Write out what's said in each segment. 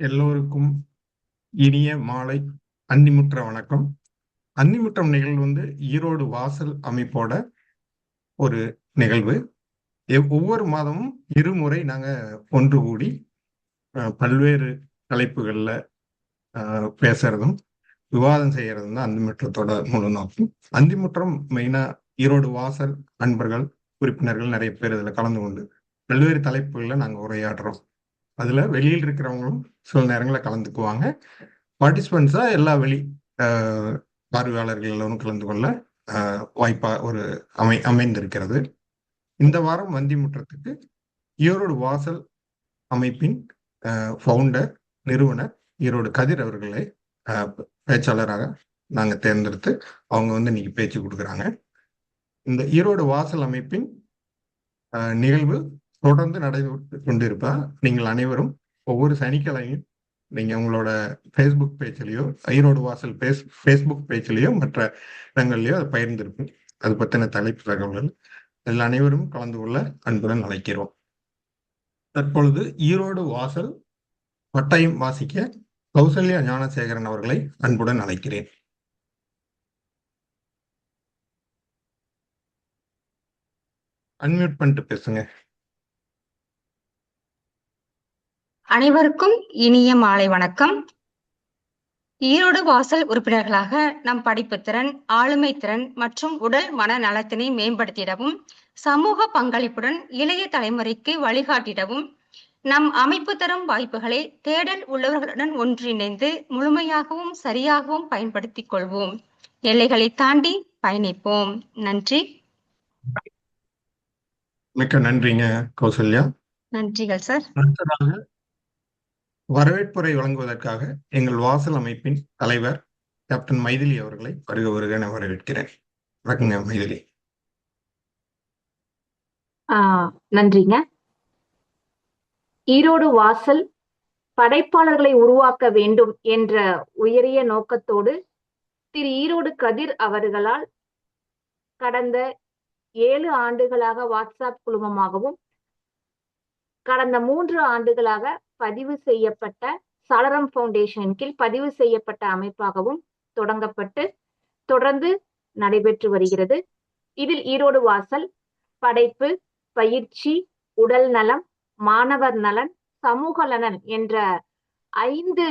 எல்லோருக்கும் இனிய மாலை அந்திமுற்ற வணக்கம். அந்திமுற்றம் நிகழ்வு வந்து ஈரோடு வாசல் அமைப்போட ஒரு நிகழ்வு. ஒவ்வொரு மாதமும் இருமுறை நாங்க ஒன்று கூடி பல்வேறு தலைப்புகள்ல பேசுறதும் விவாதம் செய்யறதும் தான் அந்திமுற்றத்தோட முழு நோக்கம். அந்திமுற்றம் மெயினா ஈரோடு வாசல் அன்பர்கள் உறுப்பினர்கள் நிறைய பேர் இதுல கலந்து கொண்டு பல்வேறு தலைப்புகள்ல நாங்க உரையாடுறோம். அதுல வெளியில் இருக்கிறவங்களும் சில நேரங்களில் கலந்துக்குவாங்க. பார்ட்டிசிபென்ட்ஸா எல்லா பார்வையாளர்கள் எல்லோரும் கலந்து கொள்ள வாய்ப்பா ஒரு அமைந்திருக்கிறது. இந்த வாரம் வந்திமுற்றத்துக்கு ஈரோடு வாசல் அமைப்பின் ஃபவுண்டர் நிறுவனர் ஈரோடு கதிர் அவர்களை பேச்சாளராக நாங்க தேர்ந்தெடுத்து அவங்க வந்து இன்னைக்கு பேச்சு கொடுக்குறாங்க. இந்த ஈரோடு வாசல் அமைப்பின் நிகழ்வு தொடர்ந்து நடைபெற்று கொண்டிருப்பா நீங்கள் அனைவரும் ஒவ்வொரு சனிக்கிழமையும் நீங்க உங்களோட ஃபேஸ்புக் பேஜ்லயோ ஈரோடு வாசல் ஃபேஸ்புக் பேஜ்லயோ மற்ற இடங்கள்லயோ அதை பகிர்ந்திருக்கும். அது பற்றின தலைப்பு தகவல்கள் எல்லா அனைவரும் கலந்து கொள்ள அன்புடன் அழைக்கிறோம். தற்பொழுது ஈரோடு வாசல் பட்டயம் வாசிக்க கௌசல்யா ஞானசேகரன் அவர்களை அன்புடன் அழைக்கிறேன். அன்மியூட் பண்ணிட்டு பேசுங்க. அனைவருக்கும் இனிய மாலை வணக்கம். ஈரோடு வாசல் உறுப்பினர்களாக நம் படிப்புத்திறன், ஆளுமை திறன் மற்றும் உடல் மன நலத்தினை மேம்படுத்திடவும், சமூக பங்களிப்புடன் இளைய தலைமுறைக்கு வழிகாட்டிடவும், நம் அமைப்பு தரும் வாய்ப்புகளை தேடல் உள்ளவர்களுடன் ஒன்றிணைந்து முழுமையாகவும் சரியாகவும் பயன்படுத்திக் கொள்வோம். எல்லைகளை தாண்டி பயணிப்போம். நன்றி. மிக்க நன்றிங்க கௌசல்யா. நன்றிகள் சார். அடுத்ததாக வரவேற்புரை வழங்குவதற்காக எங்கள் வாசல் அமைப்பின் தலைவர் கேப்டன் மைதிலி அவர்களை வருக என வரவேற்கிறேன். வணக்கங்க மைதிலி. நன்றிங்க. ஈரோடு வாசல் படைப்பாளர்களை உருவாக்க வேண்டும் என்ற உயரிய நோக்கத்தோடு திரு ஈரோடு கதிர் அவர்களால் கடந்த 7 ஆண்டுகளாக வாட்ஸ்அப் குழுமமாகவும் கடந்த 3 ஆண்டுகளாக பதிவு செய்யப்பட்ட சாளரம் ஃபவுண்டேஷன் கீழ் பதிவு செய்யப்பட்ட அமைப்பாகவும் தொடங்கப்பட்டு தொடர்ந்து நடைபெற்று வருகிறது. இதில் ஈரோடு வாசல் படைப்பு, பயிற்சி, உடல் நலம், மாணவர் நலன், சமூக நலன் என்ற 5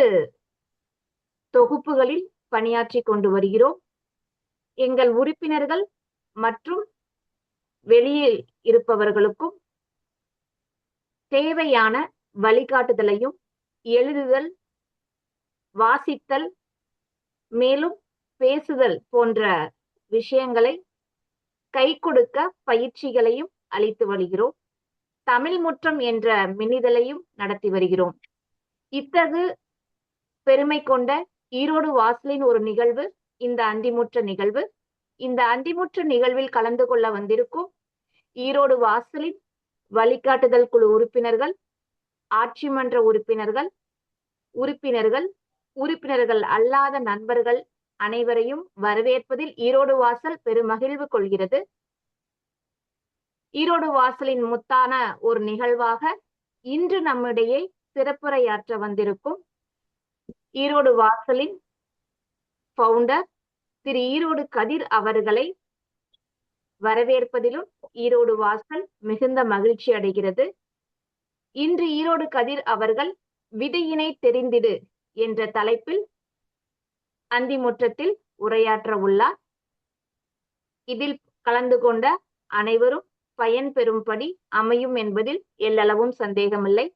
தொகுப்புகளில் பணியாற்றி கொண்டு வருகிறோம். எங்கள் உறுப்பினர்கள் மற்றும் வெளியில் இருப்பவர்களுக்கும் தேவையான வழிகாட்டுதலையும் எழுதுதல், வாசித்தல், மேலும் பேசுதல் போன்ற விஷயங்களை கை கொடுக்க பயிற்சிகளையும் அளித்து வருகிறோம். தமிழ் முற்றம் என்ற மின்னிதழையும் நடத்தி வருகிறோம். இத்தகு பெருமை கொண்ட ஈரோடு வாசலின் ஒரு நிகழ்வு இந்த அந்திமுற்ற நிகழ்வு. இந்த அந்திமுற்ற நிகழ்வில் கலந்து கொள்ள வந்திருக்கும் ஈரோடு வாசலின் வழிகாட்டுதல் குழு உறுப்பினர்கள், ஆட்சி மன்ற உறுப்பினர்கள், உறுப்பினர்கள் அல்லாத நண்பர்கள் அனைவரையும் வரவேற்பதில் ஈரோடு வாசல் பெருமகிழ்வு கொள்கிறது. ஈரோடு வாசலின் முத்தான ஒரு நிகழ்வாக இன்று நம்மிடையே சிறப்புரையாற்ற வந்திருக்கும் ஈரோடு வாசலின் ஃபவுண்டர் திரு ஈரோடு கதிர் அவர்களை வரவேற்பதிலும் ஈரோடு வாசல் மிகுந்த மகிழ்ச்சி அடைகிறது. இன்று ஈரோடு கதிர் அவர்கள் விதையினை தெரிந்திடு என்ற தலைப்பில் அந்திமுற்றத்தில் உரையாற்ற உள்ளார். இதில் கலந்து கொண்ட அனைவரும் பயன்பெறும்படி அமையும் என்பதில் எல்லளவும் சந்தேகமில்லை.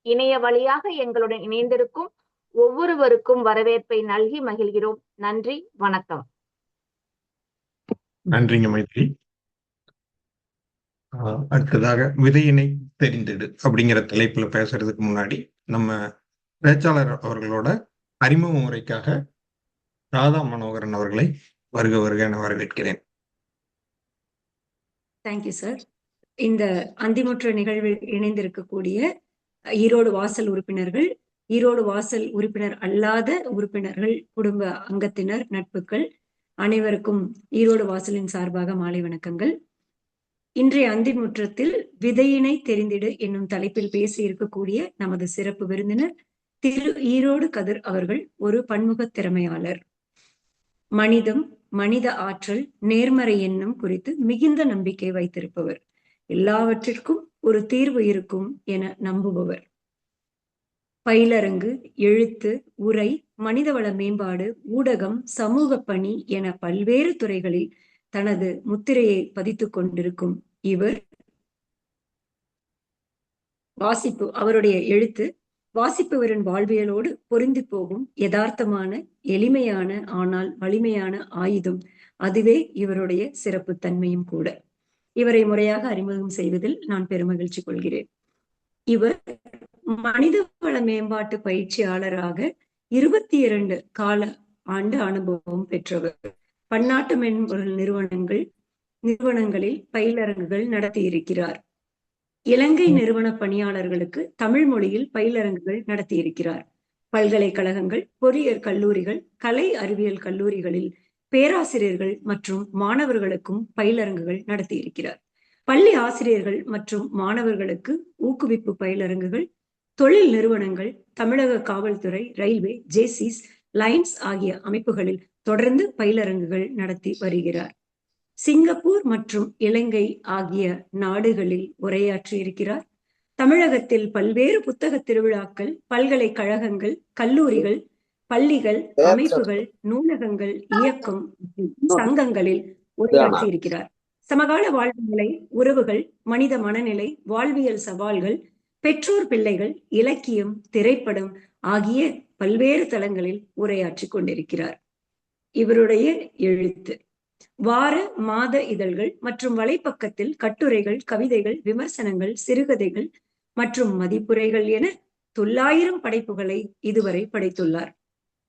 இணைய வழியாக எங்களுடன் இணைந்திருக்கும் ஒவ்வொருவருக்கும் வரவேற்பை நல்கி மகிழ்கிறோம். நன்றி, வணக்கம். நன்றிங்க மைத்ரி. அடுத்ததாக விதையினை தெரிந்திடு அப்படிங்கிற தலைப்புல பேசுறதுக்கு முன்னாடி நம்ம பேச்சாளர் அவர்களோட அறிமுக முறைக்காக ராதா மனோகரன் அவர்களை வருக என வரவேற்கிறேன். Thank you sir. இந்த அந்திமுற்ற நிகழ்வில் இணைந்திருக்கக்கூடிய ஈரோடு வாசல் உறுப்பினர்கள், ஈரோடு வாசல் உறுப்பினர் அல்லாத உறுப்பினர்கள், குடும்ப அங்கத்தினர், நட்புகள் அனைவருக்கும் ஈரோடு வாசலின் சார்பாக மாலை வணக்கங்கள். இன்றைய அந்திமுற்றத்தில் விதையினை தெரிந்திடு என்னும் தலைப்பில் பேசி இருக்கக்கூடிய நமது சிறப்பு விருந்தினர் திரு ஈரோடு கதிர் அவர்கள் ஒரு பன்முக திறமையாளர். மனிதம், மனித ஆற்றல், நேர்மறை எண்ணம் குறித்து மிகுந்த நம்பிக்கை வைத்திருப்பவர். எல்லாவற்றிற்கும் ஒரு தீர்வு இருக்கும் என நம்புபவர். பயிலரங்கு, எழுத்து, உரை, மனிதவள மேம்பாடு, ஊடகம், சமூக பணி என பல்வேறு துறைகளில் தனது முத்திரையை பதித்துக் கொண்டிருக்கும் இவர் அவருடைய எழுத்து வாசிப்பவரின் வாழ்வியலோடு பொருந்தி போகும் யதார்த்தமான, எளிமையான ஆனால் வலிமையான ஆயுதம். அதுவே இவருடைய சிறப்பு தன்மையும் கூட. இவரை முறையாக அறிமுகம் செய்வதில் நான் பெருமகிழ்ச்சி கொள்கிறேன். இவர் மனிதவள மேம்பாட்டு பயிற்சியாளராக 22 கால ஆண்டு அனுபவம் பெற்றவர். பன்னாட்டு மென்பொருள் நிறுவனங்களில் பயிலரங்குகள் நடத்தியிருக்கிறார். இலங்கை நிறுவன பணியாளர்களுக்கு தமிழ் மொழியில் பயிலரங்குகள் நடத்தியிருக்கிறார். பல்கலைக்கழகங்கள், பொறியியல் கல்லூரிகள், கலை அறிவியல் கல்லூரிகளில் பேராசிரியர்கள் மற்றும் மாணவர்களுக்கும் பயிலரங்குகள் நடத்தியிருக்கிறார். பள்ளி ஆசிரியர்கள் மற்றும் மாணவர்களுக்கு ஊக்குவிப்பு பயிலரங்குகள், தொழில் நிறுவனங்கள், தமிழக காவல்துறை, ரயில்வே, ஜேசிஸ், லைன்ஸ் ஆகிய அமைப்புகளில் தொடர்ந்து பயிலரங்குகள் நடத்தி வருகிறார். சிங்கப்பூர் மற்றும் இலங்கை ஆகிய நாடுகளில் உரையாற்றி இருக்கிறார். தமிழகத்தில் பல்வேறு புத்தக திருவிழாக்கள், பல்கலைக்கழகங்கள், கல்லூரிகள், பள்ளிகள், அமைப்புகள், நூலகங்கள், இயக்கம், சங்கங்களில் உரையாற்றி இருக்கிறார். சமகால வாழ்வு நிலை, உறவுகள், மனித மனநிலை, வாழ்வியல் சவால்கள், பெற்றோர் பிள்ளைகள், இலக்கியம், திரைப்படம் ஆகிய பல்வேறு தளங்களில் உரையாற்றி கொண்டிருக்கிறார். இவருடைய எழுத்து வார, மாத இதழ்கள் மற்றும் வலைப்பக்கத்தில் கட்டுரைகள், கவிதைகள், விமர்சனங்கள், சிறுகதைகள் மற்றும் மதிப்புரைகள் என 900 படைப்புகளை இதுவரை படைத்துள்ளார்.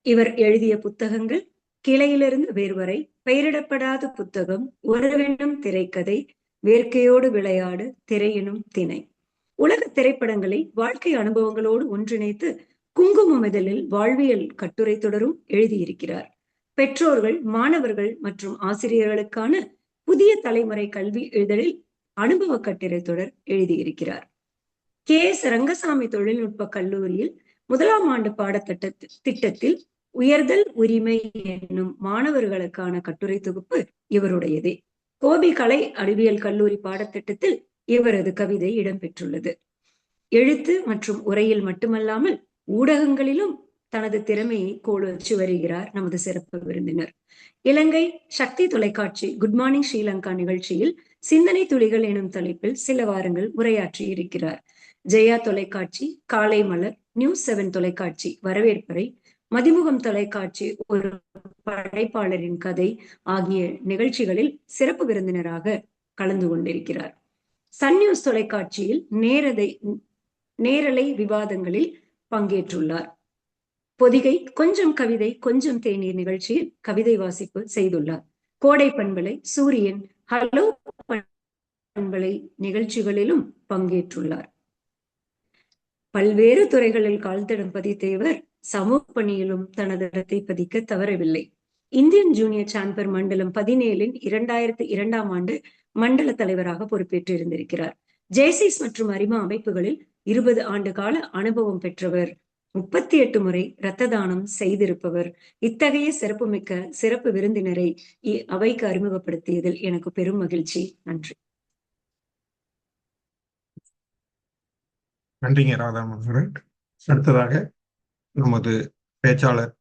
இவர் எழுதிய புத்தகங்கள் கிளையிலிருந்து வேர்வரை, பெயரிடப்படாத புத்தகம், உறவெனும் திரைக்கதை, வேர்க்கையோடு விளையாடு, திரையெனும் திணை. உலக திரைப்படங்களை வாழ்க்கை அனுபவங்களோடு ஒன்றிணைத்து குங்குமமிதழில் வாழ்வியல் கட்டுரை தொடரும் எழுதியிருக்கிறார். பெற்றோர்கள், மாணவர்கள் மற்றும் ஆசிரியர்களுக்கான புதிய தலைமுறை கல்வி இதழில் அனுபவ கட்டுரை தொடர் எழுதியிருக்கிறார். KS ரங்கசாமி தொழில்நுட்ப கல்லூரியில் 1ஆம் ஆண்டு திட்டத்தில் உயர்தல் உரிமை என்னும் மாணவர்களுக்கான கட்டுரை தொகுப்பு இவருடையதே. கோபி கலை அறிவியல் கல்லூரி பாடத்திட்டத்தில் இவரது கவிதை இடம்பெற்றுள்ளது. எழுத்து மற்றும் உரையில் மட்டுமல்லாமல் ஊடகங்களிலும் தனது திறமையை கோலோச்சி வருகிறார் நமது சிறப்பு விருந்தினர். இலங்கை சக்தி தொலைக்காட்சி குட் மார்னிங் ஸ்ரீலங்கா நிகழ்ச்சியில் சிந்தனை துளிகள் எனும் தலைப்பில் சில வாரங்கள் உரையாற்றி இருக்கிறார். ஜெயா தொலைக்காட்சி, காலை மலர், நியூஸ் 7 தொலைக்காட்சி வரவேற்பறை, மதிமுகம் தொலைக்காட்சி ஒரு படைப்பாளரின் கதை ஆகிய நிகழ்ச்சிகளில் சிறப்பு விருந்தினராக கலந்து கொண்டிருக்கிறார். சன் நியூஸ் தொலைக்காட்சியில் நேரலை விவாதங்களில் பங்கேற்றுள்ளார். பொதிகை கொஞ்சம் கவிதை கொஞ்சம் தேநீர் நிகழ்ச்சியில் கவிதை வாசிப்பு செய்துள்ளார். கோடை பண்பலை, சூரியன், ஹலோ பண்பலை நிகழ்ச்சிகளிலும் பங்கேற்றுள்ளார். பல்வேறு துறைகளில் கால்தடம் பதித்த இவர் சமூக பணியிலும் தனது இடத்தை பதிக்க தவறவில்லை. இந்தியன் ஜூனியர் சாம்பர் மண்டலம் 17 2002ஆம் ஆண்டு மண்டல தலைவராக பொறுப்பேற்று இருந்திருக்கிறார். ஜேசிஸ் மற்றும் அரிமா அமைப்புகளில் 20 ஆண்டு கால அனுபவம் பெற்றவர். 38 முறை இரத்த தானம் செய்திருப்பவர். இத்தகைய சிறப்புமிக்க சிறப்பு விருந்தினரை அவைக்கு அறிமுகப்படுத்தியதில் எனக்கு பெரும் மகிழ்ச்சி. நன்றி. நன்றிங்க ராதாமோகன். அடுத்ததாக நமது பேச்சாளர்,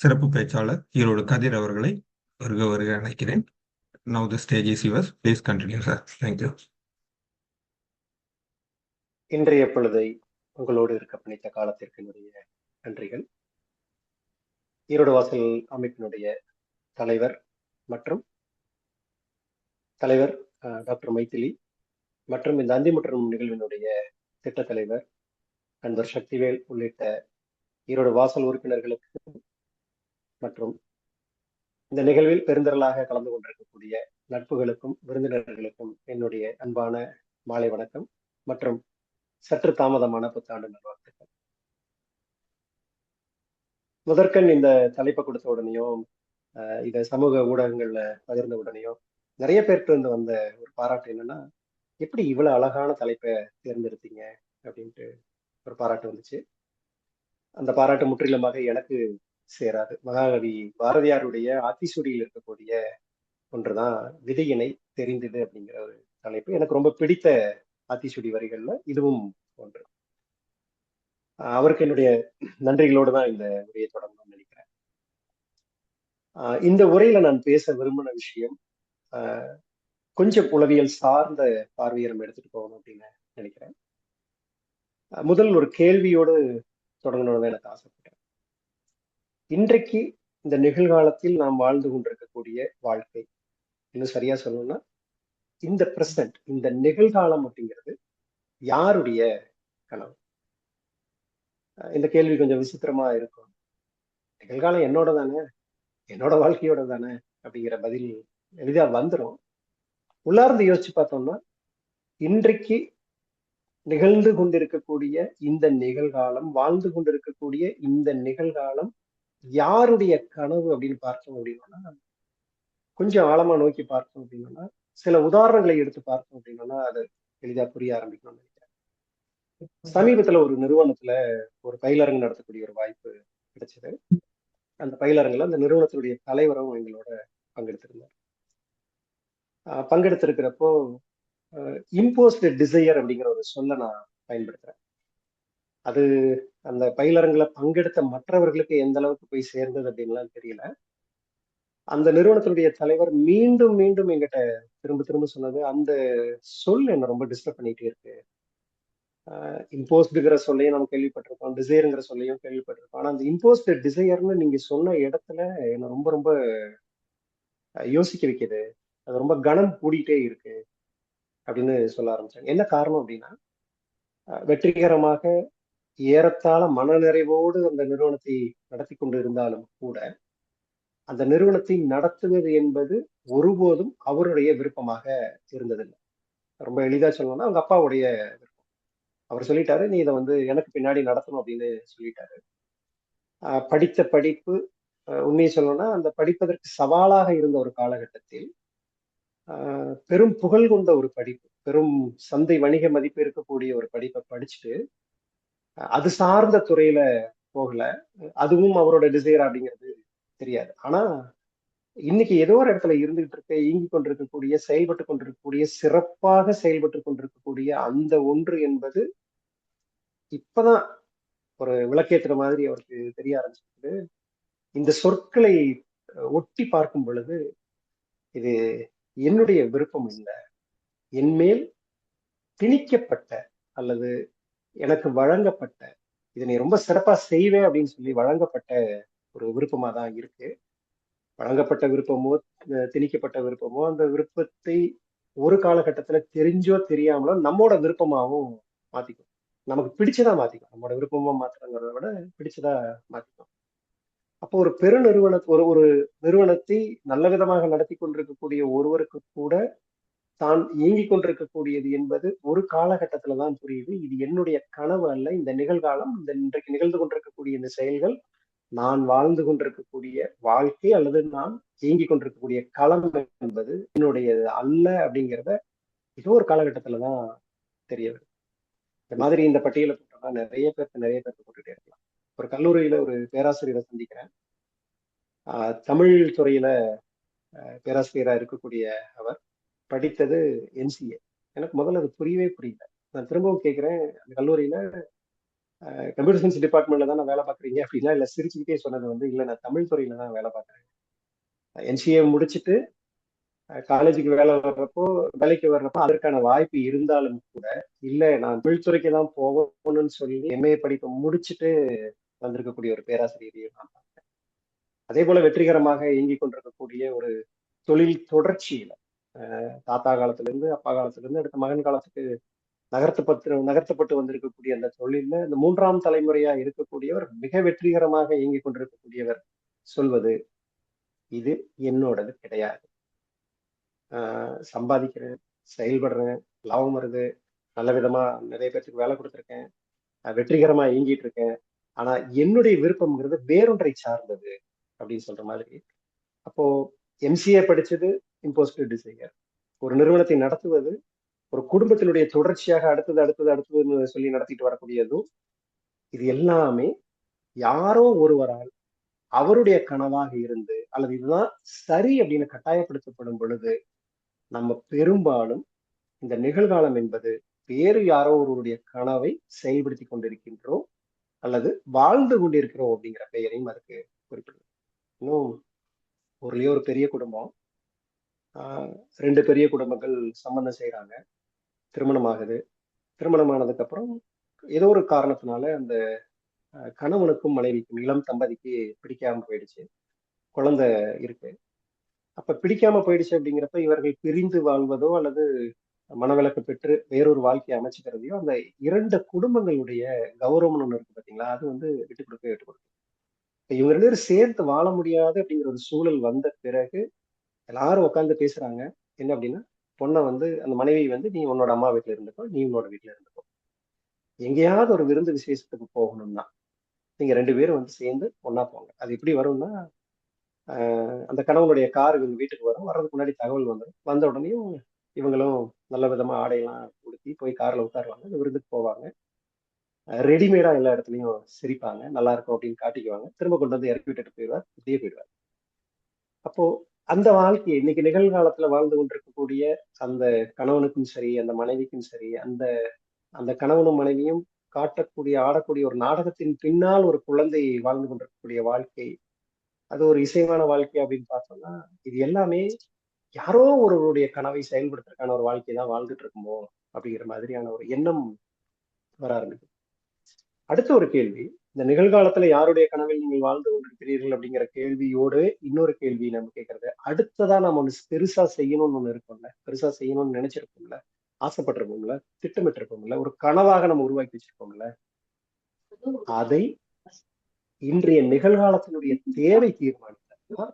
சிறப்பு பேச்சாளர் ஈரோடு கதிர் அவர்களை வருக அழைக்கிறேன். Now the stage is yours. Please continue, sir. Thank you. இன்றைய பொழுதை உங்களோடு இருக்க பிடித்த காலத்திற்கு என்னுடைய நன்றிகள். ஈரோடு வாசல் அமைப்பினுடைய தலைவர் டாக்டர் மைத்திலி மற்றும் இந்த அந்திமுற்றம் நிகழ்வினுடைய திட்ட தலைவர் நண்பர் சக்திவேல் உள்ளிட்ட ஈரோடு வாசல் உறுப்பினர்களுக்கு மற்றும் இந்த நிகழ்வில் பெருந்திரளாக கலந்து கொண்டிருக்கக்கூடிய நட்புகளுக்கும் விருந்தினர்களுக்கும் என்னுடைய அன்பான மாலை வணக்கம் மற்றும் சற்று தாமதமான புத்தாண்டு நல்வாழ்த்துக்கள். முதற்கண் இந்த தலைப்பை கொடுத்த உடனேயும் இதை சமூக ஊடகங்கள்ல பகிர்ந்த உடனேயும் நிறைய பேருக்கு இருந்து வந்த ஒரு பாராட்டு என்னன்னா, எப்படி இவ்வளவு அழகான தலைப்பை தேர்ந்தெடுத்தீங்க அப்படின்ட்டு ஒரு பாராட்டு வந்துச்சு. அந்த பாராட்டு முற்றிலுமாக எனக்கு சேராது. மகாகவி பாரதியாருடைய ஆத்திசூடியில் இருக்கக்கூடிய ஒன்றுதான் விதையினை தெரிந்தது அப்படிங்கிற ஒரு தலைப்பு. எனக்கு ரொம்ப பிடித்த ஆத்திசூடி வரிகள்ல இதுவும் ஒன்று. அவருக்கு என்னுடைய நன்றிகளோடு தான் இந்த உரையை தொடங்கணும்னு நினைக்கிறேன். இந்த உரையில நான் பேச விரும்பின விஷயம் கொஞ்சம் உளவியல் சார்ந்த பார்வையை நம்ம எடுத்துட்டு போகணும் அப்படின்னு நினைக்கிறேன். முதல் ஒரு கேள்வியோடு தொடங்கணும்னு எனக்கு ஆசைப்பட்டேன். இன்றைக்கு இந்த நிகழ்காலத்தில் நாம் வாழ்ந்து கொண்டிருக்கக்கூடிய வாழ்க்கை, இன்னும் சரியா சொல்லணும்னா இந்த பிரசன்ட், இந்த நிகழ்காலம் அப்படிங்கிறது யாருடைய கனவு? இந்த கேள்வி கொஞ்சம் விசித்திரமா இருக்கும். நிகழ்காலம் என்னோட தானே, என்னோட வாழ்க்கையோட தானே அப்படிங்கிற பதில் எளிதா வந்துடும். உள்ளார்ந்து யோசிச்சு பார்த்தோம்னா, இன்றைக்கு நிகழ்ந்து கொண்டிருக்கக்கூடிய இந்த நிகழ்காலம், வாழ்ந்து கொண்டிருக்கக்கூடிய இந்த நிகழ்காலம் யாருடைய கனவு அப்படின்னு பார்த்தோம் அப்படின்னா, கொஞ்சம் ஆழமா நோக்கி பார்த்தோம் அப்படின்னா, சில உதாரணங்களை எடுத்து பார்த்தோம் அப்படின்னா அது எளிதா புரிய ஆரம்பிக்கணும்னு நினைக்கிறேன். சமீபத்துல ஒரு நிறுவனத்துல ஒரு பயிலரங்கு நடத்தக்கூடிய ஒரு வாய்ப்பு கிடைச்சது. அந்த பயிலரங்குல அந்த நிறுவனத்தினுடைய தலைவரும் எங்களோட பங்கெடுத்திருந்தார். பங்கெடுத்திருக்கிறப்போ இம்போஸ்ட் டிசையர் அப்படிங்கிற ஒரு சொல்ல நான் பயன்படுத்துறேன். அது அந்த பயிலரங்குல பங்கெடுத்த மற்றவர்களுக்கு எந்த அளவுக்கு போய் சேர்ந்தது அப்படின்லாம் தெரியல. அந்த நிறுவனத்தினுடைய தலைவர் மீண்டும் மீண்டும் எங்கிட்ட திரும்ப திரும்ப சொன்னது, அந்த சொல் என்ன ரொம்ப டிஸ்டர்ப் பண்ணிட்டே இருக்கு. இம்போஸ்டுங்கிற சொல்லையும் நம்ம கேள்விப்பட்டிருக்கோம், டிசைருங்கிற சொல்லையும் கேள்விப்பட்டிருக்கோம். ஆனா அந்த இம்போஸ்ட் டிசையர்னு நீங்க சொன்ன இடத்துல என்ன ரொம்ப ரொம்ப யோசிக்க வைக்குது. அது ரொம்ப கனம் கூடிட்டே இருக்கு அப்படின்னு சொல்ல ஆரம்பிச்சாங்க. என்ன காரணம் அப்படின்னா, வெற்றிகரமாக ஏறத்தாழ மனநிறைவோடு அந்த நிறுவனத்தை நடத்தி கொண்டு இருந்தாலும் கூட அந்த நிறுவனத்தை நடத்துவது என்பது ஒருபோதும் அவருடைய விருப்பமாக இருந்ததில்லை. ரொம்ப எளிதா சொல்லணும்னா அவங்க அப்பாவுடைய விருப்பம். அவர் சொல்லிட்டாரு, நீ இதை எனக்கு பின்னாடி நடத்தணும் அப்படின்னு சொல்லிட்டாரு. படித்த படிப்பு, உண்மையை சொல்லணும்னா அந்த படிப்பதற்கு சவாலாக இருந்த ஒரு காலகட்டத்தில் பெரும் புகழ் கொண்ட ஒரு படிப்பு, பெரும் சந்தை வணிக மதிப்பு இருக்கக்கூடிய ஒரு படிப்பை படிச்சுட்டு அது சார்ந்த துறையில போகல. அதுவும் அவரோட டிசைர் அப்படிங்கிறது தெரியாது. ஆனா இன்னைக்கு ஏதோ ஒரு இடத்துல இருந்துகிட்டு இருக்க, இயங்கி கொண்டிருக்கக்கூடிய, செயல்பட்டு கொண்டிருக்கக்கூடிய, சிறப்பாக செயல்பட்டு கொண்டிருக்கக்கூடிய அந்த ஒன்று என்பது இப்பதான் ஒரு விளக்கேற்றுற மாதிரி அவருக்கு தெரிய ஆரம்பிச்சிருக்கு. இந்த சொற்களை ஒட்டி பார்க்கும் பொழுது இது என்னுடைய விருப்பம் இல்லை, என்மேல் திணிக்கப்பட்ட அல்லது எனக்கு வழங்கப்பட்ட, இதனை ரொம்ப சிறப்பா செய்வேன் அப்படின்னு சொல்லி வழங்கப்பட்ட ஒரு விருப்பமா தான் இருக்கு. வழங்கப்பட்ட விருப்பமோ திணிக்கப்பட்ட விருப்பமோ அந்த விருப்பத்தை ஒரு காலகட்டத்துல தெரிஞ்சோ தெரியாமலோ நம்மோட விருப்பமாவும் மாத்திக்கும். நமக்கு பிடிச்சதா மாத்திக்கும். நம்மளோட விருப்பமா மாத்துறங்கிறத விட பிடிச்சதா மாத்திக்கும். அப்போ ஒரு ஒரு நிறுவனத்தை நல்ல விதமாக நடத்தி கொண்டிருக்கக்கூடிய ஒருவருக்கு கூட தான் இயங்கிக் கொண்டிருக்கக்கூடியது என்பது ஒரு காலகட்டத்துலதான் புரியுது. இது என்னுடைய கனவு அல்ல, இந்த நிகழ்காலம், இந்த இன்றைக்கு நிகழ்ந்து கொண்டிருக்கக்கூடிய இந்த செயல்கள் நான் வாழ்ந்து கொண்டிருக்கக்கூடிய வாழ்க்கை அல்லது நான் இயங்கிக் கொண்டிருக்கக்கூடிய களம் என்பது என்னுடையது அல்ல அப்படிங்கிறத ஏதோ ஒரு காலகட்டத்துலதான் தெரிய வருது. இந்த மாதிரி இந்த பட்டியலை போட்டோம்னா நிறைய பேருக்கு போட்டுட்டே இருக்கலாம். ஒரு கல்லூரியில ஒரு பேராசிரியரை சந்திக்கிறேன். தமிழ் துறையில பேராசிரியரா இருக்கக்கூடிய அவர் படித்தது எம்சிஏ. எனக்கு முதல்ல அது புரியல. நான் திரும்பவும் கேட்கிறேன், அந்த கல்லூரியில கம்ப்யூட்டர் சயின்ஸ் டிபார்ட்மெண்ட்ல தான் நான் வேலை பார்க்குறீங்க அப்படின்னா, இல்லை சிரிச்சுக்கிட்டே சொன்னது இல்லை, நான் தமிழ் துறையில தான் வேலை பார்க்குறேன். எம்சிஏ முடிச்சுட்டு காலேஜுக்கு வேலைக்கு வர்றப்போ அதற்கான வாய்ப்பு இருந்தாலும் கூட இல்லை, நான் தொழில்துறைக்கு தான் போகணும்னு சொல்லி எம்ஏ படிப்பை முடிச்சுட்டு வந்திருக்கக்கூடிய ஒரு பேராசிரியரையும் நான் பார்த்தேன். அதே போல வெற்றிகரமாக இயங்கிக் கொண்டிருக்கக்கூடிய ஒரு தொழில் தொடர்ச்சியில தாத்தா காலத்துல இருந்து, அப்பா காலத்துல இருந்து அடுத்த மகன் காலத்துக்கு நகர்த்தப்பட்டு வந்திருக்கக்கூடிய அந்த தொழில்ல இந்த 3ஆம் தலைமுறையா இருக்கக்கூடியவர், மிக வெற்றிகரமாக இயங்கிக் கொண்டிருக்கக்கூடியவர் சொல்வது, இது என்னோடது கிடையாது. சம்பாதிக்கிறேன், செயல்படுறேன், லாபம் வருது, நல்ல விதமா நிறைய பேருக்கு வேலை கொடுத்துருக்கேன், வெற்றிகரமா இயங்கிட்டு இருக்கேன், ஆனா என்னுடைய விருப்பம்ங்கிறது வேறொன்றை சார்ந்தது அப்படின்னு சொல்ற மாதிரி. அப்போ எம்சிஏ படிச்சது இம்போஸ்ட் டிசையர், ஒரு நிறுவனத்தை நடத்துவது, ஒரு குடும்பத்தினுடைய தொடர்ச்சியாக அடுத்ததுன்னு சொல்லி நடத்திட்டு வரக்கூடியதும், இது எல்லாமே யாரோ ஒருவரால் அவருடைய கனவாக இருந்து அல்லது இதுதான் சரி அப்படின்னு கட்டாயப்படுத்தப்படும் பொழுது நம்ம பெரும்பாலும் இந்த நிகழ்காலம் என்பது வேறு யாரோ ஒருவருடைய கனவை செயல்படுத்தி கொண்டிருக்கின்றோம் அல்லது வாழ்ந்து கொண்டிருக்கிறோம் அப்படிங்கிற பெயரையும் அதுக்கு குறிப்பிடுது. இன்னும் ஊர்லயே ஒரு பெரிய குடும்பம், 2 பெரிய குடும்பங்கள் சம்பந்தம் செய்யறாங்க, திருமணம் ஆகுது. திருமணம் ஆனதுக்கு அப்புறம் ஏதோ ஒரு காரணத்தினால அந்த கணவனுக்கும் மனைவிக்கும் இளம் தம்பதிக்கு பிடிக்காம போயிடுச்சு, குழந்தை இருக்கு. அப்ப பிடிக்காம போயிடுச்சு அப்படிங்கிறப்ப இவர்கள் பிரிந்து வாழ்வதோ அல்லது மனவிலக்கு பெற்று வேறொரு வாழ்க்கையை அமைச்சுக்கிறதையோ அந்த 2 குடும்பங்களுடைய கௌரவம்னு ஒண்ணு இருக்கு பாத்தீங்களா, அது வந்து விட்டு கொடுக்க. இவங்க 2 பேரும் சேர்ந்து வாழ முடியாது அப்படிங்கிற ஒரு சூழல் வந்த பிறகு எல்லாரும் உட்காந்து பேசுறாங்க. என்ன அப்படின்னா, பொண்ணை வந்து அந்த மனைவி வந்து நீ உன்னோட அம்மா வீட்டுல இருந்துக்கோ, நீ உன்னோட வீட்டுல இருந்துக்கோ, எங்கேயாவது ஒரு விருந்து விசேஷத்துக்கு போகணும்னா நீங்க 2 பேரும் வந்து சேர்ந்து ஒண்ணா போங்க. அது எப்படி வரும்னா, அந்த கணவனுடைய கார் இவங்க வீட்டுக்கு வரும். வர்றதுக்கு முன்னாடி தகவல் வந்துடும். வந்த உடனேயும் இவங்களும் நல்ல விதமா ஆடையெல்லாம் உடுத்தி போய் கார்ல உட்காருவாங்க, இந்த விருந்துக்கு போவாங்க. ரெடிமேடா எல்லா இடத்துலயும் சிரிப்பாங்க, நல்லா இருக்கும் அப்படின்னு காட்டிக்குவாங்க, திரும்ப கொண்டு வந்து இறக்கி விட்டுட்டு போயிடுவார், இப்படியே போயிடுவார். அப்போ அந்த வாழ்க்கையை இன்னைக்கு நிகழ்காலத்துல வாழ்ந்து கொண்டிருக்கக்கூடிய அந்த கணவனுக்கும் சரி, அந்த மனைவிக்கும் சரி, அந்த அந்த கணவனும் மனைவியும் காட்டக்கூடிய ஆடக்கூடிய ஒரு நாடகத்தின் பின்னால் ஒரு குழந்தை வாழ்ந்து கொண்டிருக்கக்கூடிய வாழ்க்கை, அது ஒரு இசைவான வாழ்க்கை அப்படின்னு பார்த்தோம்னா இது எல்லாமே யாரோ ஒருவருடைய கனவை செயல்படுத்துறதுக்கான ஒரு வாழ்க்கை தான் வாழ்ந்துட்டு இருக்குமோ அப்படிங்கிற மாதிரியான ஒரு எண்ணம் வர ஆரம்பிக்கும். அடுத்த ஒரு கேள்வி, இந்த நிகழ்காலத்துல யாருடைய கனவில் நீங்கள் வாழ்ந்து கொண்டிருக்கிறீர்கள் அப்படிங்கிற கேள்வியோடு இன்னொரு கேள்வி நம்ம கேட்கறது, அடுத்ததா நம்ம ஒண்ணு பெருசா செய்யணும்னு ஒண்ணு இருக்கும்ல, பெருசா செய்யணும்னு நினைச்சிருப்போம்ல, ஆசைப்பட்டிருப்போம்ல, திட்டமிட்டிருப்போம்ல, ஒரு கனவாக நம்ம உருவாக்கி வச்சிருப்போம்ல, அதை இன்றைய நிகழ்காலத்தினுடைய தேவை தீர்மானித்தா,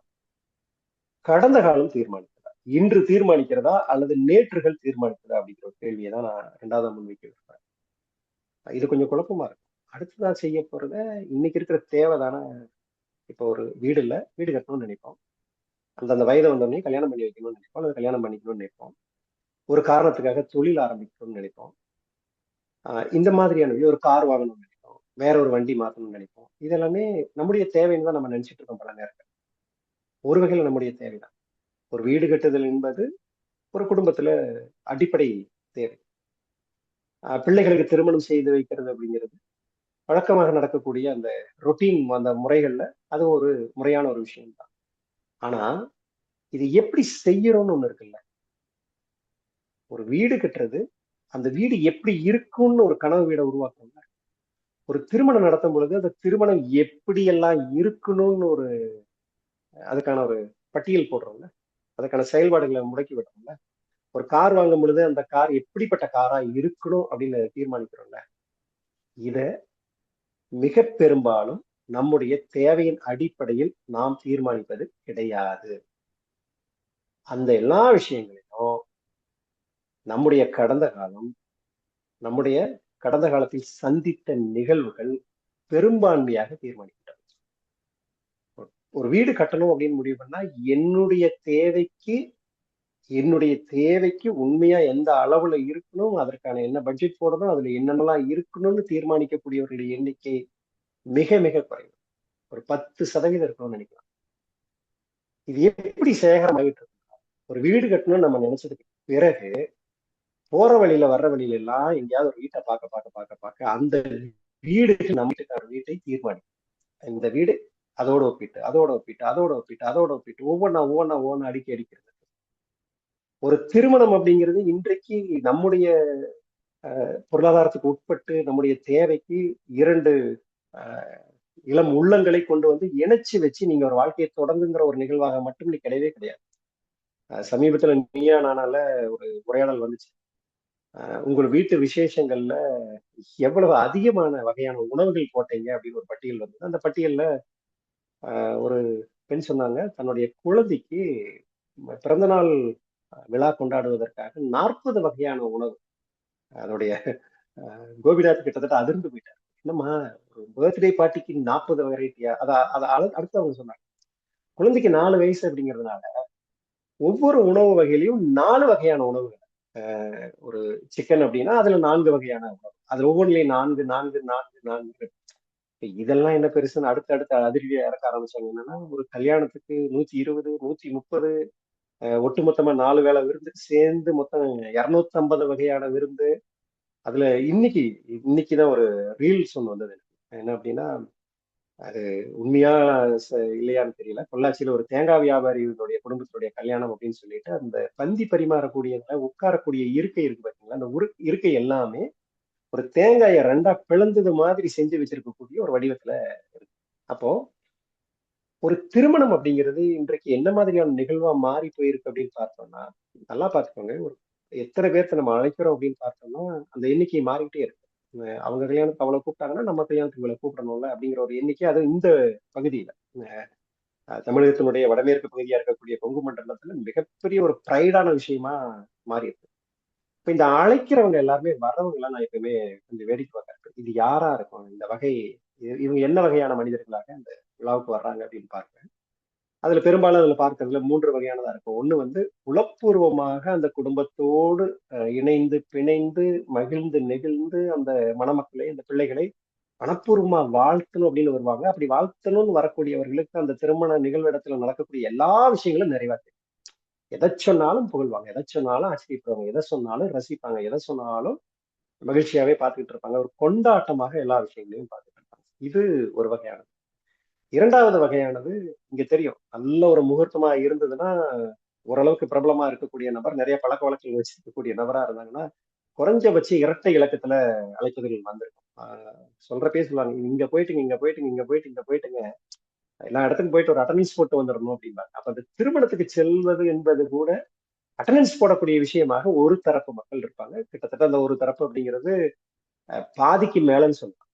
கடந்த காலம் தீர்மானித்ததா, இன்று தீர்மானிக்கிறதா அல்லது நேற்றுகள் தீர்மானித்ததா அப்படிங்கிற ஒரு கேள்வியை தான் நான் 2வது முன்வைக்க விரும்புறேன். இது கொஞ்சம் குழப்பமா இருக்கும். அடுத்ததா செய்ய போறத இன்னைக்கு இருக்கிற தேவை தானே. இப்போ ஒரு வீடு இல்ல, வீடு கட்டணும்னு நினைப்போம். அந்தந்த வயதை வந்தோடனே கல்யாணம் பண்ணி வைக்கணும்னு நினைப்போம், அல்லது கல்யாணம் பண்ணிக்கணும்னு நினைப்போம். ஒரு காரணத்துக்காக தொழில் ஆரம்பிக்கணும்னு நினைப்போம். இந்த மாதிரியான ஒரு கார் வாங்கணும்னு நினைப்போம், வேற ஒரு வண்டி மாத்தணும்னு நினைப்போம். இதெல்லாமே நம்முடைய தேவைன்னு தான் நம்ம நினைச்சிட்டு இருக்கோம் பல நேரங்கள். ஒரு வகையில் நம்முடைய தேவைதான். ஒரு வீடு கட்டுதல் என்பது ஒரு குடும்பத்துல அடிப்படை தேவை. பிள்ளைகளுக்கு திருமணம் செய்து வைக்கிறது அப்படிங்கிறது வழக்கமாக நடக்கக்கூடிய அந்த ரொட்டீன், அந்த முறைகள்ல அது ஒரு முறையான ஒரு விஷயம் தான். ஆனா இது எப்படி செய்யறோம்னு ஒண்ணு இருக்குல்ல. ஒரு வீடு கட்டுறது, அந்த வீடு எப்படி இருக்கும்னு ஒரு கனவு வீடை உருவாக்கணும்ல. ஒரு திருமணம் நடத்தும் பொழுது அந்த திருமணம் எப்படி எல்லாம் இருக்கணும்னு ஒரு அதுக்கான ஒரு பட்டியல் போடுறோம்ல, அதுக்கான செயல்பாடுகளை முடக்கி விடுறோம்ல. ஒரு கார் வாங்கும் பொழுது அந்த கார் எப்படிப்பட்ட காரா இருக்கணும் அப்படின்னு தீர்மானிக்கிறோம்ல. இத மிக பெரும்பாலும் நம்முடைய தேவையின் அடிப்படையில் நாம் தீர்மானிப்பது கிடையாது. அந்த எல்லா விஷயங்களையும் நம்முடைய கடந்த காலம், நம்முடைய கடந்த காலத்தில் சந்தித்த நிகழ்வுகள் பெரும்பான்மையாக தீர்மானிக்கின்றன. ஒரு வீடு கட்டணும் அப்படின்னு முடிவு பண்ணா என்னுடைய தேவைக்கு உண்மையா எந்த அளவுல இருக்கணும், அதற்கான என்ன பட்ஜெட் போடணும், அதுல என்னென்னலாம் இருக்கணும்னு தீர்மானிக்கக்கூடியவர்களுடைய எண்ணிக்கை மிக மிக குறைவு. ஒரு 10% இருக்கணும்னு நினைக்கலாம். இது எப்படி சேகரமாகிட்டு இருக்கு? ஒரு வீடு கட்டணும்னு நம்ம நினைச்சதுக்கு பிறகு போற வழியில வர்ற வழியில எல்லாம் எங்கேயாவது ஒரு வீட்டை பார்க்க அந்த வீடுக்கு நம்ம வீட்டுக்கார வீட்டை தீர்மானிக்கும். இந்த வீடு அதோட ஒப்பிட்டு ஒவ்வொன்னா அடுக்கி அடிக்கிறது. ஒரு திருமணம் அப்படிங்கிறது இன்றைக்கு நம்முடைய பொருளாதாரத்துக்கு உட்பட்டு நம்முடைய தேவைக்கு 2 இளம் உள்ளங்களை கொண்டு வந்து இணைச்சு வச்சு நீங்க ஒரு வாழ்க்கையை தொடங்குங்கிற ஒரு நிகழ்வாக மட்டும் கிடையவே கிடையாது. சமீபத்துல நீயா நானால ஒரு உரையாடல் வந்துச்சு. உங்கள் வீட்டு விசேஷங்கள்ல எவ்வளவு அதிகமான வகையான உணவுகள் போட்டீங்க அப்படின்னு ஒரு பட்டியல் வந்தது. அந்த பட்டியல்ல ஒரு பெண் சொன்னாங்க, தன்னுடைய குழந்தைக்கு பிறந்தநாள் விழா கொண்டாடுவதற்காக 40 வகையான உணவு. அதோடைய கோபிநாத் கிட்டத்தட்ட அதிர்ந்து போயிட்டார். என்னம்மா ஒரு பர்த்டே பார்ட்டிக்கு 40 வெரைட்டியா? அடுத்து அவங்க சொன்னாங்க, குழந்தைக்கு 4 வயசு அப்படிங்கிறதுனால ஒவ்வொரு உணவு வகையிலையும் 4 வகையான உணவுகள். ஒரு சிக்கன் அப்படின்னா அதுல 4 வகையான உணவு, அதுல ஒவ்வொன்றிலையும் 4. இதெல்லாம் என்ன பெருசுன்னு அடுத்து அடுத்து அதிர்வியை இறக்க ஆரம்பிச்சாங்க. என்னன்னா ஒரு கல்யாணத்துக்கு 120 130 ஒட்டுமொத்தமா 4 வேளை விருந்து சேர்ந்து மொத்தம் 250 வகையான விருந்து. அதுல இன்னைக்குதான் ஒரு ரீல்ஸ் ஒண்ணு வந்தது எனக்கு. என்ன அப்படின்னா, அது உண்மையா இல்லையான்னு தெரியல. பொள்ளாச்சியில ஒரு தேங்காய் வியாபாரிகளுடைய குடும்பத்தினுடைய கல்யாணம் அப்படின்னு சொல்லிட்டு அந்த பந்தி பரிமாறக்கூடியதுல உட்காரக்கூடிய இருக்கை இருக்கு பாத்தீங்களா, அந்த இருக்கை எல்லாமே ஒரு தேங்காயை 2ஆ பிளந்தது மாதிரி செஞ்சு வச்சிருக்கக்கூடிய ஒரு வடிவத்துல இருக்கு. அப்போ ஒரு திருமணம் அப்படிங்கிறது இன்றைக்கு என்ன மாதிரியான நிகழ்வா மாறி போயிருக்கு அப்படின்னு பார்த்தோம்னா, நல்லா பார்த்துக்கோங்க. ஒரு எத்தனை பேர்த்த நம்ம அழைக்கிறோம் அப்படின்னு பார்த்தோம்னா, அந்த எண்ணிக்கை மாறிக்கிட்டே இருக்கு. அவங்க கல்யாணத்துக்கு அவ்வளவு கூப்பிட்டாங்கன்னா, நம்ம கல்யாணத்துக்கு இவ்வளவு கூப்பிடணும்ல அப்படிங்கிற ஒரு எண்ணிக்கை, அது இந்த பகுதியில தமிழகத்தினுடைய வடமேற்கு பகுதியா இருக்கக்கூடிய கொங்கு மண்டலத்துல மிகப்பெரிய ஒரு ப்ரைடான விஷயமா மாறி இருக்கு. இப்ப இந்த அழைக்கிறவங்க எல்லாருமே வர்றவங்க எல்லாம் நான் எப்பவுமே கொஞ்சம் வேடிக்கை பார்க்கறேன். இது யாரா இருக்கும் இந்த வகை, இவங்க என்ன வகையான மனிதர்களாக இந்த விழாவுக்கு வர்றாங்க அப்படின்னு பார்ப்பேன். அதுல பெரும்பாலும் அதுல பார்க்கறதுல 3 வகையானதா இருக்கும். ஒண்ணு வந்து உளப்பூர்வமாக அந்த குடும்பத்தோடு இணைந்து பிணைந்து மகிழ்ந்து நெகிழ்ந்து அந்த மணமக்களை அந்த பிள்ளைகளை மனப்பூர்வமா வாழ்த்தணும் அப்படின்னு வருவாங்க. அப்படி வாழ்த்தணும்னு வரக்கூடியவர்களுக்கு அந்த திருமண நிகழ்விடத்துல நடக்கக்கூடிய எல்லா விஷயங்களும் நிறைவா தெரியும். எதை சொன்னாலும் புகழ்வாங்க, எதை சொன்னாலும் ஆச்சரியப்படுவாங்க, எதை சொன்னாலும் ரசிப்பாங்க, எதை சொன்னாலும் மகிழ்ச்சியாவே பார்த்துக்கிட்டு இருப்பாங்க. ஒரு கொண்டாட்டமாக எல்லா விஷயங்களையும் பார்த்துட்டு இருப்பாங்க. இது ஒரு வகையானது. 2வது வகையானது, இங்க தெரியும் நல்ல ஒரு முகூர்த்தமா இருந்ததுன்னா, ஓரளவுக்கு பிரபலமா இருக்கக்கூடிய நபர், நிறைய பழக்க வழக்கங்கள் வச்சிருக்கக்கூடிய நபரா இருந்தாங்கன்னா, குறைஞ்சபட்சம் இரட்டை இலக்கத்துல அழைப்புதல் வந்திருக்கும். சொல்றப்பே சொல்லுவாங்க, இங்க போயிட்டுங்க, இங்க போயிட்டுங்க, இங்க போயிட்டு, இங்க போயிட்டுங்க, எல்லா இடத்துக்கும் போயிட்டு ஒரு அட்டண்டன்ஸ் போட்டு வந்துடணும் அப்படிம்பாங்க. அப்ப அந்த திருமணத்துக்கு செல்வது என்பது கூட அட்டண்டன்ஸ் போடக்கூடிய விஷயமாக ஒரு தரப்பு மக்கள் இருப்பாங்க. கிட்டத்தட்ட அந்த ஒரு தரப்பு அப்படிங்கிறது பாதிக்கு மேலன்னு சொல்லலாம்.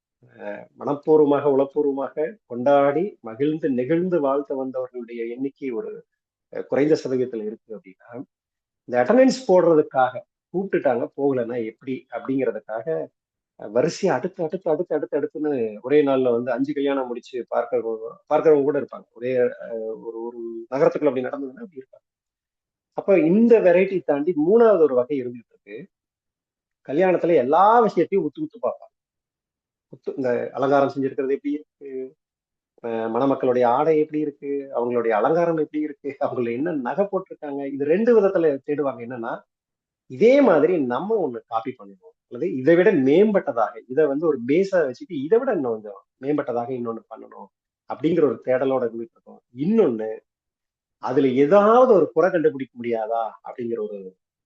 மனப்பூர்வமாக உளப்பூர்வமாக கொண்டாடி மகிழ்ந்து நெகிழ்ந்து வாழ்த்த வந்தவர்களுடைய எண்ணிக்கை ஒரு குறைந்த சதவீதத்துல இருக்கு அப்படின்னா, இந்த அட்டண்டன்ஸ் போடுறதுக்காக கூப்பிட்டுட்டாங்க போகலைன்னா எப்படி அப்படிங்கிறதுக்காக வரிசையா அடுத்து அடுத்து அடுத்து அடுத்து அடுத்துன்னு ஒரே நாள்ல வந்து 5 கல்யாணம் முடிச்சு பார்க்கறவங்க கூட இருப்பாங்க. ஒரே ஒரு ஒரு நகரத்துக்குள்ள அப்படி நடந்ததுன்னா அப்படி இருப்பாங்க. அப்ப இந்த வெரைட்டி தாண்டி 3வது ஒரு வகை இருந்துட்டு இருக்கு. கல்யாணத்துல எல்லா விஷயத்தையும் உத்து உத்து பார்ப்பாங்க. இந்த அலங்காரம் செஞ்சிருக்கிறது எப்படி இருக்கு, மணமக்களுடைய ஆடை எப்படி இருக்கு, அவங்களுடைய அலங்காரம் எப்படி இருக்கு, அவங்கள என்ன நகை போட்டிருக்காங்க, இது 2 விதத்துல தேடுவாங்க. என்னன்னா, இதே மாதிரி நம்ம ஒண்ணு காப்பி பண்ணணும், அல்லது இதை விட மேம்பட்டதாக, இதை வந்து ஒரு பேஸா வச்சுட்டு இதை விட இன்னும் கொஞ்சம் மேம்பட்டதாக இன்னொன்னு பண்ணணும் அப்படிங்கிற ஒரு தேடலோட இருந்துட்டு இருக்கோம். இன்னொன்னு, அதுல ஏதாவது ஒரு குறை கண்டுபிடிக்க முடியாதா அப்படிங்கிற ஒரு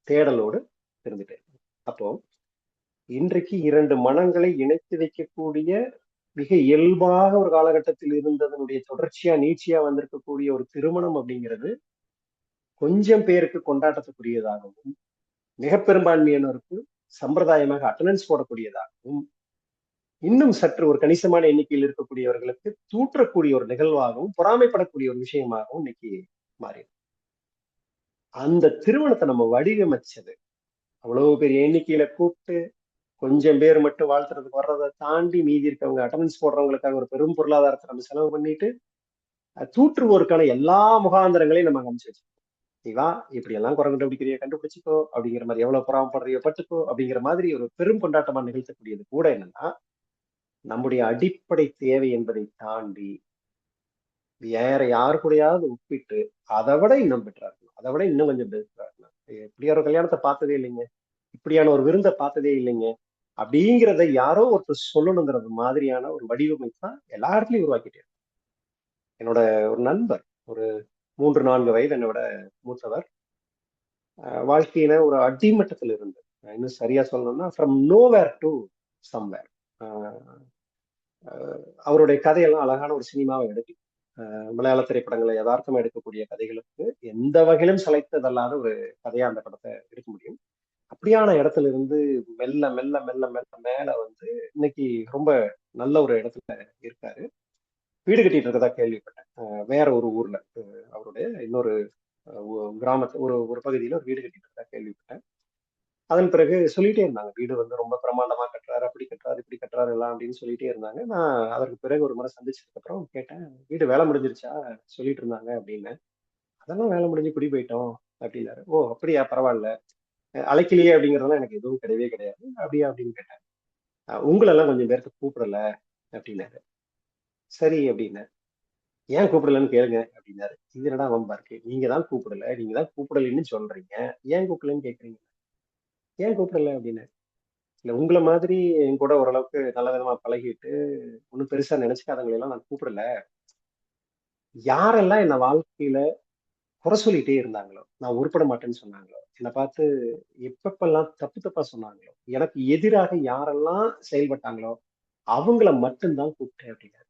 தேடலோடு இருந்துட்டு இருக்கு. அப்போ இன்றைக்கு 2 மனங்களை இணைத்து வைக்கக்கூடிய மிக இயல்பாக ஒரு காலகட்டத்தில் இருந்ததனுடைய தொடர்ச்சியா நீட்சியா வந்திருக்கக்கூடிய ஒரு திருமணம் அப்படிங்கிறது கொஞ்சம் பேருக்கு கொண்டாட்டத்துக்குரியதாகவும், மிக பெரும்பான்மையினருக்கு சம்பிரதாயமாக அட்டண்டன்ஸ் போடக்கூடியதாகவும், இன்னும் சற்று ஒரு கணிசமான எண்ணிக்கையில் இருக்கக்கூடியவர்களுக்கு தூற்றக்கூடிய ஒரு நிகழ்வாகவும் பொறாமைப்படக்கூடிய ஒரு விஷயமாகவும் இன்னைக்கு மாறி. அந்த திருமணத்தை நம்ம வடிவமைச்சது அவ்வளவு பெரிய எண்ணிக்கையில கூப்பிட்டு கொஞ்சம் பேர் மட்டும் வாழ்த்துறதுக்கு வர்றதை தாண்டி மீதி இருக்கவங்க அட்டண்டன்ஸ் போடுறவங்களுக்காக ஒரு பெரும் பொருளாதாரத்தை நம்ம செலவு பண்ணிட்டு தூற்றுவோருக்கான எல்லா முகாந்திரங்களையும் நம்ம அமைச்சு வச்சிருக்கோம். நீ வா, இப்படி எல்லாம் குறை கண்டுபிடிக்கிறிய கண்டுபிடிச்சிக்கோ அப்படிங்கிற மாதிரி, எவ்வளவு பொறாமப்படுறியோ பட்டுக்கோ அப்படிங்கிற மாதிரி ஒரு பெரும் கொண்டாட்டமா நிகழ்த்தக்கூடியது கூட என்னன்னா, நம்முடைய அடிப்படை தேவை என்பதை தாண்டி வேற யாரு கூடயாவது ஒப்பிட்டு அதை விட இன்னும் பெட்டரா இருக்கணும், அதை விட இன்னும் கொஞ்சம் பெட்டரா இருக்கணும், இப்படியான ஒரு கல்யாணத்தை பார்த்ததே இல்லைங்க, இப்படியான ஒரு விருந்தை பார்த்ததே இல்லைங்க அப்படிங்கிறத யாரோ ஒருத்தர் சொல்லணுங்கிறது மாதிரியான ஒரு வடிவமைப்பு தான் எல்லா இடத்துலயும் உருவாக்கிட்டே. என்னோட ஒரு நண்பர், ஒரு 3-4 வயது என்னை விட மூத்தவர், வாழ்க்கையில ஒரு அடிமட்டத்தில் இருந்து, இன்னும் சரியா சொல்லணும்னா ஃப்ரம் நோவேர் டு சம்வேர். அவருடைய கதையெல்லாம் அழகான ஒரு சினிமாவை எடுக்கு. மலையாள திரைப்படங்களை யதார்த்தமா எடுக்கக்கூடிய கதைகளுக்கு எந்த வகையிலும் சளைத்ததல்லாத ஒரு கதையா அந்த படத்தை எடுக்க முடியும். அப்படியான இடத்துல இருந்து மெல்ல மெல்ல மெல்ல மெல்ல மேல வந்து இன்னைக்கு ரொம்ப நல்ல ஒரு இடத்துல இருக்காரு. வீடு கட்டிட்டு இருக்கதா கேள்விப்பட்டேன், வேற ஒரு ஊர்ல. அவருடைய இன்னொரு கிராமத்து ஒரு ஒரு பகுதியில ஒரு வீடு கட்டிட்டு இருக்கதா கேள்விப்பட்டேன். அதன் பிறகு சொல்லிட்டே இருந்தாங்க, வீடு வந்து ரொம்ப பிரமாண்டமா கட்டுறாரு, அப்படி கட்டுறாரு, இப்படி கட்டுறாரு எல்லாம் அப்படின்னு சொல்லிட்டே இருந்தாங்க. நான் அதற்கு பிறகு ஒரு முறை சந்திச்சதுக்கு அப்புறம் கேட்டேன், வீடு வேலை முடிஞ்சிருச்சா, சொல்லிட்டு இருந்தாங்க அப்படின்னு. அதெல்லாம் வேலை முடிஞ்சு குடி போயிட்டோம் அப்படின்னாரு. ஓ அப்படியா, பரவாயில்ல, அழைக்கலையே அப்படிங்கிறதெல்லாம் எனக்கு எதுவும் கிடையவே கிடையாது அப்படியா அப்படின்னு கேட்டேன். உங்களெல்லாம் கொஞ்சம் பேருக்கு கூப்பிடல அப்படின்னாரு. சரி அப்படின்னு. ஏன் கூப்பிடலன்னு கேளுங்க அப்படின்னாரு. இது என்னடா வம்பா இருக்கு, நீங்க தான் கூப்பிடல, நீங்க தான் கூப்பிடலன்னு சொல்றீங்க, ஏன் கூப்பிடலன்னு கேக்குறீங்க, ஏன் கூப்பிடல அப்படின்னு. இல்ல உங்களை மாதிரி என் கூட ஓரளவுக்கு நல்ல விதமா பழகிட்டு ஒன்றும் பெருசா நினைச்சுக்காதவங்களை எல்லாம் நான் கூப்பிடல. யாரெல்லாம் என்ன வாழ்க்கையில குறை சொல்லிட்டே இருந்தாங்களோ, நான் உருப்பட மாட்டேன்னு சொன்னாங்களோ, என்னை பார்த்து எப்பப்பெல்லாம் தப்பு தப்பா சொன்னாங்களோ, எனக்கு எதிராக யாரெல்லாம் செயல்பட்டாங்களோ அவங்கள மட்டும்தான் கூப்பிட்டேன் அப்படின்னாரு.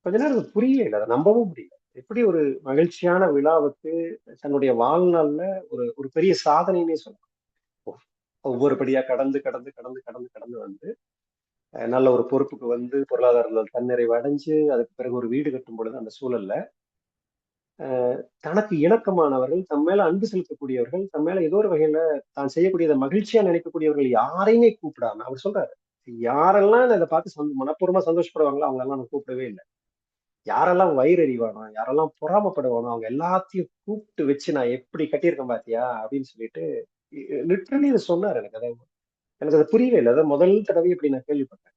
கொஞ்ச நேரம் அது புரியவே இல்லை, அதை நம்பவும் முடியல. எப்படி ஒரு மகிழ்ச்சியான விழாவுக்கு தன்னுடைய வாழ்நாள்ல ஒரு ஒரு பெரிய சாதனைன்னே சொல்லலாம். ஒவ்வொரு படியா கடந்து கடந்து கடந்து கடந்து கடந்து வந்து நல்ல ஒரு பொறுப்புக்கு வந்து பொருளாதாரத்தில் தன்னிறைவு அடைஞ்சு அதுக்கு பிறகு ஒரு வீடு கட்டும் பொழுது அந்த சூழல்ல தனக்கு இணக்கமானவர்கள், தம் மேல அன்பு செலுத்தக்கூடியவர்கள், தம் மேல ஏதோ ஒரு வகையில தான் செய்யக்கூடியதை மகிழ்ச்சியா நினைக்கக்கூடியவர்கள் யாரையுமே கூப்பிடாம அவர் சொல்றாரு, யாரெல்லாம் இதை பார்த்து மனப்பூர்வமா சந்தோஷப்படுவாங்களோ அவங்களெல்லாம் நான் கூப்பிடவே இல்லை. யாரெல்லாம் வயிறு எறிவானோ, யாரெல்லாம் பொறாமப்படுவானோ அவங்க எல்லாத்தையும் கூப்பிட்டு வச்சு நான் எப்படி கட்டியிருக்கேன் பாத்தியா அப்படின்னு சொல்லிட்டு லிட்டரலி இதை சொன்னார். எனக்கு அது புரியவே இல்லை. அதான் முதல் தடவை இப்படி நான் கேள்விப்பட்டேன்.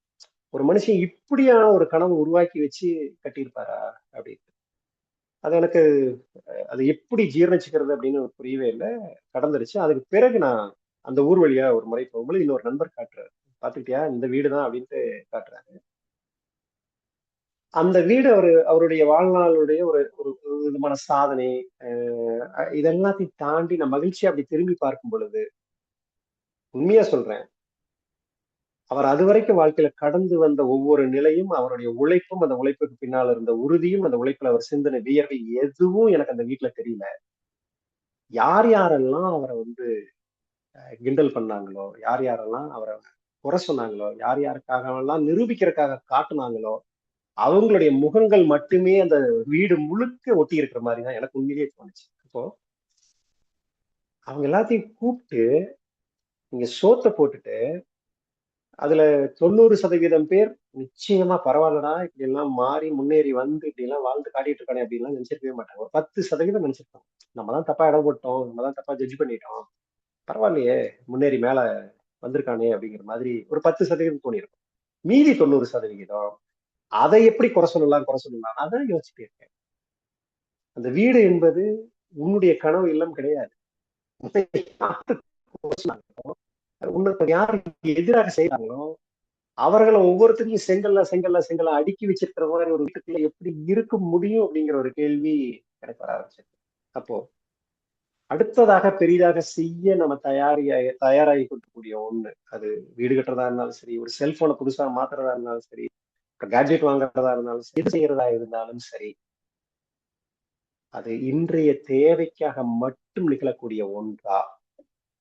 ஒரு மனுஷன் இப்படியான ஒரு கனவு உருவாக்கி வச்சு கட்டியிருப்பாரா அப்படின்னு. அது எனக்கு அது எப்படி ஜீரணிச்சுக்கிறது அப்படின்னு புரியவே இல்லை. கடந்துருச்சு. அதுக்கு பிறகு நான் அந்த ஊர் வழியா ஒரு முறை போகும்போது இன்னொரு நண்பர் காட்டுறாரு, பாத்துக்கிட்டியா இந்த வீடுதான் அப்படின்ட்டு காட்டுறாரு. அந்த வீடு அவருடைய வாழ்நாளுடைய ஒரு ஒரு ஒரு விதமான சாதனை. இதெல்லாத்தையும் தாண்டி நான் மகிழ்ச்சியா அப்படி திரும்பி பார்க்கும் பொழுது உண்மையா சொல்றேன், அவர் அதுவரைக்கும் வாழ்க்கையில கடந்து வந்த ஒவ்வொரு நிலையும், அவருடைய உழைப்பும், அந்த உழைப்புக்கு பின்னால் இருந்த உறுதியும், அந்த உழைப்புல அவர் சிந்தின வியர்வை எதுவும் எனக்கு அந்த வீட்டுல தெரியல. யார் யாரெல்லாம் அவரை வந்து கிண்டல் பண்ணாங்களோ, யார் யாரெல்லாம் அவரை குறை சொன்னாங்களோ, யார் யாருக்காக எல்லாம் நிரூபிக்கிறதுக்காக காட்டுனாங்களோ அவங்களுடைய முகங்கள் மட்டுமே அந்த வீடு முழுக்க ஒட்டி இருக்கிற மாதிரி தான் எனக்கு உண்மையிலேயே தோணுச்சு. அப்போ அவங்க எல்லாத்தையும் கூப்பிட்டு நீங்க சோத்தை போட்டுட்டு அதுல 90% பேர் நிச்சயமா பரவாயில்லடா இப்படி எல்லாம் மாறி முன்னேறி வந்து இப்படி எல்லாம் வாழ்ந்து காட்டிட்டு இருக்கானே அப்படின்லாம் நினைச்சிருக்கவே மாட்டாங்க. ஒரு 10% நினைச்சிருப்பாங்க, நம்ம தான் தப்பா இடம் போட்டோம், நம்ம தான் தப்பா ஜட்ஜ் பண்ணிட்டோம், பரவாயில்லையே முன்னேறி மேல வந்திருக்கானே அப்படிங்கிற மாதிரி ஒரு 10% தோணிருக்கும். மீதி 90% அதை எப்படி குறை சொல்லலாம் அதான் யோசிச்சுட்டு இருக்கேன். அந்த வீடு என்பது உன்னுடைய கனவு இல்லம் கிடையாது. உன்னுக்கு யார் எதிராக செய்யறாங்களோ அவர்களை ஒவ்வொருத்தரையும் செங்கல்ல செங்கல்ல செங்கல்ல அடுக்கி வச்சிருக்கிற மாதிரி ஒரு வீட்டுக்குள்ள எப்படி இருக்க முடியும் அப்படிங்கிற ஒரு கேள்வி எனக்கு வர ஆரம்பிச்சிருக்கு. அப்போ அடுத்ததாக பெரிதாக செய்ய நம்ம தயாராகி கொடுக்கக்கூடிய ஒண்ணு, அது வீடு கட்டுறதா இருந்தாலும் சரி, ஒரு செல்போனை புதுசா மாத்துறதா இருந்தாலும் சரி, கேட்ஜெட் வாங்குறதா இருந்தாலும் சரி, எது செய்யறதா இருந்தாலும் சரி, அது இன்றைய தேவைக்காக மட்டும் நிகழக்கூடிய ஒன்றா,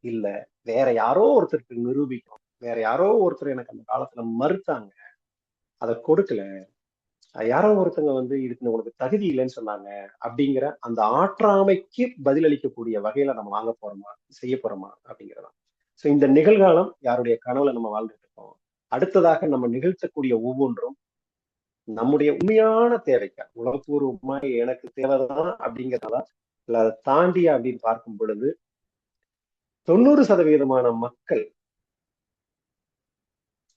இல்ல வேற யாரோ ஒருத்தருக்கு நிரூபிக்கும், வேற யாரோ ஒருத்தர் எனக்கு அந்த காலத்துல மறுத்தாங்க, அதை கொடுக்கல, யாரோ ஒருத்தங்க வந்து இதுக்கு உங்களுக்கு தகுதி இல்லைன்னு சொன்னாங்க அப்படிங்கிற அந்த ஆற்றாமைக்கு பதிலளிக்கக்கூடிய வகையில நம்ம வாங்க போறோமா, செய்ய போறோமா அப்படிங்கிறதான். சோ இந்த நிகழ்காலம் யாருடைய கனவுல நம்ம வாழ்ந்துட்டு இருக்கோம், அடுத்ததாக நம்ம நிகழ்த்தக்கூடிய ஒவ்வொன்றும் நம்முடைய உண்மையான தேவைக்கா, உலகப்பூர்வமா எனக்கு தேவைதான் அப்படிங்கிறதா இல்ல அதை தாண்டி அப்படின்னு பார்க்கும் பொழுது 90% மக்கள்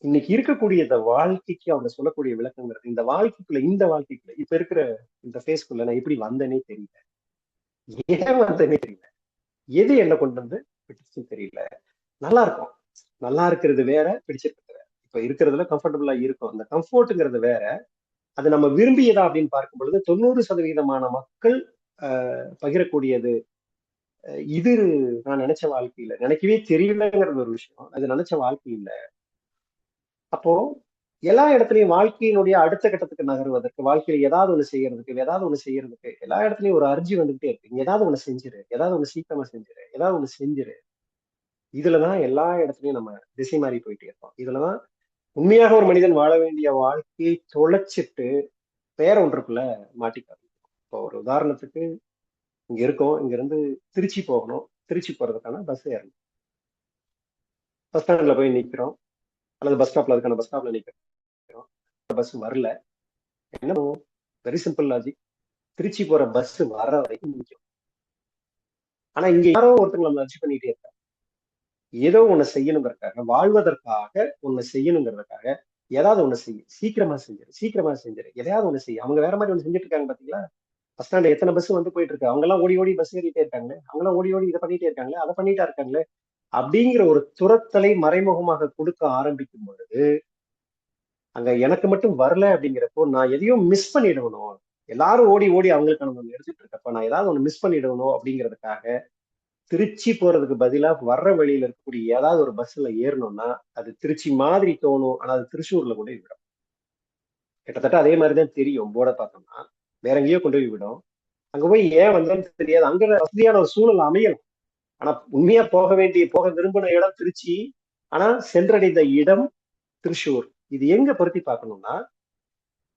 இன்னைக்கு இருக்கக்கூடிய இந்த வாழ்க்கைக்கு அவங்க சொல்லக்கூடிய விளக்கங்கிறது, இந்த வாழ்க்கைக்குள்ள இப்ப இருக்கிற இந்த ஃபேஸ்க்குள்ள நான் எப்படி வந்தேனே தெரியல, ஏன் வந்தேனே தெரியல, எது என்ன கொண்டு வந்து பிடிச்சுன்னு தெரியல. நல்லா இருக்கும், நல்லா இருக்கிறது வேற, பிடிச்சிருக்கிறது வேற. இப்ப இருக்கிறதுல கம்ஃபர்டபுளா இருக்கும், அந்த கம்ஃபர்ட்ங்கிறது வேற. அது நம்ம விரும்பியதா அப்படின்னு பார்க்கும் பொழுது 90% மக்கள் பகிரக்கூடியது இது நான் நினைச்ச வாழ்க்கை இல்லை, நினைக்கவே தெரியலங்கிறது ஒரு விஷயம், அது நினைச்ச வாழ்க்கை இல்லை. அப்போ எல்லா இடத்துலயும் வாழ்க்கையினுடைய அடுத்த கட்டத்துக்கு நகருவதற்கு, வாழ்க்கையில ஏதாவது ஒண்ணு செய்யறதுக்கு எல்லா இடத்துலயும் ஒரு அர்ஜி வந்துகிட்டே இருக்கு, இங்க ஏதாவது ஒண்ணு செஞ்சிரு, ஏதாவது ஒண்ணு சீக்கிரமா செஞ்சிரு, ஏதாவது ஒண்ணு செஞ்சிரு. இதுலதான் எல்லா இடத்துலயும் நம்ம திசை மாறி போயிட்டே இருக்கோம். இதுலதான் உண்மையாக ஒரு மனிதன் வாழ வேண்டிய வாழ்க்கையை தொலைச்சிட்டு வேற ஒன்றுக்குள்ள மாட்டிக்காது. இப்போ ஒரு உதாரணத்துக்கு இங்க இருக்கோம், இங்க இருந்து திருச்சி போகணும், திருச்சி போறதுக்கான பஸ் ஏறணும், பஸ் ஸ்டாண்ட்ல போய் நிக்கிறோம், அல்லது பஸ் ஸ்டாப்ல அதுக்கான பஸ் ஸ்டாப்ல நிக்கிறோம், பஸ் வரல, என்ன பண்ணுவோம்? வெரி சிம்பிள் லாஜிக், திருச்சி போற பஸ் வர வரைக்கும் நிற்கும். ஆனா இங்க யாரோ ஒருத்தங்க நம்ம அச்சீவ் பண்ணிட்டே இருக்காங்க, ஏதோ ஒண்ணு செய்யணுங்கிறதுக்காக, வாழ்வதற்காக ஒண்ணு செய்யணுங்கிறதுக்காக ஏதாவது ஒண்ணு செய், சீக்கிரமா செஞ்சிரு, எதையாவது ஒண்ணு செய். அவங்க வேற மாதிரி ஒண்ணு செஞ்சுட்டு இருக்காங்க பாத்தீங்களா? பஸ் ஸ்டாண்ட்ல எத்தனை பஸ் வந்து போயிட்டு இருக்கு, அவங்க எல்லாம் ஓடி ஓடி பஸ் ஏறிட்டே இருக்காங்களே, அவங்க எல்லாம் ஓடி ஓடி இதை பண்ணிட்டே இருக்காங்களே, அதை பண்ணிட்டா இருக்காங்களே அப்படிங்கிற ஒரு துரத்தலை மறைமுகமாக கொடுக்க ஆரம்பிக்கும் பொழுது அங்க எனக்கு மட்டும் வரல அப்படிங்கிறப்போ நான் எதையும் மிஸ் பண்ணிடுவணும். எல்லாரும் ஓடி ஓடி அவங்களுக்கான ஒண்ணு எடுத்துட்டு இருக்கப்ப நான் ஏதாவது ஒண்ணு மிஸ் பண்ணிடுவணும் அப்படிங்கிறதுக்காக திருச்சி போறதுக்கு பதிலா வர்ற வழியில இருக்கக்கூடிய ஏதாவது ஒரு பஸ்ல ஏறணும்னா அது திருச்சி மாதிரி தோணும், ஆனா அது திருச்சூர்ல கொண்டு போய் விடும். கிட்டத்தட்ட அதே மாதிரிதான் தெரியும் போர்டை பார்த்தோம்னா, வேற எங்கேயோ கொண்டு போய் விடும். அங்க போய் ஏன் வந்தேன்னு தெரியாது, அங்க வசதியான ஒரு சூழல் அமையலாம். ஆனா உண்மையா போக விரும்பின இடம் திருச்சி, ஆனா சென்றடைந்த இடம் திருச்சூர். இது எங்க பொருத்தி பார்க்கணும்னா,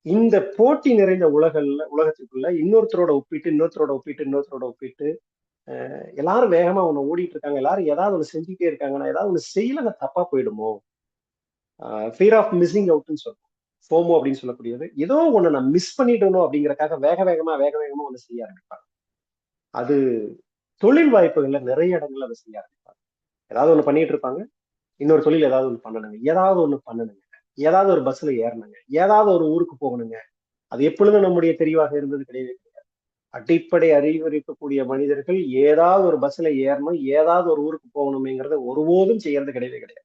இந்த போட்டி நிறைந்த உலகத்துக்குள்ள இன்னொருத்தரோட ஒப்பிட்டு எல்லாரும் வேகமா ஒண்ணு ஓடிட்டு இருக்காங்க, எல்லாரும் ஏதாவது ஒண்ணு செஞ்சுட்டே இருக்காங்க, நான் ஏதாவது ஒண்ணு செய்யல தப்பா போயிடுமோ, ஃபியர் ஆஃப் மிஸ்ஸிங் அவுட்னு சொல்றோம், ஃபோமோ அப்படின்னு சொல்லக்கூடியது. ஏதோ ஒண்ணு நான் மிஸ் பண்ணிடணும் அப்படிங்கறக்காக வேக வேகமா ஒண்ணு செய்ய ஆரம்பிப்பாங்க. அது தொழில் வாய்ப்புகள்ல நிறைய இடங்கள்ல அதை செய்ய ஆரம்பிப்பாங்க. ஏதாவது ஒண்ணு பண்ணிட்டு இருப்பாங்க, இன்னொரு தொழில் ஏதாவது ஒண்ணு பண்ணணுங்க, ஏதாவது ஒரு பஸ்ல ஏறணுங்க, ஏதாவது ஒரு ஊருக்கு போகணுங்க. அது எப்பொழுதும் நம்முடைய தெரிவாக இருந்தது கிடையவே கிடையாது. அடிப்படை அறிவு இருக்கக்கூடிய மனிதர்கள் ஏதாவது ஒரு பஸ்ல ஏறணும், ஏதாவது ஒரு ஊருக்கு போகணுமேங்கிறத ஒருபோதும் செய்யறது கிடையவே கிடையாது.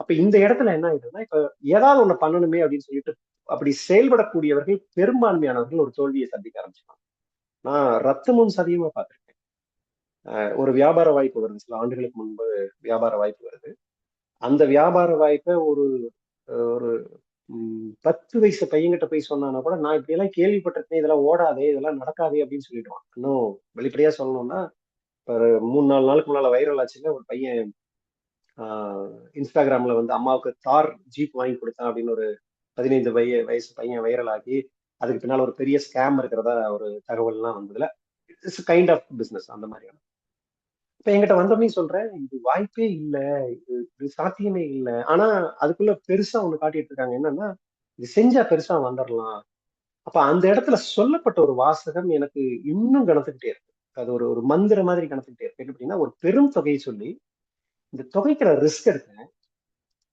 அப்ப இந்த இடத்துல என்ன ஆயிடுதுன்னா, இப்ப ஏதாவது ஒண்ணு பண்ணணுமே அப்படின்னு சொல்லிட்டு அப்படி செயல்படக்கூடியவர்கள் பெரும்பான்மையானவர்கள் ஒரு தோல்வியை சந்திக்க ஆரம்பிச்சிருக்காங்க. நான் ரத்தமும் சதியுமா பார்த்திருக்கேன். ஒரு வியாபார வாய்ப்பு வருது, சில ஆண்டுகளுக்கு முன்பு வியாபார வாய்ப்பு வருது. அந்த வியாபார வாய்ப்பை ஒரு ஒரு 10 வயசு பையன்கிட்ட போய் சொன்னானா கூட, நான் இப்படி எல்லாம் கேள்விப்பட்டிருக்கேன், இதெல்லாம் ஓடாதே, இதெல்லாம் நடக்காதே அப்படின்னு சொல்லிடுவான். இன்னும் வெளிப்படையா சொல்லணும்னா, இப்ப 3-4 நாளுக்கு முன்னால வைரல் ஆச்சுங்க, ஒரு பையன் இன்ஸ்டாகிராம்ல வந்து அம்மாவுக்கு தார் ஜீப் வாங்கி கொடுத்தான் அப்படின்னு ஒரு 15 வயசு பையன் வைரல் ஆகி, அதுக்கு பின்னால ஒரு பெரிய ஸ்கேம் இருக்கிறதா ஒரு தகவல்லாம் வந்ததுல, இட்ஸ் கைண்ட் ஆஃப் பிசினஸ் அந்த மாதிரியான. இப்ப என்கிட்ட வந்தோடனே சொல்றேன், இது வாய்ப்பே இல்லை, இது சாத்தியமே இல்லை. ஆனா அதுக்குள்ள பெருசா ஒண்ணு காட்டிட்டு இருக்காங்க, என்னன்னா இது செஞ்சா பெருசா வந்துடலாம். அப்ப அந்த இடத்துல சொல்லப்பட்ட ஒரு வாசகம் எனக்கு இன்னும் கணத்துக்கிட்டே இருக்கு. அது ஒரு ஒரு மந்திர மாதிரி கணத்துக்கிட்டே இருக்கு. எப்படின்னா, ஒரு பெரும் தொகையை சொல்லி இந்த தொகைக்கு நான் ரிஸ்க் எடுத்தேன்,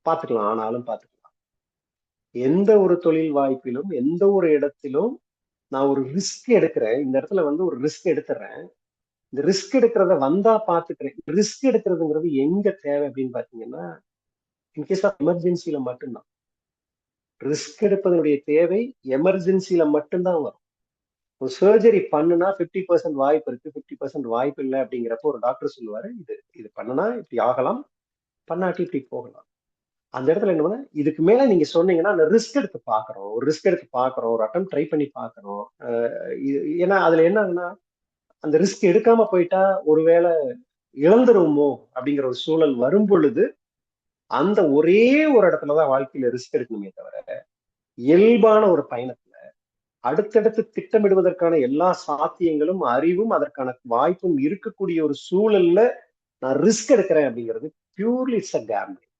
பாத்துக்கலாம், ஆனாலும் பாத்துக்கலாம். எந்த ஒரு தொழில் வாய்ப்பிலும் எந்த ஒரு இடத்திலும் நான் ஒரு ரிஸ்க் எடுக்கிறேன், இந்த இடத்துல வந்து ஒரு ரிஸ்க் எடுத்துறேன். இந்த ரிஸ்க் எடுக்கிறத வந்தா பாத்துக்கிறேன். ரிஸ்க் எடுக்கிறதுங்கிறது எங்க தேவை அப்படின்னு பாத்தீங்கன்னா, இன்கேஸ் ஆஃப் எமர்ஜென்சில மட்டும்தான். ரிஸ்க் எடுப்பதனுடைய தேவை எமர்ஜென்சில மட்டும்தான் வரும். ஒரு சர்ஜரி பண்ணுனா 50% வாய்ப்பு இருக்கு, 50% வாய்ப்பு இல்லை அப்படிங்கிறப்போ ஒரு டாக்டர் சொல்லுவாரு, இது பண்ணுனா இப்படி ஆகலாம், பண்ணாட்டி இப்படி போகலாம். அந்த இடத்துல என்ன பண்ண, இதுக்கு மேல நீங்க சொன்னீங்கன்னா அந்த ரிஸ்க் எடுத்து பாக்குறோம், ஒரு அட்டம் ட்ரை பண்ணி பாக்குறோம். ஏன்னா அதுல என்ன ஆகுனா, அந்த ரிஸ்க் எடுக்காம போயிட்டா ஒருவேளை இழந்துருவோமோ அப்படிங்கிற ஒரு சூழல் வரும் பொழுது, அந்த ஒரே ஒரு இடத்துலதான் வாழ்க்கையில ரிஸ்க் எடுக்கணுமே தவிர, இயல்பான ஒரு பயணத்துல அடுத்தடுத்து திட்டமிடுவதற்கான எல்லா சாத்தியங்களும் அறிவும் அதற்கான வாய்ப்பும் இருக்கக்கூடிய ஒரு சூழல்ல நான் ரிஸ்க் எடுக்கிறேன் அப்படிங்கிறது பியூர்லி இட்ஸ் அ கேம்பிளிங்.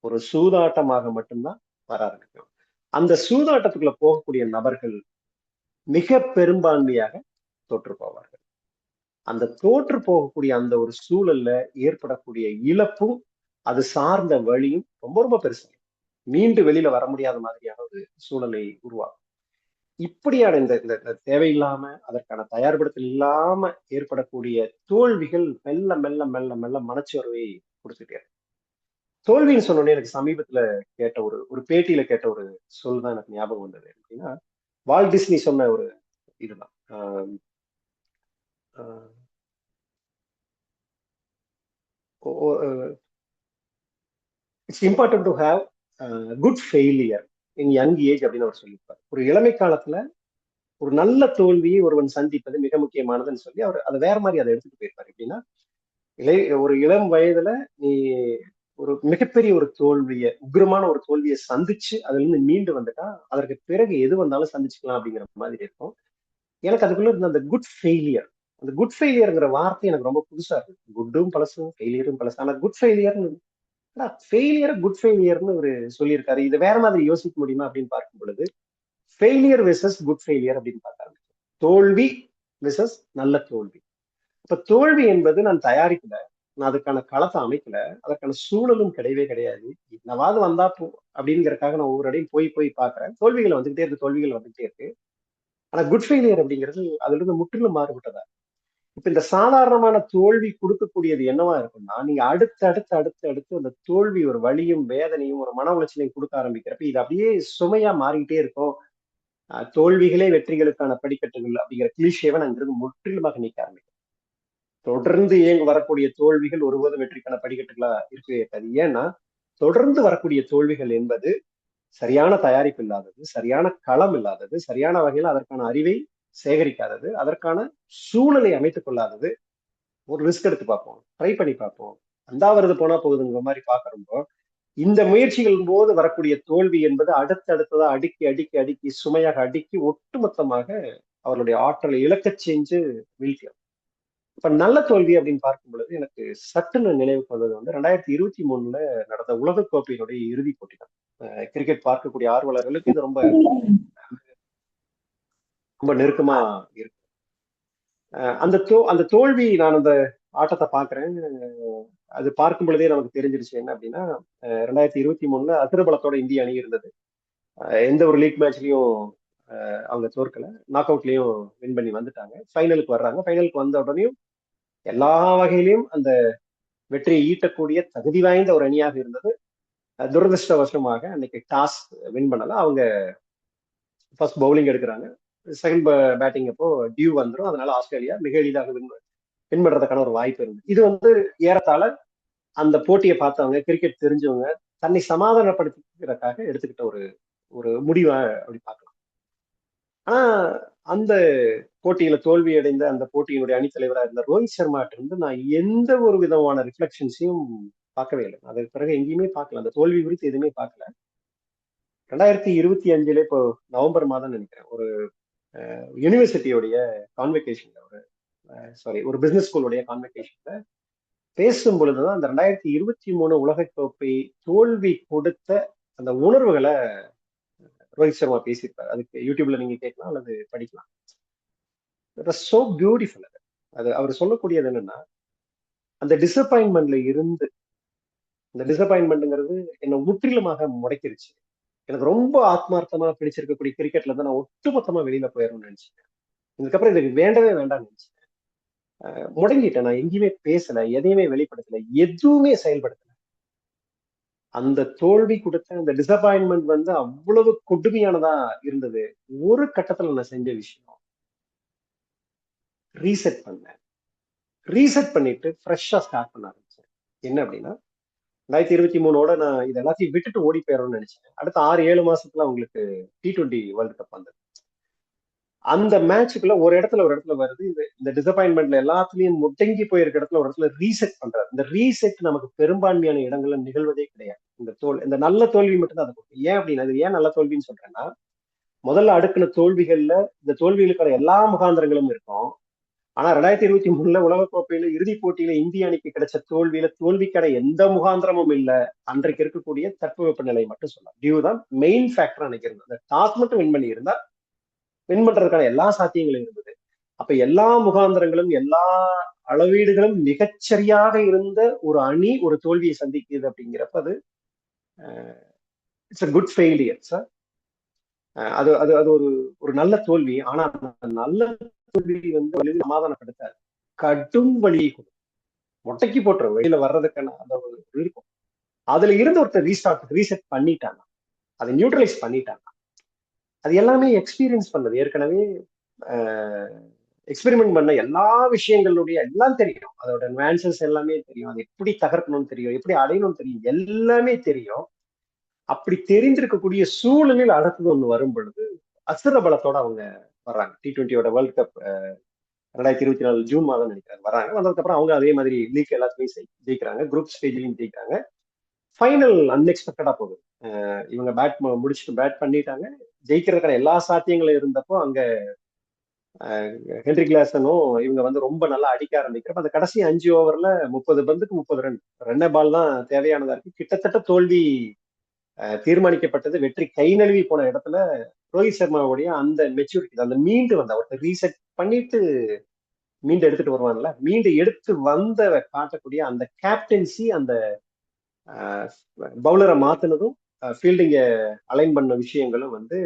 ஒரு சூதாட்டமாக மட்டும்தான் வர ஆரம்பிக்கும். அந்த சூதாட்டத்துக்குள்ள போகக்கூடிய நபர்கள் மிக பெரும்பான்மையாக தோற்று போவார்கள். அந்த தோற்று போகக்கூடிய அந்த ஒரு சூழல்ல ஏற்படக்கூடிய இழப்பும் அது சார்ந்த வழியும் ரொம்ப ரொம்ப பெருசு. மீண்டு வெளியில வர முடியாத மாதிரியான ஒரு சூழலை உருவாகும். இப்படியான இந்த தேவையில்லாம அதற்கான தயார்படுத்தல் இல்லாம ஏற்படக்கூடிய தோல்விகள் மெல்ல மெல்ல மெல்ல மெல்ல மனச்சோர்வை கொடுத்துட்டே. தோல்வின்னு சொன்னோடனே எனக்கு சமீபத்துல கேட்ட ஒரு பேட்டியில கேட்ட ஒரு சொல் தான் எனக்கு ஞாபகம் வந்தது. அப்படின்னா, வால்ட் டிஸ்னி சொன்ன ஒரு இதுதான், it's important to have good failure in young age அப்படின்னு அவர் சொல்லியிருப்பார். ஒரு இளமை காலத்துல ஒரு நல்ல தோல்வியை ஒருவன் சந்திப்பது மிக முக்கியமானதுன்னு சொல்லி அவர் அதை வேற மாதிரி அதை எடுத்துட்டு போயிருப்பாரு. எப்படின்னா, ஒரு இளம் வயதுல நீ ஒரு மிகப்பெரிய ஒரு தோல்வியை, உக்ரமான ஒரு தோல்வியை சந்திச்சு அதுல இருந்து மீண்டு வந்துட்டா அதற்கு பிறகு எது வந்தாலும் சந்திச்சுக்கலாம் அப்படிங்கிற மாதிரி இருக்கும். எனக்கு அதுக்குள்ள இருந்த அந்த குட் ஃபெயிலியர், அந்த குட் ஃபெயிலியர்ங்கிற வார்த்தை எனக்கு ரொம்ப புதுசா இருக்கு. குட்டும் பழசும் ஃபெயிலியரும் பழசு. ஆனா குட் ஃபெயிலியர்னு குட் ஃபெயிலியர்னு ஒரு சொல்லியிருக்காரு. இதை வேற மாதிரி யோசிக்க முடியுமா அப்படின்னு பார்க்கும் பொழுது, ஃபெயிலியர் வெர்சஸ் குட் ஃபெயிலியர் அப்படின்னு பார்த்தாங்க. தோல்வி வெர்சஸ் நல்ல தோல்வி. இப்ப தோல்வி என்பது நான் தயாரிக்கல, நான் அதுக்கான களத்தை அமைக்கல, அதற்கான சூழலும் கிடையவே கிடையாது. என்னவாவது வந்தா அப்படிங்கிறதுக்காக நான் ஒவ்வொரு அடையும் போய் போய் பார்க்கறேன். தோல்விகள் வந்துகிட்டே இருக்கு, தோல்விகள் வந்துகிட்டே இருக்கு. ஆனா குட் ஃபெயிலியர் அப்படிங்கிறது அதுல இருந்து முற்றிலும் மாறுபட்டதா. இப்ப இந்த சாதாரணமான தோல்வி கொடுக்கக்கூடியது என்னவா இருக்கும்னா, நீங்க அடுத்து அடுத்து அடுத்து அடுத்து அந்த தோல்வி ஒரு வலியும் வேதனையும் ஒரு மன உளைச்சலையும் கொடுக்க ஆரம்பிக்கிறப்ப இது அப்படியே சுமையா மாறிக்கிட்டே இருக்கும். தோல்விகளே வெற்றிகளுக்கான படிக்கட்டுகள் அப்படிங்கிற கிளீஷேவை நான் இங்கிருந்து முற்றிலுமாக நீக்க ஆரம்பிக்கிறேன். தொடர்ந்து வரக்கூடிய தோல்விகள் ஒருபோதும் வெற்றிக்கான படிக்கட்டுகளா இருக்கவே இருக்காது. ஏன்னா தொடர்ந்து வரக்கூடிய தோல்விகள் என்பது சரியான தயாரிப்பு இல்லாதது, சரியான களம் இல்லாதது, சரியான வகையில் அதற்கான அறிவை சேகரிக்காதது, அதற்கான சூழலை அமைத்துக் கொள்ளாதது. ஒரு ரிஸ்க் எடுத்து பார்ப்போம், ட்ரை பண்ணி பார்ப்போம், அந்தா வருது போனா போகுதுங்கிற மாதிரி பாக்குறப்போ இந்த முயற்சிகள் போது வரக்கூடிய தோல்வி என்பது அடுத்தடுத்ததா அடுக்கி அடுக்கி அடுக்கி சுமையாக அடுக்கி ஒட்டுமொத்தமாக அவர்களுடைய ஆற்றலை இழக்கச் செஞ்சு வீழ்த்தியும். இப்ப நல்ல தோல்வி அப்படின்னு பார்க்கும் பொழுது எனக்கு சட்டுன்னு நினைவுக்கு வந்தது வந்து 2023 நடந்த உலகக்கோப்பையினுடைய இறுதிப் போட்டி தான். கிரிக்கெட் பார்க்கக்கூடிய ஆர்வலர்களுக்கு இது ரொம்ப ரொம்ப நெருக்கமா இருக்கு. அந்த தோல்வி நான் அந்த ஆட்டத்தை பாக்குறேன். அது பார்க்கும் பொழுதே நமக்கு தெரிஞ்சிருச்சு என்ன அப்படின்னா 2023 அசுரபலத்தோட இந்திய அணி இருந்தது. எந்த ஒரு லீக் மேட்ச்லயும் அவங்க தோற்கல, நாக் அவுட்லயும் வின் பண்ணி வந்துட்டாங்க. ஃபைனலுக்கு வர்றாங்க. ஃபைனலுக்கு வந்த உடனேயும் எல்லா வகையிலையும் அந்த வெற்றியை ஈட்டக்கூடிய தகுதி வாய்ந்த ஒரு அணியாக இருந்தது. துரதிருஷ்டவசமாக அன்னைக்கு டாஸ் வின் பண்ணல. அவங்க ஃபர்ஸ்ட் பவுலிங் எடுக்கிறாங்க, செகண்ட் பேட்டிங் அப்போ டியூ வந்துடும். அதனால ஆஸ்திரேலியா மிக எளிதாக வின் பண்றதுக்கான ஒரு வாய்ப்பு இருந்தது. இது வந்து ஏறத்தாழ அந்த போட்டியை பார்த்தவங்க, கிரிக்கெட் தெரிஞ்சவங்க தன்னை சமாதானப்படுத்திக்கிறதுக்காக எடுத்துக்கிட்ட ஒரு ஒரு முடிவை அப்படி பார்க்கலாம். ஆனா அந்த போட்டியில தோல்வி அடைந்த அந்த போட்டியினுடைய அணித்தலைவராக இருந்த ரோஹித் சர்மாட்ட இருந்து நான் எந்த ஒரு விதமான ரிஃப்ளெக்ஷன்ஸையும் பார்க்கவே இல்லை. அதுக்கு பிறகு எங்கேயுமே பார்க்கல, அந்த தோல்வி குறித்து எதுவுமே பார்க்கல. 2025 இப்போ நவம்பர் மாதம் நினைக்கிறேன், ஒரு யூனிவர்சிட்டியோடைய கான்வெகேஷன்ல ஒரு பிசினஸ் ஸ்கூலுடைய கான்வெகேஷன்ல பேசும் பொழுதுதான் அந்த 2023 உலகக்கோப்பை தோல்வி கொடுத்த அந்த உணர்வுகளை ரோஹித் சர்மா பேசியிருப்பாரு. அதுக்கு யூடியூப்ல நீங்க கேட்கலாம் அல்லது படிக்கலாம். So beautiful. அது அவர் சொல்லக்கூடியது என்னன்னா, அந்த டிசப்பாயின்மெண்ட்ல இருந்து, இந்த டிசப்பாயின்மெண்ட்ங்கிறது என்னை முற்றிலுமாக முடக்கிருச்சு. எனக்கு ரொம்ப ஆத்மார்த்தமா பிடிச்சிருக்கக்கூடிய கிரிக்கெட்ல இருந்து நான் ஒட்டுமொத்தமா வெளியில போயிடணும்னு நினைச்சேன். இதுக்கப்புறம் இதுக்கு வேண்டவே வேண்டாம்னு நினைச்சேன். முடங்கிட்டேன். நான் எங்கேயுமே பேசல, எதையுமே வெளிப்படுத்தல, எதுவுமே செயல்படுத்தல. அந்த தோல்வி கொடுத்த அந்த டிசப்பாயின்மெண்ட் வந்து அவ்வளவு கொடுமையானதா இருந்தது. ஒரு கட்டத்துல நான் செஞ்ச விஷயம், ரீசெட் பண்ணேன். ரீசெட் பண்ணிட்டு ஃப்ரெஷ்ஷா ஸ்டார்ட் பண்ண ஆரம்பிச்சேன். என்ன அப்படின்னா 2023 நான் இது எல்லாத்தையும் விட்டுட்டு ஓடி போயிடணும்னு நினைச்சேன். அடுத்த 6-7 மாசத்துல அவங்களுக்கு T20 வேர்ல்டு கப் வந்தது. அந்த மேட்சுக்குள்ள ஒரு இடத்துல வருது. இந்த டிசப்பாயின்மெண்ட்ல எல்லாத்துலயும் முடங்கி போயிருக்க இடத்துல ஒரு இடத்துல ரீசெட் பண்றாரு. இந்த ரீசெட் நமக்கு பெரும்பான்மையான இடங்கள்ல நிகழ்வதே கிடையாது. இந்த நல்ல தோல்வி மட்டும் தான் அது. ஏன் அப்படின்னா, இது ஏன் நல்ல தோல்வின்னு சொல்றேன்னா, முதல்ல அடுக்கின தோல்விகள்ல இந்த தோல்விகளுக்கான எல்லா முகாந்திரங்களும் இருக்கும். ஆனா 2023 உலகக்கோப்பையில இறுதிப் போட்டியில இந்திய அணிக்கு கிடைச்ச தோல்விக்கான எந்த முகாந்திரமும் இல்ல. அன்றைக்கு இருக்கக்கூடிய தட்பவெப்ப நிலை மட்டும் சொல்லலாம். டியூ தான் மெயின் ஃபேக்டர் நினைக்கிறது. அந்த டாஸ் மட்டும் வின் பண்ணி இருந்தா வின் பண்றதுக்கான எல்லா சாத்தியங்களும் இருந்தது. அப்ப எல்லா முகாந்திரங்களும் எல்லா அளவீடுகளும் மிகச்சரியாக இருந்த ஒரு அணி ஒரு தோல்வியை சந்திக்குது அப்படிங்கிறப்ப அது it's a good failure sir. அது அது அது ஒரு ஒரு நல்ல தோல்வி. ஆனா நல்ல தோல்வி வந்து சமாதானப்படுத்தாது, கடும் வழியை கொடுக்கும், மொட்டைக்கு போட்டுரும். வெளியில வர்றதுக்கான அந்த ஒரு இருக்கும். அதுல இருந்து ஒருத்தர் ரீசெட் பண்ணிட்டாங்க, அதை நியூட்ரலைஸ் பண்ணிட்டாங்க. அது எல்லாமே எக்ஸ்பீரியன்ஸ் பண்ணது, ஏற்கனவே எக்ஸ்பெரிமெண்ட் பண்ண எல்லா விஷயங்களுடைய எல்லாம் தெரியும். அதோட நியூஆன்சஸ் எல்லாமே தெரியும். அது எப்படி தகர்க்கணும்னு தெரியும், எப்படி அடையணும்னு தெரியும், எல்லாமே தெரியும். அப்படி தெரிந்திருக்கக்கூடிய சூழலில் அடுத்தது ஒண்ணு வரும் பொழுது அசுர பலத்தோட அவங்க வர்றாங்க. T20 வேர்ல்டு கப் 2024 ஜூன் மாதம் நினைக்கிறாங்க வர்றாங்க. வந்ததுக்கு அப்புறம் அவங்க அதே மாதிரி லீக் எல்லாத்துலயும் ஜெயிக்கிறாங்க, குரூப் ஸ்டேஜ்லயும் ஜெயிக்கிறாங்க. ஃபைனல் அன்எக்ஸ்பெக்டடா போகுது. இவங்க பேட் பண்ணிட்டாங்க. ஜெயிக்கிறதுக்கான எல்லா சாத்தியங்களும் இருந்தப்போ அங்க ஹென்ரி கிளாசனும் இவங்க வந்து ரொம்ப நல்லா அடிக்க ஆரம்பிக்கிறப்ப அந்த கடைசி 5 ஓவர்ல 30 பந்துக்கு 30 ரன் பால் தான் தேவையானதா இருக்கு. கிட்டத்தட்ட தோல்வி தீர்மானிக்கப்பட்டது. வெற்றி கை நழுவி போன இடத்துல ரோஹித் சர்மாவுடைய அந்த மெச்சூரிட்டி, அந்த மீண்டு வந்த அவருக்கு ரீசெட் பண்ணிட்டு மீண்டு எடுத்துட்டு வருவான்ல, மீண்டு எடுத்து வந்த காட்டக்கூடிய அந்த கேப்டன்சி, அந்த பவுலரை மாத்தினதும், ஃபீல்டிங்க அலைன் பண்ண விஷயங்களும் வந்து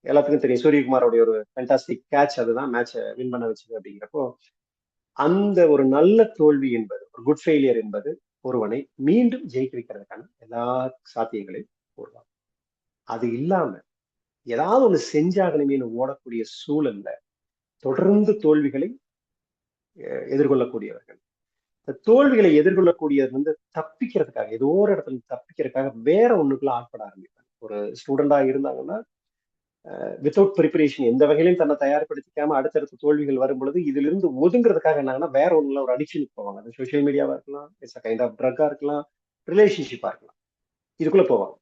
எல்லாத்துக்கும் தெரியும். சூரியகுமாரோடைய ஒரு ஃபேண்டாஸ்டிக் கேட்ச் அதுதான் மேட்சை வின் பண்ண வச்சது. அப்படிங்கிறப்போ அந்த ஒரு நல்ல தோல்வி என்பது, ஒரு குட் ஃபெயிலியர் என்பது ஒருவனை மீண்டும் ஜெயிக்க வைக்கிறதுக்கான எல்லா சாத்தியங்களையும் உருவாக்கும். அது இல்லாம ஏதாவது ஒண்ணு செஞ்சாகணுமேனு ஓடக்கூடிய சூழல்ல தொடர்ந்து தோல்விகளை எதிர்கொள்ளக்கூடியவர்கள், இந்த தோல்விகளை எதிர்கொள்ளக்கூடியது வந்து தப்பிக்கிறதுக்காக, ஏதோ ஒரு இடத்துல தப்பிக்கிறதுக்காக வேற ஒண்ணுக்குள்ள ஆட்பட ஆரம்பிப்பாங்க. ஒரு ஸ்டூடெண்டா இருந்தாங்கன்னா வித்தவுட் ப்ரிப்பரேஷன், எந்த வகையிலும் தன்னை தயார்படுத்திக்காம அடுத்தடுத்த தோல்விகள் வரும் பொழுது இதுல இருந்து ஒதுங்கிறதுக்காக என்னாங்கன்னா வேற ஒண்ணுல ஒரு அடிக்ஷனுக்கு போவாங்க. அது சோசியல் மீடியாவா இருக்கலாம், இட்ஸ் அ கைண்ட் ஆஃப் ட்ரக்கா இருக்கலாம், ரிலேஷன்ஷிப்பா இருக்கலாம். இதுக்குள்ள போவாங்க.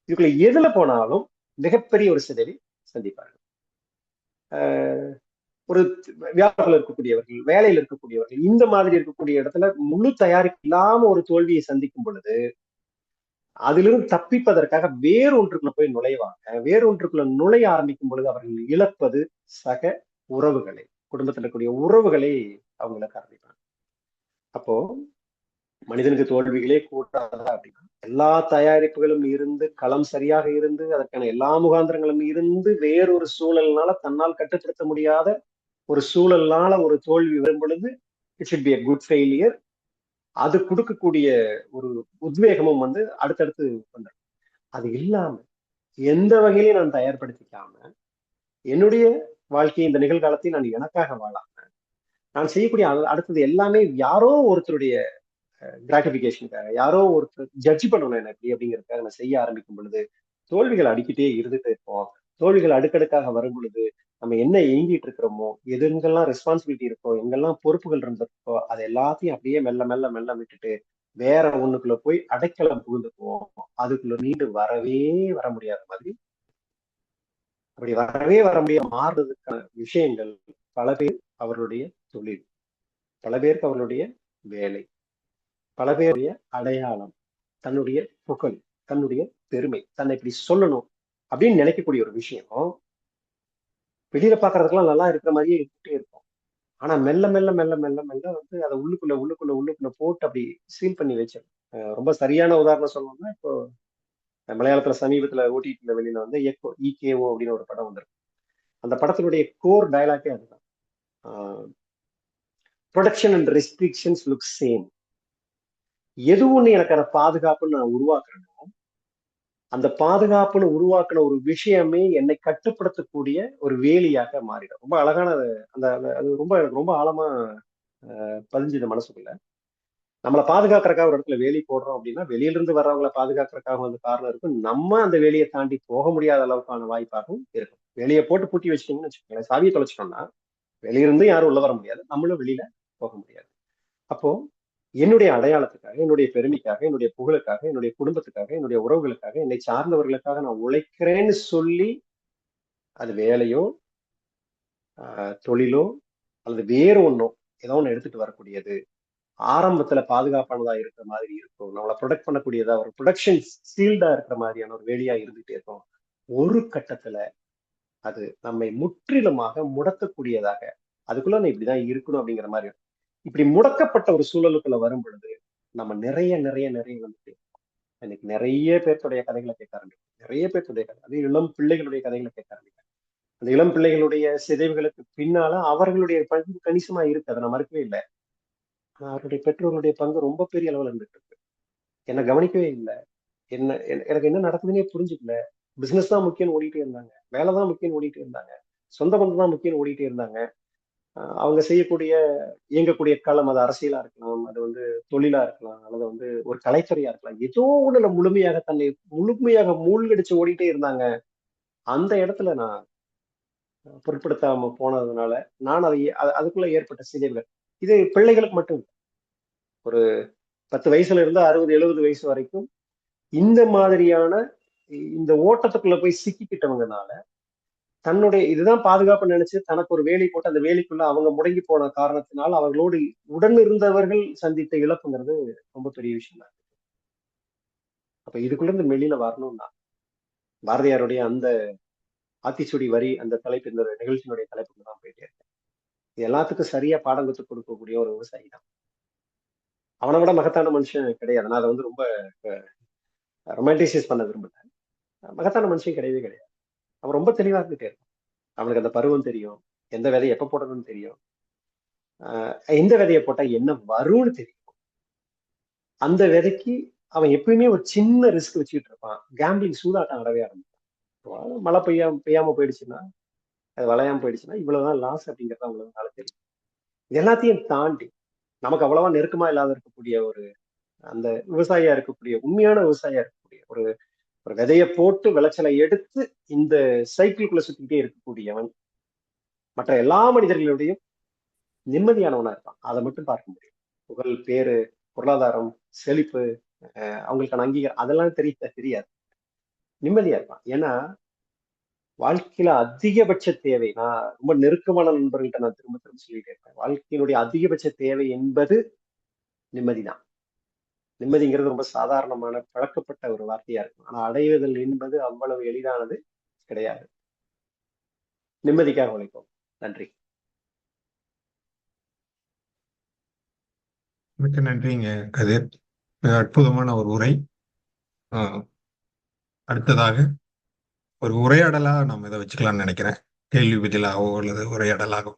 இதுக்குள்ள எதுல போனாலும் மிகப்பெரிய ஒரு சிதைவை சந்திப்பார்கள். ஒரு வியாபாரத்தில் இருக்கக்கூடியவர்கள், வேலையில் இருக்கக்கூடியவர்கள், இந்த மாதிரி இருக்கக்கூடிய இடத்துல முழு தயாரிப்பு இல்லாம ஒரு தோல்வியை சந்திக்கும் பொழுது அதிலிருந்து தப்பிப்பதற்காக வேறொன்றுக்குள்ள போய் நுழைவாங்க. வேறொன்றுக்குள்ள நுழைய ஆரம்பிக்கும் பொழுது அவர்கள் இழப்பது சக உறவுகளை, குடும்பத்தில் இருக்கக்கூடிய உறவுகளை அவங்களுக்கு ஆரம்பிப்பாங்க. அப்போ மனிதனுக்கு தோல்விகளே கூடாதா அப்படின்னா, எல்லா தயாரிப்புகளும் இருந்து, களம் சரியாக இருந்து, அதற்கான எல்லா முகாந்திரங்களும் இருந்து, வேறொரு சூழல்னால தன்னால் கட்டுப்படுத்த முடியாத ஒரு சூழல்னால ஒரு தோல்வி வரும் பொழுது it should be a good failure. அது கொடுக்கக்கூடிய ஒரு உத்வேகமும் வந்து அடுத்தடுத்து வந்துடும். அது இல்லாம எந்த வகையிலையும் நான் தயார்படுத்திக்காம என்னுடைய வாழ்க்கையை, இந்த நிகழ்காலத்தை நான் எனக்காக வாழாம நான் செய்யக்கூடிய அடுத்தது எல்லாமே யாரோ ஒருத்தருடைய கிராட்டிபிகேஷனுக்காக, யாரோ ஒருத்தர் ஜட்ஜ் பண்ணணும் என்ன எப்படி அப்படிங்கிறதுக்காக நான் செய்ய ஆரம்பிக்கும் பொழுது தோல்விகள் அடிக்கிட்டே இருந்துட்டு இருப்போம். தோல்விகள் அடுக்கடுக்காக வரும் பொழுது நம்ம என்ன ஏங்கிட்டு இருக்கிறோமோ, எங்கெல்லாம் ரெஸ்பான்சிபிலிட்டி இருக்கோ, எங்கெல்லாம் பொறுப்புகள் இருந்திருக்கோ, அது எல்லாத்தையும் அப்படியே மெல்ல மெல்ல மெல்ல விட்டுட்டு வேற ஒண்ணுக்குள்ள போய் அடைக்கலம் புகுந்துக்குவோம். அதுக்குள்ள மீண்டு வரவே வர முடியாத மாதிரி, அப்படி வரவே வர முடியாத மாறுறதுக்கான விஷயங்கள் பல பேர் அவர்களுடைய தொழில், பல பேருக்கு அவர்களுடைய வேலை, பல பேருடைய அடையாளம், தன்னுடைய புகழ், தன்னுடைய பெருமை, தன்னை இப்படி சொல்லணும் அப்படின்னு நினைக்கக்கூடிய ஒரு விஷயம் வெளியில பாக்குறதுக்கெல்லாம் நல்லா இருக்கிற மாதிரியே இருந்துட்டே இருக்கும். ஆனா மெல்ல மெல்ல மெல்ல மெல்ல மெல்ல வந்து அதை உள்ளுக்குள்ள உள்ளுக்குள்ள உள்ளுக்குள்ள போட்டு அப்படி சீல் பண்ணி வச்சிடும். ரொம்ப சரியான உதாரணம் சொல்லணும்னா, இப்போ மலையாளத்துல சமீபத்துல ஓடிடில வெளியில வந்து எக்கோ இகேஓ அப்படின்னு ஒரு படம் வந்திருக்கு. அந்த படத்தினுடைய கோர் டயலாக்கே அதுதான். Production and restrictions look same. எது ஒண்ணு எனக்கான பாதுகாப்புன்னு நான் உருவாக்குறேனோ, அந்த பாதுகாப்புன்னு உருவாக்குன ஒரு விஷயமே என்னை கட்டுப்படுத்தக்கூடிய ஒரு வேலியாக மாறிடும். ரொம்ப அழகான அந்த அது ரொம்ப எனக்கு ரொம்ப ஆழமா பதிஞ்சுது மனசுக்குள்ள. நம்மளை பாதுகாக்கிறதுக்காக ஒரு இடத்துல வேலி போடுறோம் அப்படின்னா, வெளியில இருந்து வர்றவங்களை பாதுகாக்கிறதுக்காக வந்து காரணம் இருக்கும். நம்ம அந்த வேலியை தாண்டி போக முடியாத அளவுக்கான வாய்ப்பாகவும் இருக்கும். வேலியை போட்டு பூட்டி வச்சுட்டீங்கன்னு வச்சுக்கோங்களேன், சாவியை தொலைச்சிட்டோம்னா வெளியிருந்து யாரும் உள்ள வர முடியாது, நம்மளும் வெளியில போக முடியாது. அப்போ என்னுடைய அடையாளத்துக்காக, என்னுடைய பெருமைக்காக, என்னுடைய புகழுக்காக, என்னுடைய குடும்பத்துக்காக, என்னுடைய உறவுகளுக்காக, என்னை சார்ந்தவர்களுக்காக நான் உழைக்கிறேன்னு சொல்லி, அது வேலையோ தொழிலோ அல்லது வேறு ஒன்றோ ஏதோ ஒன்று எடுத்துட்டு வரக்கூடியது ஆரம்பத்துல பாதுகாப்பானதா இருக்கிற மாதிரி இருக்கும். நம்மளை ப்ரொடெக்ட் பண்ணக்கூடியதா, ஒரு ப்ரொடக்ஷன் சீல்டா இருக்கிற மாதிரியான ஒரு வேலையா இருந்துட்டே இருக்கும். ஒரு கட்டத்துல அது நம்மை முற்றிலுமாக முடக்கக்கூடியதாக, அதுக்குள்ள நான் இப்படிதான் இருக்கணும் அப்படிங்கிற மாதிரி இப்படி முடக்கப்பட்ட ஒரு சூழலுக்குள்ள வரும் பொழுது நம்ம நிறைய நிறைய நிறைய வந்துட்டு எனக்கு நிறைய பேர்த்துடைய கதைகளை கேட்க ஆரம்பிக்கும். நிறைய பேர்த்துடைய கதை, அது இளம் பிள்ளைகளுடைய கதைகளை கேட்க ஆரம்பிக்கும். அந்த இளம் பிள்ளைகளுடைய சிதைவுகளுக்கு பின்னால அவர்களுடைய பங்கு கணிசமா இருக்கு, அதை நான் மறுக்கவே இல்லை. ஆனா அவருடைய பெற்றோருடைய பங்கு ரொம்ப பெரிய அளவுல இருந்துட்டு இருக்கு. என்னை கவனிக்கவே இல்லை. எனக்கு என்ன நடக்குதுன்னே புரிஞ்சுக்கல. பிசினஸ் தான் முக்கியம் ஓடிட்டே இருந்தாங்க, வேலை தான் முக்கியம் ஓடிட்டே இருந்தாங்க, சொந்த பந்தம் தான் முக்கியம் ஓடிட்டே இருந்தாங்க. அவங்க செய்யக்கூடிய இயங்கக்கூடிய களம், அது அரசியலா இருக்கலாம், அது வந்து தொழிலா இருக்கலாம், அல்லது வந்து ஒரு கலைத்துறையா இருக்கலாம், ஏதோ ஒண்ணுல முழுமையாக தன்னை முழுமையாக மூழ்கடிச்சு ஓடிட்டே இருந்தாங்க. அந்த இடத்துல நான் பொருட்படுத்தாம போனதுனால நான் அதுக்குள்ள ஏற்பட்ட சிதைவுகள். இது பிள்ளைகளுக்கு மட்டும் இல்லை. ஒரு 10 வயசுல இருந்து 60-70 வயசு வரைக்கும் இந்த மாதிரியான இந்த ஓட்டத்துக்குள்ள போய் சிக்கிக்கிட்டவங்கனால தன்னுடைய இதுதான் பாதுகாப்பு நினைச்சு தனக்கு ஒரு வேலி போட்டு அந்த வேலிக்குள்ள அவங்க முடங்கி போன காரணத்தினால் அவர்களோடு உடன் இருந்தவர்கள் சந்தித்த இழப்புங்கிறது ரொம்ப பெரிய விஷயம் தான். அப்ப இதுக்குள்ள இருந்து வெளியில வரணும்னா பாரதியாருடைய அந்த ஆத்திச்சூடி வரி அந்த தலைப்பு, இந்த நிகழ்ச்சியினுடைய தலைப்புக்கு தான் போயிட்டே இருக்கேன். இது எல்லாத்துக்கும் சரியா பாடம் கற்றுக் கொடுக்கக்கூடிய ஒரு விவசாயி தான். அவனை விட மகத்தான மனுஷன் கிடையாது. நான் அதை வந்து ரொம்ப ரொமான்டிசைஸ் பண்ண விரும்பல. மகத்தான மனுஷன் கிடையவே கிடையாது. அவன் ரொம்ப தெளிவா இருந்துட்டே இருப்பான். அவனுக்கு அந்த பருவம் தெரியும், எந்த விதையை எப்ப போடணும்னு தெரியும், எந்த விதையை போட்டா என்ன வரும்னு தெரியும். அந்த விதைக்கு அவன் எப்பயுமே ஒரு சின்ன ரிஸ்க் வச்சுக்கிட்டு இருப்பான். கேம்பிளிங் சூதாட்டம் ஆடவே ஆரம்பிப்பான். மழை பெய்யாம போயிடுச்சுன்னா, அது விளையாம போயிடுச்சுன்னா இவ்வளவுதான் லாஸ் அப்படிங்கிறது அவங்களுக்கு நல்லா தெரியும். இது எல்லாத்தையும் தாண்டி நமக்கு அவ்வளவா நெருக்கமா இல்லாத இருக்கக்கூடிய ஒரு அந்த விவசாயியா இருக்கக்கூடிய உண்மையான விவசாயியா இருக்கக்கூடிய ஒரு ஒரு விதையை போட்டு விளைச்சலை எடுத்து இந்த சைக்கிள்குள்ள சுத்திக்கிட்டே இருக்கக்கூடியவன் மற்ற எல்லா மனிதர்களுடையும் நிம்மதியானவனா இருப்பான். அதை மட்டும் பார்க்க முடியும். புகழ், பேரு, பொருளாதாரம், செழிப்பு, அவங்களுக்கான அங்கீகாரம் அதெல்லாம் தெரியாது. நிம்மதியா இருப்பான். ஏன்னா வாழ்க்கையில அதிகபட்ச தேவை, நான் ரொம்ப நெருக்கமான நண்பர்கள்ட்ட நான் திரும்ப திரும்ப சொல்லிட்டே இருப்பேன், வாழ்க்கையினுடைய அதிகபட்ச தேவை என்பது நிம்மதிதான். நிம்மதிங்கிறது ரொம்ப சாதாரணமான பழக்கப்பட்ட ஒரு வார்த்தையா இருக்கும். ஆனா அடைவதல் என்பது அவ்வளவு எளிதானது கிடையாது. நிம்மதிக்காக உழைப்போம். நன்றி. மிக்க நன்றிங்க கதிர். மிக அற்புதமான ஒரு உரை. அடுத்ததாக ஒரு உரையாடலா நம்ம இதை வச்சுக்கலாம்னு நினைக்கிறேன். கேள்வி பதிலாகவோ அல்லது உரையாடலாகவோ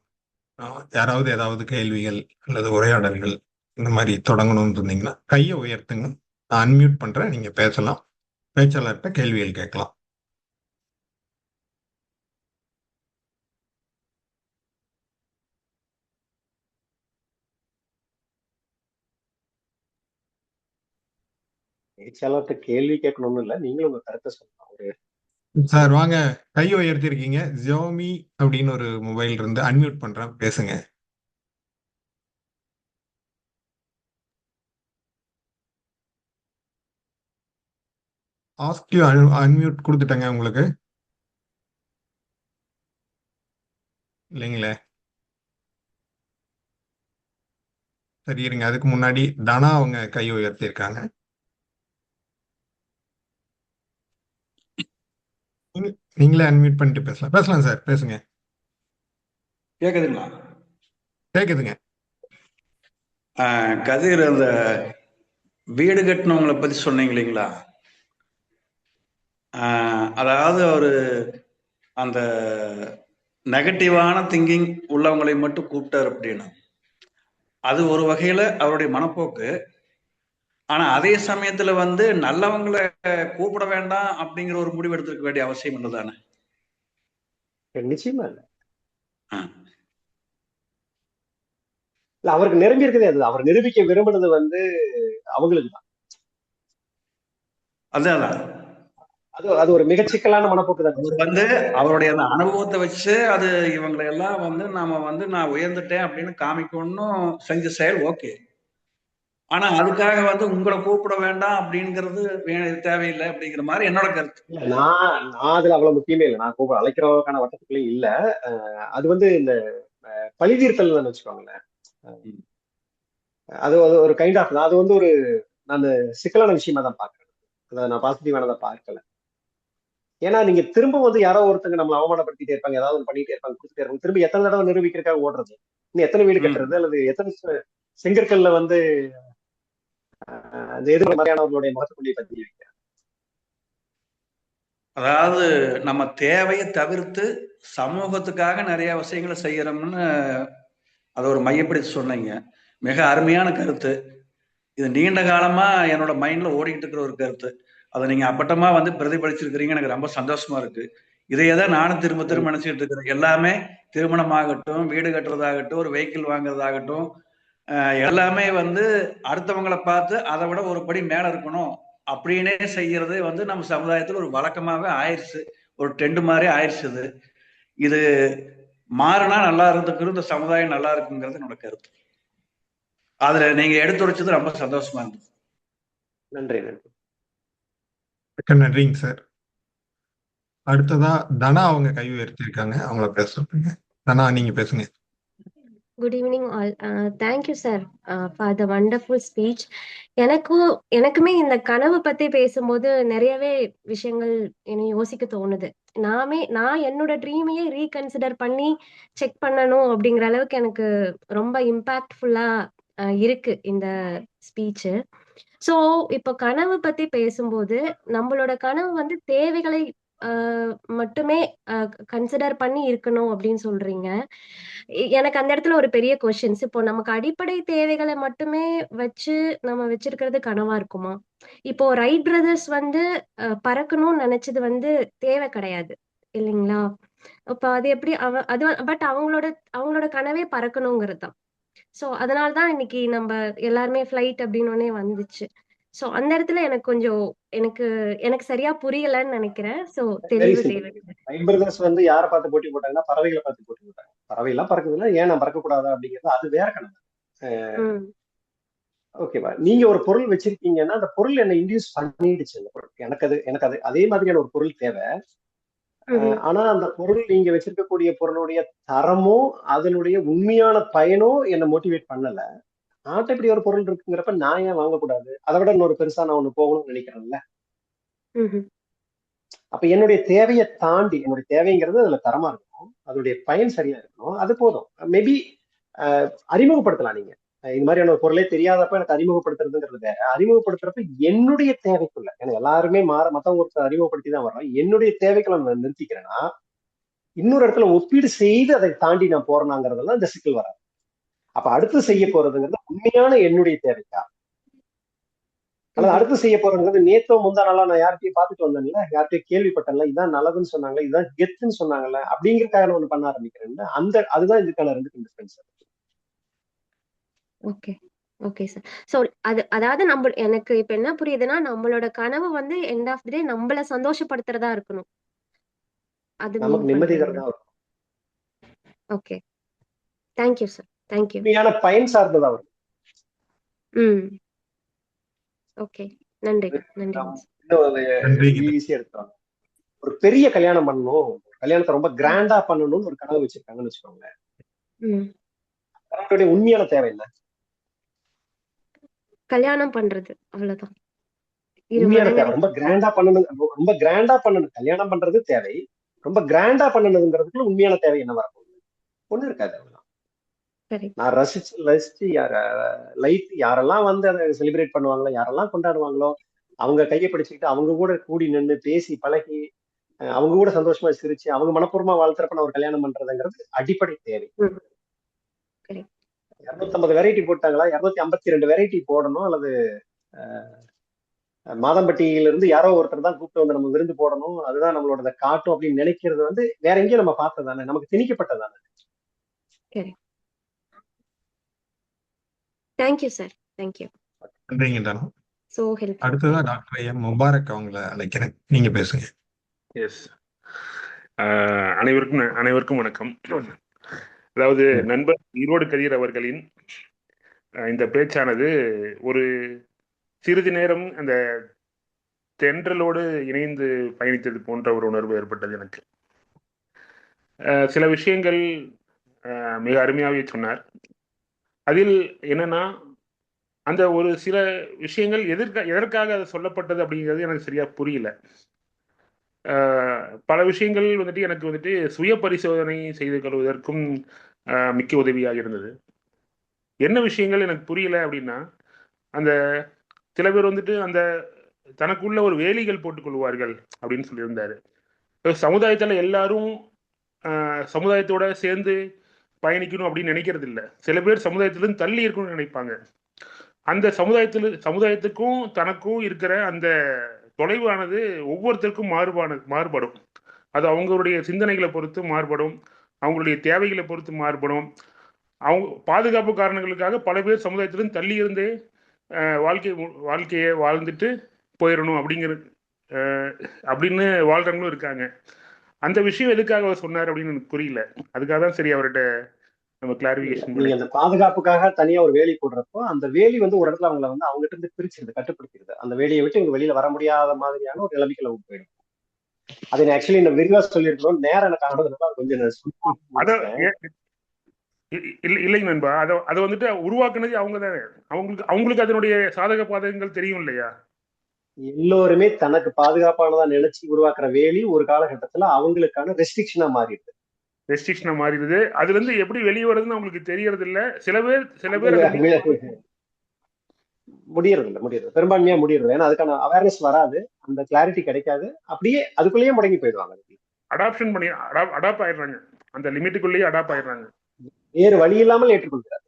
யாராவது ஏதாவது கேள்விகள் அல்லது உரையாடல்கள் இந்த மாதிரி தொடங்கணும்னு இருந்தீங்கன்னா கையை உயர்த்துங்க. நான் அன்மியூட் பண்றேன், நீங்க பேசலாம். பேச்சாளர்கிட்ட கேள்விகள் கேட்கலாம். பேச்சாளர்கிட்ட கேள்வி கேட்கணும்னு இல்லை, நீங்களும் உங்க கருத்தை சொல்லலாம். ஒரு சார் வாங்க, கையை உயர்த்திருக்கீங்க. ஜியோமி அப்படின்னு ஒரு மொபைல் இருந்து அன்மியூட் பண்றேன், பேசுங்க. ஆஸ்க் யூ அன்மியூட் கொடுத்துட்டேங்க உங்களுக்கு இல்லைங்களே. சரி இருங்க, அதுக்கு முன்னாடி தனா அவங்க கையை உயர்த்திருக்காங்க. நீங்களே அன்மியூட் பண்ணிட்டு பேசலாம் சார், பேசுங்க. கேக்குதுங்களா? கேக்குதுங்க. கதிர், அந்த வீடு கட்டினவங்களை பத்தி சொன்னீங்க இல்லைங்களா? அதாவது ஒரு அந்த நெகட்டிவான திங்கிங் உள்ளவங்களை மட்டும் கூப்பிட்டார் அப்படின்னு, அது ஒரு வகையில அவருடைய மனப்போக்கு. ஆனா அதே சமயத்துல வந்து நல்லவங்களை கூப்பிட வேண்டாம் அப்படிங்கிற ஒரு முடிவு எடுத்திருக்க வேண்டிய அவசியம் இல்லதானே? நிச்சயமா இல்ல. அவருக்கு நிரம்பி இருக்குதே, அது அவர் நிரூபிக்க விரும்புனது வந்து அவங்களுக்கு தான். அதான் அது ஒரு மிக சிக்கலான மனப்போக்கு தான். வந்து அவருடைய அந்த அனுபவத்தை வச்சு அது இவங்களை எல்லாம் வந்து நாம வந்து நான் உயர்ந்துட்டேன் அப்படின்னு காமிக்கணும் செஞ்ச செயல் ஓகே. ஆனா அதுக்காக வந்து உங்களை கூப்பிட வேண்டாம் அப்படிங்கிறது தேவையில்லை அப்படிங்கிற மாதிரி என்னோட கருத்து. இல்ல, நான் அதுல அவ்வளவு முக்கியமே இல்லை. நான் கூப்பிட அழைக்கிறவக்கான வட்டத்துக்குள்ளேயும் இல்ல. அது வந்து இந்த பழிதீர்த்தல் வச்சுக்கோங்களேன். அது ஒரு கைண்ட் ஆஃப், அது வந்து ஒரு நான் சிக்கலான விஷயமா தான் பாக்குறேன். அதை நான் பாசிட்டிவானதை பார்க்கல. ஏன்னா நீங்க திரும்ப வந்து யாரோ ஒருத்தங்க நம்மளை அவமானப்படுத்திட்டே இருப்பாங்க, ஏதாவது ஒன்று பண்ணிட்டே இருப்பாங்க, கொடுத்துட்டே இருப்பாங்க. திரும்ப எத்தனை தடவை நிரூபிக்கிறதுக்காக ஓடுறது? இன்னும் எத்தனை வீடு கட்டுறது, அல்லது எத்தனை செங்கற்கல்ல வந்து அந்த எதிர்ப்பு மாதிரியானவர்களுடைய முகத்துக்குள்ளே பத்தி வைக்க. அதாவது நம்ம தேவையை தவிர்த்து சமூகத்துக்காக நிறைய விஷயங்களை செய்யறோம்னு அதை ஒரு மையப்படுத்தி சொன்னீங்க. மிக அருமையான கருத்து. இது நீண்ட காலமா என்னோட மைண்ட்ல ஓடிக்கிட்டு இருக்கிற ஒரு கருத்து. அதை நீங்க அப்பட்டமா வந்து பிரதிபலிச்சிருக்கிறீங்க, எனக்கு ரொம்ப சந்தோஷமா இருக்கு. இதையதான் நானும் திரும்ப திரும்ப நினைச்சிட்டு இருக்கிறேன். எல்லாமே திருமணமாகட்டும், வீடு கட்டுறதாகட்டும், ஒரு வெஹிக்கிள் வாங்குறதாகட்டும், எல்லாமே வந்து அடுத்தவங்களை பார்த்து அதை விட ஒரு படி மேல இருக்கணும் அப்படின்னே செய்யறது வந்து நம்ம சமுதாயத்துல ஒரு வழக்கமாவே ஆயிடுச்சு, ஒரு ட்ரெண்ட் மாதிரி ஆயிடுச்சு. இது மாறினா நல்லா இருந்துக்கு, இந்த சமுதாயம் நல்லா இருக்குங்கிறது என்னோட கருத்து. அதுல நீங்க எடுத்துரைச்சது ரொம்ப சந்தோஷமா இருந்தது. நன்றி. நன்றிங்க சார். அடுத்ததா தனா அவங்க கை உயர்த்தி இருக்காங்க, அவங்கள பேச சொல்லுங்க. தனா, நீங்க பேசுங்க. Good evening all. Thank you sir for the wonderful speech. எனக்குமே இந்த கனவு பத்தி பேசும்போது நிறையவே விஷயங்கள் என்னை யோசிக்க தோணுது. நான் என்னோட ட்ரீமையே ரீகன்சிடர் பண்ணி செக் பண்ணணும் அப்படிங்கிற அளவுக்கு எனக்கு ரொம்ப இம்பாக்ட்ஃபுல்லா இருக்கு இந்த ஸ்பீச். ஸோ இப்போ கனவு பத்தி பேசும்போது நம்மளோட கனவு வந்து தேவைகளை மட்டுமே கன்சிடர் பண்ணி இருக்கணும் அப்படின்னு சொல்றீங்க. எனக்கு அந்த இடத்துல ஒரு பெரிய கொஸ்டின்ஸ். இப்போ நமக்கு அடிப்படை தேவைகளை மட்டுமே வச்சு நம்ம வச்சிருக்கிறது கனவா இருக்குமா? இப்போ ரைட் பிரதர்ஸ் வந்து பறக்கணும்னு நினைச்சது வந்து தேவை கிடையாது இல்லைங்களா? அப்ப அது எப்படி பட் அவங்களோட கனவே பறக்கணுங்கிறது தான். ஸோ அதனால தான் இன்னைக்கு நம்ம எல்லாருமே ஃபிளைட் அப்படின்னு வந்துச்சு. ஸோ அந்த இடத்துல எனக்கு சரியா புரியலன்னு நினைக்கிறேன். ஸோ வெரி தெளிவு சிம்பிள். தேவை. ரைட் பிரதர்ஸ் வந்து யாரை பார்த்து போட்டி போட்டாங்கன்னா பறவைகளை பார்த்து போட்டி போட்டாங்க. பறவை எல்லாம் பறக்குதுன்னா ஏன் நான் பறக்கக்கூடாதா அப்படிங்கிறது அது வேற கணக்கு. ம் ஓகேவா? நீங்க ஒரு பொருள் வச்சிருக்கீங்கன்னா அந்த பொருள் என்ன இன்டியூஸ் பண்ணிடுச்சு. அந்த பொருள் எனக்கு அது அதே மாதிரியான ஒரு பொருள் தேவை. ம்ஹும். ஆனா அந்த பொருள் நீங்க வச்சிருக்கக்கூடிய பொருளுடைய தரமோ அதனுடைய உண்மையான பயனோ என்ன மோட்டிவேட் பண்ணல. ஆட்ட இப்படி ஒரு பொருள் இருக்குங்கிறப்ப நான் ஏன் வாங்கக்கூடாது? அதை விட இன்னொரு பெருசா நான் ஒண்ணு போகணும்னு நினைக்கிறேன்ல. ம்ஹும். அப்ப என்னுடைய தேவையை தாண்டி என்னுடைய தேவைங்கிறது அதுல தரமா இருக்கணும், அதனுடைய பயன் சரியா இருக்கணும், அது போதும். மேபி அறிமுகப்படுத்தலாம். நீங்க இது மாதிரியான ஒரு பொருளே தெரியாதப்ப எனக்கு அறிமுகப்படுத்துறதுங்கிறது வேற. அறிமுகப்படுத்துறப்ப என்னுடைய தேவைக்குள்ள, ஏன்னா எல்லாருமே மத்தவங்க ஒருத்தர் அறிமுகப்படுத்தி தான் வர்றோம். என்னுடைய தேவைக்குள்ள நான் நிறுத்திக்கிறேன்னா இன்னொரு இடத்துல ஒப்பீடு செய்து அதை தாண்டி நான் போறேனாங்கிறதெல்லாம் இந்த சிக்கல் வராது. அப்ப அடுத்து செய்ய போறதுங்கிறது உண்மையான என்னுடைய தேவைக்கா, அல்லது அடுத்து செய்ய போறதுங்கிறது நேத்தோ முந்தா நாளா நான் யார்கிட்டயும் பார்த்துட்டு வந்தேன்ல, யார்கிட்டயும் கேள்விப்பட்டேன்ல, இதான் நல்லதுன்னு சொன்னாங்களே, இதான் கெத்துன்னு சொன்னாங்கல்ல, அப்படிங்கிறதுக்காக நான் ஒண்ணு பண்ண ஆரம்பிக்கிறேன். அதுதான் இதுக்கான ரெண்டுக்கும் difference. Okay okay sir. So அதாவது எனக்கு இப்ப என்ன புரியுதுன்னா, நம்மளோட கனவு வந்து எண்ட் ஆஃப் தி டே நம்மள சந்தோஷப்படுத்துறதா இருக்கணும். அது மீன் நமக்கு நிம்மதி பண்றீங்களா? தரதான் வரும். Okay, thank you sir. தேங்க்யூ. உண்மையான பயன் சார்ந்ததா வரும். ஓகே, நன்றி நன்றி. நன்றி. ஈஸியா எடுத்துவாங்க. ஒரு பெரிய கல்யாணம் பண்ணணும், கல்யாணத்தை ரொம்ப கிராண்டா பண்ணணும்னு ஒரு கனவு வச்சிருக்காங்கன்னு வச்சுக்கோங்க. கனவுடைய உண்மையான தேவை என்ன? கல்யாணம் பண்றது, அவ்வளவுதான். உண்மையான தேவை ரொம்ப கிராண்டா பண்ணணும், ரொம்ப கிராண்டா பண்ணணும். கல்யாணம் பண்றது தேவை, ரொம்ப கிராண்டா பண்ணணுங்கிறதுக்குள்ள உண்மையான தேவை என்ன வரப்போகுது? ஒண்ணு இருக்காது. அவ்வளவுதான். நான் ரசிச்சு லைஃப் யாரெல்லாம் வந்து அதை செலிப்ரேட் பண்ணுவாங்களோ, யாரெல்லாம் கொண்டாடுவாங்களோ, அவங்க கையை பிடிச்சிக்கிட்டு அவங்க கூட கூடி நின்று பேசி பழகி அவங்க கூட சந்தோஷமா சிரிச்சு அவங்க மனப்பூர்வமா வாழ்த்துறப்ப நான் ஒரு கல்யாணம் பண்றதுங்கிறது அடிப்படை தேவை. 250 வெரைட்டி போட்டாங்களா, 252 வெரைட்டி போடணும், அல்லது மாதம்பட்டியில இருந்து யாரோ ஒருத்தர் தான் கூப்பிட்டு வந்து நம்ம விருந்து போடணும், அதுதான் நம்மளோட காட்டும் அப்படின்னு நினைக்கிறது வந்து வேற எங்கேயும் நம்ம பார்த்ததானே, நமக்கு திணிக்கப்பட்டதானே. Thank you sir. தேங்க்யூ. நன்றிங்க தானோ. So help. அடுத்ததா டாக்டர் எம் முபாரக் அவங்கள அழைக்கிறேன். நீங்க பேசுங்க. எஸ். அனைவருக்கும் வணக்கம். அதாவது நண்பர் ஈரோடு கதிர் அவர்களின் இந்த பேச்சானது ஒரு சிறிது நேரம் அந்த தென்றலோடு இணைந்து பயணித்தது போன்ற ஒரு உணர்வு ஏற்பட்டது எனக்கு. சில விஷயங்கள் மிக அருமையாகவே சொன்னார். அதில் என்னன்னா, அந்த ஒரு சில விஷயங்கள் எதற்காக அது சொல்லப்பட்டது அப்படிங்கிறது எனக்கு சரியா புரியல. பல விஷயங்கள் எனக்கு சுய பரிசோதனை செய்து கொள்வதற்கும் மிக்க உதவியாக இருந்தது. என்ன விஷயங்கள் எனக்கு புரியல அப்படின்னா, அந்த சில பேர் அந்த தனக்குள்ள ஒரு வேலிகள் போட்டுக்கொள்வார்கள் அப்படின்னு சொல்லியிருந்தாரு. சமுதாயத்தில் எல்லாரும் சமுதாயத்தோட சேர்ந்து பயணிக்கணும் அப்படின்னு நினைக்கிறது இல்லை. சில பேர் சமுதாயத்திலிருந்து தள்ளி இருக்கணும்னு நினைப்பாங்க. அந்த சமுதாயத்துக்கும் தனக்கும் இருக்கிற அந்த தொலைவானது ஒவ்வொருத்தருக்கும் மாறுபடும். அது அவங்களுடைய சிந்தனைகளை பொறுத்து மாறுபடும், அவங்களுடைய தேவைகளை பொறுத்து மாறுபடும். அவங்க பாதுகாப்பு காரணங்களுக்காக பல பேர் சமுதாயத்திலிருந்து தள்ளி இருந்தே வாழ்க்கையை வாழ்ந்துட்டு போயிடணும் அப்படின்னு வாழ்றவங்களும் இருக்காங்க. அந்த விஷயம் எதுக்காக அவர் சொன்னார் அப்படின்னு எனக்கு புரியல. அதுக்காக தான் சரி அவர்கிட்ட நம்ம கிளாரிபிகேஷன். நீங்க அந்த பாதுகாப்புக்காக தனியா ஒரு வேலி போடுறப்போ அந்த வேலி ஒரு இடத்துல அவங்களை அவங்ககிட்ட இருந்து பிரிச்சிருது, கட்டுப்படுத்திடுது. அந்த வேலியை விட்டு இவங்க வெளியில வர முடியாத மாதிரியான ஒரு நிலைமைக்குள்ள போயிடும். அதை ஆக்சுவலி இந்த விரிவா சொல்லியிருக்கணும், நேரம் எனக்கு ஆனதுனால கொஞ்சம் இல்லைங்க நண்பா. அதை வந்துட்டு உருவாக்குனது அவங்க தானே. அவங்களுக்கு அதனுடைய சாதக பாதகங்கள் தெரியும் இல்லையா? எல்லோருமே தனக்கு பாதுகாப்பானதா நினைச்சு உருவாக்குற வேலி ஒரு காலகட்டத்துல அவங்களுக்கான ரெஸ்ட்ரிக்ஷனா மாறிடுது. ரெஸ்ட்ரிக்ஷனா மாறிடுது. அதுல இருந்து எப்படி வெளியே வருதுன்னு அவங்களுக்கு தெரியறது இல்ல. சில பேர் அதை முடியறது பெரும்பான்மையா முடியறது. ஏன்னா அதுக்கான அவேர்னஸ் வராது, அந்த கிளாரிட்டி கிடைக்காது, அப்படியே அதுக்குள்ளேயே முடங்கி போயிடுவாங்க. அடாப்ஷன் பண்ணி அடாப்ட் ஆயிடுறாங்க, அந்த லிமிட்டுக்குள்ளேயே அடாப்ட் ஆயிடுறாங்க. வேறு வழி இல்லாமல் ஏற்றுக்கொள்கிறார்,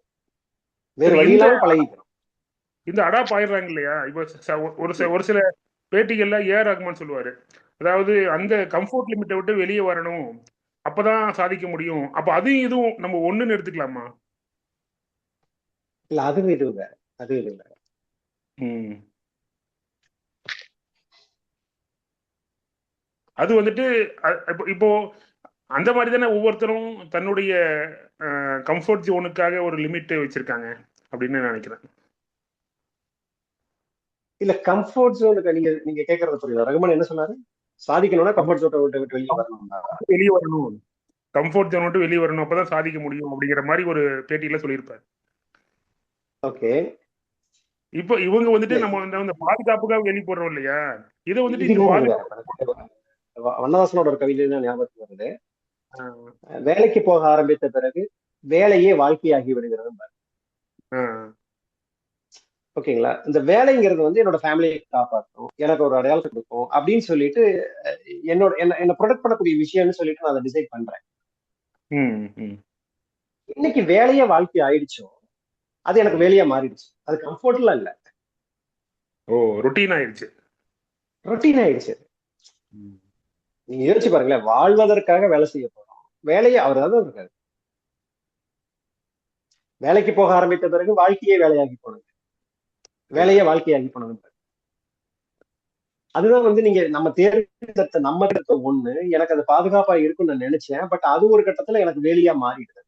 வேறு வழி இல்லாமல் பழகிக்கிறோம். இந்த அடாப்ட் ஆயிடுறாங்க இல்லையா? இப்போ ஒரு சில பேட்டிகள்ல ஏஆர் ரஹ்மான் சொல்லுவாரு, அதாவது அந்த கம்ஃபர்ட் லிமிட்டை விட்டு வெளியே வரணும், அப்பதான் சாதிக்க முடியும். அப்ப அதுவும் இதுவும் நம்ம ஒண்ணுன்னு எடுத்துக்கலாமா? இல்ல, அதுவும் இது வேற, அது இது வேற. அது வந்துட்டு இப்போ அந்த மாதிரி தானே ஒவ்வொருத்தரும் தன்னுடைய கம்ஃபர்ட் ஜோனுக்காக ஒரு லிமிட் வச்சிருக்காங்க அப்படின்னு நினைக்கிறேன். இல்ல, கம்ஃபர்ட் ஜோனுக்கு நீங்க கேட்கறது புரியுது. ரகுமான் என்ன சொன்னாரு? சாதிக்கணும்னா கம்ஃபர்ட் ஜோனை விட்டு வெளியே வரணும், கம்ஃபர்ட் ஜோன் விட்டு வெளியே வரணும், அப்பதான் சாதிக்க முடியும் அப்படிங்கிற மாதிரி ஒரு பேட்டியில சொல்லியிருப்பாரு. ஓகே. இப்போ இவங்க வந்துட்டு நம்ம இந்த பாதுகாப்புக்காக வெளியே போடுறோம் இல்லையா? இதை வந்துட்டு வண்ணதாசனோட ஒரு கவிதை தான் ஞாபகத்துக்கு வருது. வேலைக்கு போக ஆரம்பித்த பிறகு வேலையே வாழ்க்கையாகி விடுகிறது. ஓகேங்களா? இந்த வேலைங்கிறது வந்து என்னோட ஃபேமிலியை காப்பாற்றும், எனக்கு ஒரு அடையாளத்தை கொடுக்கும் அப்படின்னு சொல்லிட்டு என்ன ப்ரொடெக்ட் பண்ணக்கூடிய விஷயம்னு சொல்லிட்டு நான் அதை டிசைட் பண்றேன். இன்னைக்கு வேலையே வாழ்க்கை ஆயிடுச்சோ, அது எனக்கு வேலையா மாறிடுச்சு. அது கம்ஃபர்ட்ல இல்ல, ரொட்டீன் ஆயிடுச்சு. நீங்க யோசிச்சு பாருங்களேன், வாழ்வதற்காக வேலை செய்ய போறோம், வேலையை அவர் தான் இருக்காரு. வேலைக்கு போக ஆரம்பித்த பிறகு வாழ்க்கையே வேலையாகி போனது, வேலையே வாழ்க்கையாகி போனது. அதுதான் வந்து நீங்க நம்ம தேர்ந்தெடுத்த நம்ம ஒண்ணு, எனக்கு அது பாதுகாப்பா இருக்கும்னு நான் நினைச்சேன். பட் அது ஒரு கட்டத்துல எனக்கு வேலையா மாறிடுது.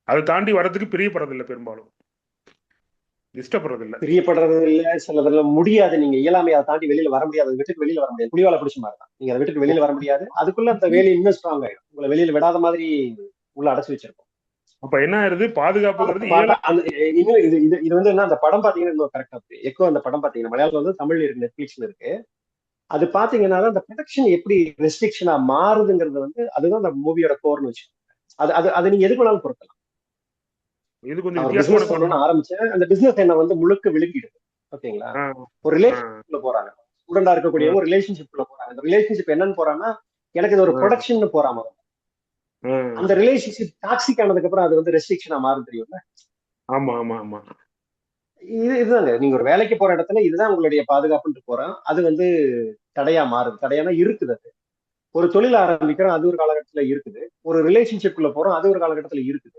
அதை தாண்டி வரதுக்கு பிரியப்படுறதில்லை, பெரும்பாலும் இஷ்டப்படுறது இல்ல, பிரியப்படுறது இல்ல, சிலதெல்லாம் முடியாது. நீங்க இயலாமை அதை தாண்டி வெளியில வர முடியாது, அதை விட்டுட்டு வெளியில வர முடியாது. புலிவாலை பிடிச்ச மாதிரி தான், நீங்க அதை விட்டுட்டு வெளியில வர முடியாது. அதுக்குள்ள அந்த வேலையை இன்னும் ஸ்ட்ராங் ஆயிடும், உங்களை வெளியில விடாத மாதிரி உள்ள அடைச்சு வச்சிருக்கோம். அப்ப என்ன ஆயிருது, பாதுகாப்புங்கிறது இன்னும் இது வந்து என்ன, அந்த படம் பாத்தீங்கன்னா இன்னும் கரெக்டா இருக்கு. எக்கோ அந்த படம் பாத்தீங்கன்னா மலையாளத்துல வந்து தமிழ்ல இருக்கு, நெட்ஃபிளிக்ஸ்ல இருக்கு. அது பாத்தீங்கன்னா அந்த ப்ரொடெக்ஷன் எப்படி ரெஸ்ட்ரிக்ஷனா மாறுதுங்கிறது வந்து அதுதான் அந்த மூவியோட கோர்னு வச்சு. அது நீங்க எதுக்கு வேணாலும் பொறுத்தலாம். பிசினஸ் பண்ணணும்னு ஆரம்பிச்சேன், அந்த பிசினஸ் என்ன வந்து முழுக்க விழுங்கிடுது. ஓகேங்களா? ஒரு ரிலேஷன்ஷிப்ல போறாங்க, ஸ்டூடெண்டா இருக்கக்கூடிய ஒரு ரிலேஷன்ஷிப்ல போறாங்க. அந்த ரிலேஷன்ஷிப் என்னன்னு போறாங்கன்னா, எனக்கு இது ஒரு ப்ரொடக்ஷன் போறாம, அந்த ரிலேஷன்ஷிப் டாக்ஸிக் ஆனதுக்கு அப்புறம் அது வந்து ரெஸ்ட்ரிக்ஷனா மாறும், தெரியும்ல? ஆமா ஆமா ஆமா. இதுதாங்க, நீங்க ஒரு வேலைக்கு போற இடத்துல இதுதான் உங்களுடைய பாதுகாப்புன்னு போறோம், அது வந்து தடையா மாறுது. தடையானா இருக்குது. அது ஒரு தொழில் ஆரம்பிக்கிறோம், அது ஒரு காலகட்டத்துல இருக்குது. ஒரு ரிலேஷன்ஷிப்ல போறோம், அது ஒரு காலகட்டத்துல இருக்குது.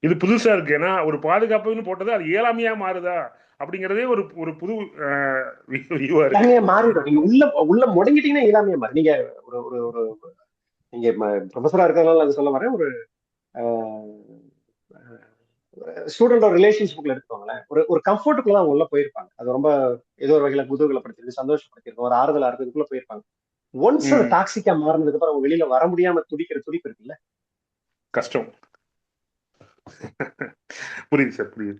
இது புதுசா இருக்கு. ஏன்னா ஒரு பாதுகாப்புன்னு போட்டது அது இயலாமையா மாறுதா அப்படிங்கறதே ஒரு புது மாறிடும். நீங்க உள்ள முடங்கிட்டீங்கன்னா இயலாமையா மாறி. நீங்க ஒரு நீங்க ப்ரொஃபஸரா இருக்கிறதுனால அது சொல்ல வரேன். ஒரு ஸ்டூடெண்ட் ஒரு ரிலேஷன்ஷிப்ல எடுத்துக்கோங்களேன், ஒரு கம்ஃபர்ட்டுக்குள்ள தான் உள்ள போயிருப்பாங்க. அது ரொம்ப ஏதோ ஒரு வகையில குதூகலப்படுத்திருக்கு, சந்தோஷப்படுத்திருக்கும், ஒரு ஆறுதலா இருக்கிறதுக்குள்ள போயிருப்பாங்க. ஒன்ஸ் அது டாக்ஸிக்கா மாறினதுக்கு அப்புறம் அவங்க வெளியில வர முடியாம துடிக்கிற துடிப்பு இருக்குல்ல, கஷ்டம். புரியுது சார், புரியுது.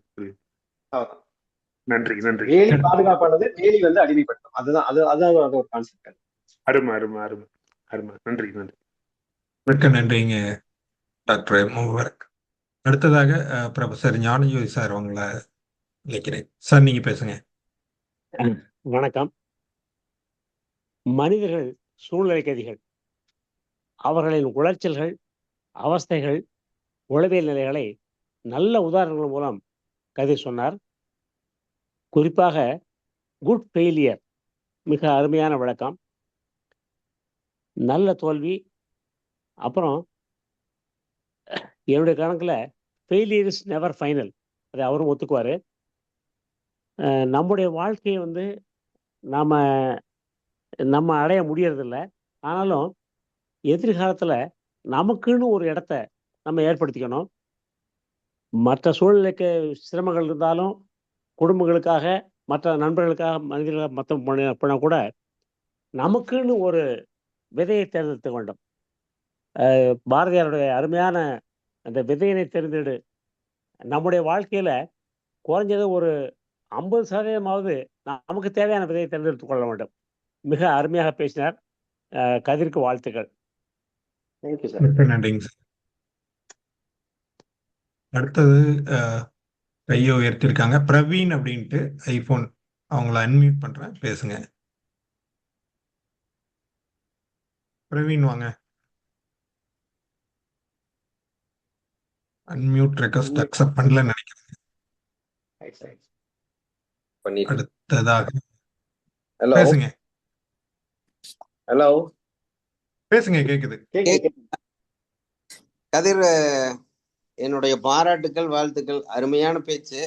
நன்றி. வேலி பாதுகாப்பானது, வேலி வந்து அடிமைப்பட்டோம். அதுதான் ஒரு கான்செப்ட். அருமை. நன்றி. மிக்க நன்றிங்க டாக்டர் மூவர்க். அடுத்ததாக ப்ரொஃபசர் ஞானஜோதி சார் அவங்களை நினைக்கிறேன். சார் நீங்க பேசுங்க. வணக்கம். மனிதர்கள் சூழ்நிலை கதிகள், அவர்களின் உளைச்சல்கள், அவஸ்தைகள், உளவியல் நிலைகளை நல்ல உதாரணங்கள் மூலம் கதிர் சொன்னார். குறிப்பாக குட் ஃபெயிலியர் மிக அருமையான விளக்கம். நல்ல தோல்வி, அப்புறம் என்னுடைய கணக்கில் ஃபெயிலியர் இஸ் நெவர் ஃபைனல், அதை அவரும் ஒத்துக்குவார். நம்முடைய வாழ்க்கையை வந்து நம்ம அடைய முடியறதில்ல. ஆனாலும் எதிர்காலத்தில் நமக்குன்னு ஒரு இடத்த நம்ம ஏற்படுத்திக்கணும். மற்ற சூழ்நிலைக்கு சிரமங்கள் இருந்தாலும், குடும்பங்களுக்காக, மற்ற நண்பர்களுக்காக, மனிதர்களுக்காக மற்ற பண்ணால் கூட நமக்குன்னு ஒரு விதையை தேர்ந்தெடுத்து வேண்டும். பாரதியாருடைய அருமையான அந்த விதையினை தேர்ந்தெடு, நம்முடைய வாழ்க்கையில குறைஞ்சது ஒரு 50% நமக்கு தேவையான விதையை தேர்ந்தெடுத்துக் கொள்ள வேண்டும். மிக அருமையாக பேசினார். கதிருக்கு வாழ்த்துக்கள். Thank you sir. மிக்க நன்றிங்க சார். அடுத்தது கையை உயர்த்திருக்காங்க பிரவீன் அப்படின்ட்டு ஐபோன். அவங்கள அன்மியூட் பண்றேன், பேசுங்க. பிரவீன் வாங்க. அன்மியூட் ரெக்வஸ்ட் அக்செப்ட் பண்ணலன்னு நினைக்கிறேன். அடுத்ததாக ஹலோ பேசுங்க. ஹலோ பேசுங்க, கேக்குது. கதிர், என்னுடைய பாராட்டுக்கள், வாழ்த்துக்கள். அருமையான பேச்சு.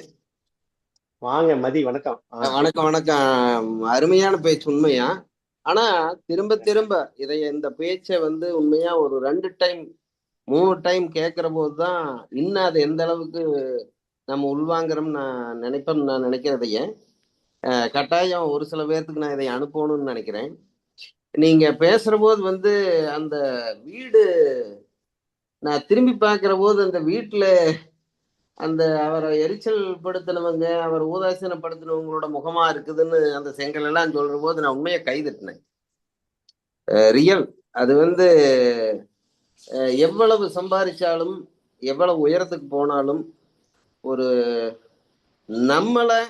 வாங்க மதி, வணக்கம். வணக்கம் வணக்கம். அருமையான பேச்சு உண்மையா. ஆனா திரும்ப திரும்ப இந்த பேச்சை உண்மையா ஒரு 2 டைம் 3 டைம் கேட்கிற போதுதான் இன்னும் அது எந்த அளவுக்கு நம்ம உள்வாங்கிறோம் நான் நினைக்கிறதையே கட்டாயம் ஒரு சில பேர்த்துக்கு நான் இதை அனுப்பணும்னு நினைக்கிறேன். நீங்க பேசுற போது அந்த வீடு நான் திரும்பி பார்க்கிற போது அந்த வீட்டுல அந்த அவரை எரிச்சல் படுத்தினவங்க, அவர் ஊதாசீனப்படுத்தினவங்களோட முகமா இருக்குதுன்னு அந்த செங்கல் எல்லாம் சொல்ற போது நான் உண்மையை கைதட்டினேன். ரியல். அது எவ்வளவு சம்பாதிச்சாலும் எவ்வளவு உயரத்துக்கு போனாலும் ஒரு நம்மளை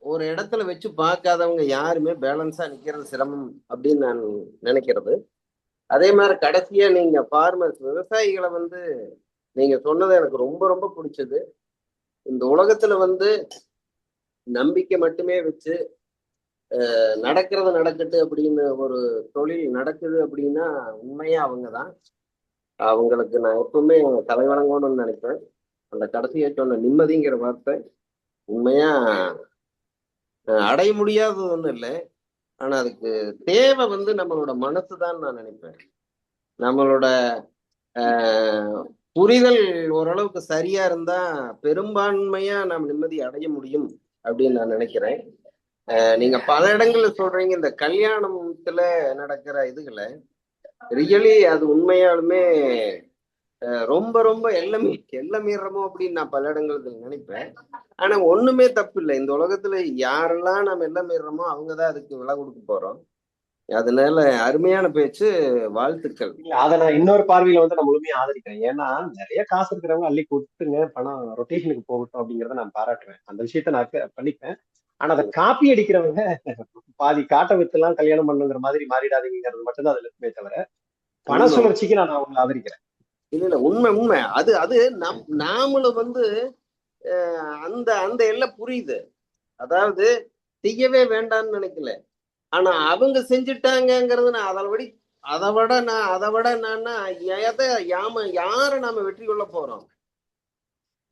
ஒரு இடத்துல வச்சு பார்க்காதவங்க யாருமே பேலன்ஸா நிக்கிறது சிரமம் அப்படின்னு நான் நினைக்கிறது. அதே மாதிரி கடைசியா நீங்க ஃபார்மர்ஸ், விவசாயிகளை நீங்க சொன்னது எனக்கு ரொம்ப ரொம்ப பிடிச்சது. இந்த உலகத்துல நம்பிக்கை மட்டுமே வச்சு நடக்கிறது நடக்கட்டு அப்படின்னு ஒரு தொழில் நடக்குது அப்படின்னா உண்மையா அவங்கதான். அவங்களுக்கு நான் எப்பவுமே தலை வணங்கணும்னு நினைப்பேன். அந்த கடைசியா சொன்ன நிம்மதிங்கிற வார்த்தை உண்மையா அடைய முடியாதது ஒன்றும் இல்லை. ஆனா அதுக்கு தேவை நம்மளோட மனசுதான் நான் நினைப்பேன். நம்மளோட புரிதல் ஓரளவுக்கு சரியா இருந்தா பெரும்பான்மையா நாம் நிம்மதி அடைய முடியும் அப்படின்னு நான் நினைக்கிறேன். நீங்க பல இடங்கள்ல சொல்றீங்க இந்த கல்யாணத்துல நடக்கிற இதுகளை ரியலி அது உண்மையாலுமே ரொம்ப ரொம்ப எல்லை மீறமோ அப்படின்னு நான் பல இடங்களுக்கு நினைப்பேன். ஆனா ஒண்ணுமே தப்பு இல்லை. இந்த உலகத்துல யாரெல்லாம் நம்ம எல்லை மீறமோ அவங்கதான் அதுக்கு விலை கொடுக்க போறோம். அதனால அருமையான பேச்சு, வாழ்த்துக்கள். அதை நான் இன்னொரு பார்வையில நான் முழுமையா ஆதரிக்கிறேன். ஏன்னா நிறைய காசு இருக்கிறவங்க அள்ளி கொடுத்துங்க, பணம் ரொட்டேஷனுக்கு போகட்டும் அப்படிங்கறத நான் பாராட்டுறேன். அந்த விஷயத்த நான் பண்ணிப்பேன். ஆனா அதை காப்பி அடிக்கிறவங்க பாதி காட்ட வித்துலாம் கல்யாணம் பண்ணுங்கிற மாதிரி மாறிடாதீங்கிறது மட்டும்தான் அதுல இருக்குமே தவிர பண சுழற்சிக்கு நான் அவங்களை ஆதரிக்கிறேன். இல்ல உண்மை அது அது நாமளும் அந்த அந்த எல்லாம் புரியுது. அதாவது செய்யவே வேண்டாம்னு நினைக்கல. ஆனா அவங்க செஞ்சுட்டாங்கிறது நான் அதை விட யார நாம வெற்றி கொள்ள போறோம்,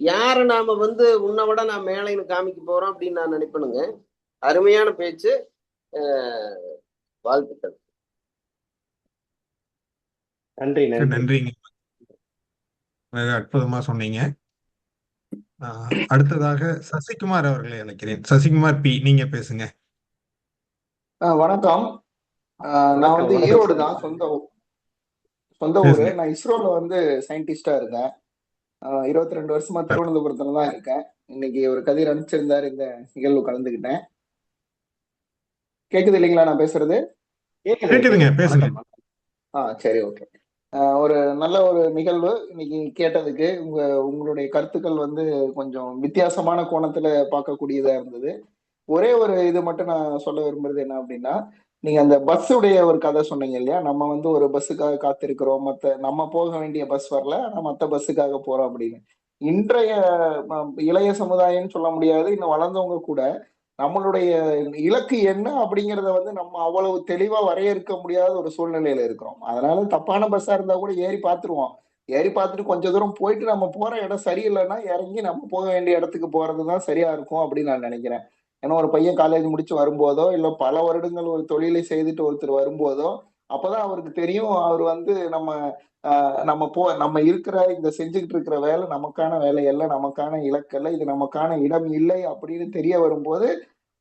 யார நாம உன்னை விட நான் மேலைன்னு காமிக்க போறோம் அப்படின்னு நான் நினைப்பேனுங்க. அருமையான பேச்சு, வாழ்த்துக்கள். நன்றிங்க, மிக அற்புதமா சொன்னீங்க. அடுத்ததாக சசிகுமார் அவர்களை அழைக்கிறேன். சசிகுமார் பி, நீங்க பேசுங்க. வணக்கம். நான் ஈரோடு தான் சொந்த ஊரு. நான் இஸ்ரோல சயின்டிஸ்டா இருக்கேன். 22 வருஷமா திருவனந்தபுரத்துல தான் இருக்கேன். இன்னைக்கு ஒரு கதிர் அனுப்பிச்சிருந்தாரு, இந்த நிகழ்வு கலந்துக்கிட்டேன். கேக்குது இல்லைங்களா நான் பேசுறது? கேக்குதுங்க, பேசுங்க. சரி, ஓகே. ஒரு நல்ல ஒரு நிகழ்வு இன்னைக்கு கேட்டதுக்கு. உங்களுடைய கருத்துக்கள் கொஞ்சம் வித்தியாசமான கோணத்துல பார்க்கக்கூடியதா இருந்தது. ஒரே ஒரு இது மட்டும் நான் சொல்ல விரும்புறது என்ன அப்படின்னா, நீங்க அந்த பஸ்ஸுடைய ஒரு கதை சொன்னீங்க இல்லையா? நம்ம ஒரு பஸ்ஸுக்காக காத்திருக்கிறோம், நம்ம போக வேண்டிய பஸ் வரல, ஆனா மத்த பஸ்ஸுக்காக போறோம் அப்படின்னு. இன்றைய இளைய சமுதாயம்னு சொல்ல முடியாது, இன்னும் வளர்ந்தவங்க கூட நம்மளுடைய இலக்கு என்ன அப்படிங்கிறத நம்ம அவ்வளவு தெளிவா வரையறுக்க முடியாத ஒரு சூழ்நிலையில இருக்கிறோம். அதனால தப்பான பஸ்ஸா இருந்தா கூட ஏறி பார்த்துருவோம். ஏறி பார்த்துட்டு கொஞ்ச தூரம் போயிட்டு நம்ம போற இடம் சரியில்லைன்னா இறங்கி நம்ம போக வேண்டிய இடத்துக்கு போறதுதான் சரியா இருக்கும் அப்படின்னு நான் நினைக்கிறேன். ஏன்னா ஒரு பையன் காலேஜ் முடிச்சு வரும்போதோ இல்ல பல வருடங்கள் ஒரு தொழிலை செய்துட்டு ஒருத்தர் வரும்போதோ அப்பதான் அவருக்கு தெரியும் அவர் நம்ம இருக்கிற இந்த செஞ்சுக்கிட்டு இருக்கிற வேலை நமக்கான வேலை அல்ல, நமக்கான இலக்கல்ல, இது நமக்கான இடம் இல்லை அப்படின்னு தெரிய வரும்போது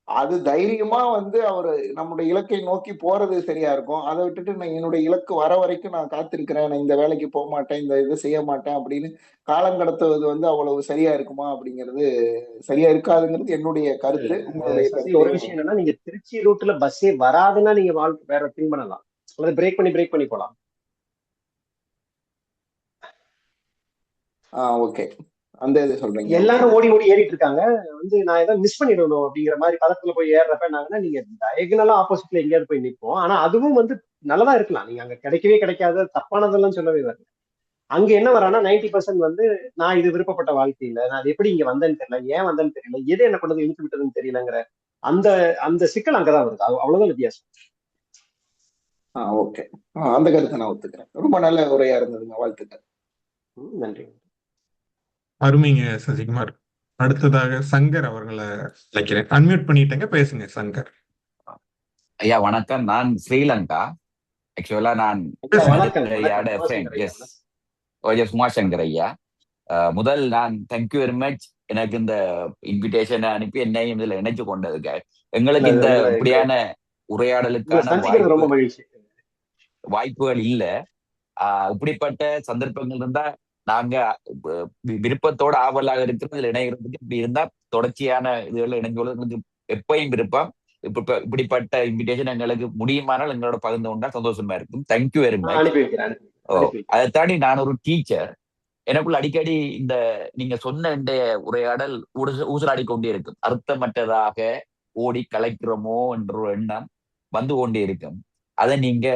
அது தைரியமா வந்து அவரு நம்முடைய இலக்கை நோக்கி போறது சரியா இருக்கும். அதை விட்டுட்டு நான் என்னுடைய இலக்கு வர வரைக்கும் நான் காத்திருக்கிறேன், நான் இந்த வேலைக்கு போக மாட்டேன், இந்த இதை செய்ய மாட்டேன் அப்படின்னு காலம் கடத்துவது வந்து அவ்வளவு சரியா இருக்குமா அப்படிங்கிறது சரியா இருக்காதுங்கிறது என்னுடைய கருத்து. உங்களுடைய சசி, கருத்து ஒரு விஷயம் என்னன்னா, நீங்க திருச்சி ரூட்ல பஸ்ஸே வராதுன்னா நீங்க வேற திங்க் பண்ணலாம், அல்லது பிரேக் பண்ணி போலாம். ஓகே, அந்த இது சொல்றீங்க. எல்லாரும் ஓடி ஏறிட்டு இருக்காங்க, வந்து நான் ஏதாவது மிஸ் பண்ணிடணும் அப்படிங்கிற மாதிரி பதத்துல போய் ஏறப்ப நாங்கன்னா நீங்க டயகனலா ஆப்போசிட்ல எங்கேயாவது போய் நிற்போம். ஆனா அதுவும் வந்து நல்லதா இருக்கலாம், நீங்க அங்க கிடைக்கவே கிடைக்காத தப்பானதெல்லாம் சொல்லவே வரல. அங்க என்ன வரானா 90% வந்து நான் இது விருப்பப்பட்ட வாழ்க்கை இல்லை, நான் அது எப்படி இங்க வந்தேன்னு தெரியல, ஏன் வந்தேன்னு தெரியல, எது என்ன கொண்டு வந்து இழுத்து விட்டதுன்னு தெரியலங்கிற அந்த அந்த சிக்கல் அங்கதான் வருது. அவ்வளவுதான் வித்தியாசம். ஓகே, அந்த கருத்தை நான் ஒத்துக்கிறேன். ரொம்ப நல்ல உரையா இருந்ததுங்க, வாழ்த்துக்கள். நன்றி. அருமைங்க சசிகுமார். அடுத்ததாக சங்கர் அவர்களை அழைக்கிறேன். அன்மியூட் பண்ணிட்டேங்க, பேசுங்க சங்கர். ஐயா வணக்கம். நான் ஸ்ரீலங்கா. ஆக்சுவலா நான் உமாசங்கர் ஐயா. முதல் நான் தேங்க்யூ வெரி மச் எனக்கு இந்த இன்விடேஷனை அனுப்பி என்னையும் இதுல இணைச்சு கொண்டதுக்கு. எங்களுக்கு இந்த இப்படியான உரையாடலுக்கான வாய்ப்புகள் இல்ல. இப்படிப்பட்ட சந்தர்ப்பங்கள் இருந்தா நாங்க விருப்பத்தோட ஆவலாக இருக்கிறது இதுல இணைகிறதுக்கு. இப்படி இருந்தா தொடர்ச்சியான இதுல இணைஞ்சோடு எங்களுக்கு எப்பயும் விருப்பம். இப்படிப்பட்ட இன்விடேஷன் எங்களுக்கு முடியுமானால் எங்களோட பகிர்ந்து கொண்டா சந்தோஷமா இருக்கும். Thank you very much. அதை தாண்டி நான் ஒரு டீச்சர். எனக்குள்ள அடிக்கடி இந்த நீங்க சொன்ன இந்த உரையாடல் ஊசலாடி கொண்டே இருக்கும். அர்த்தமற்றதாக ஓடி கலைக்கிறோமோ என்ற ஒரு எண்ணம் வந்து கொண்டே இருக்கும். அதை நீங்க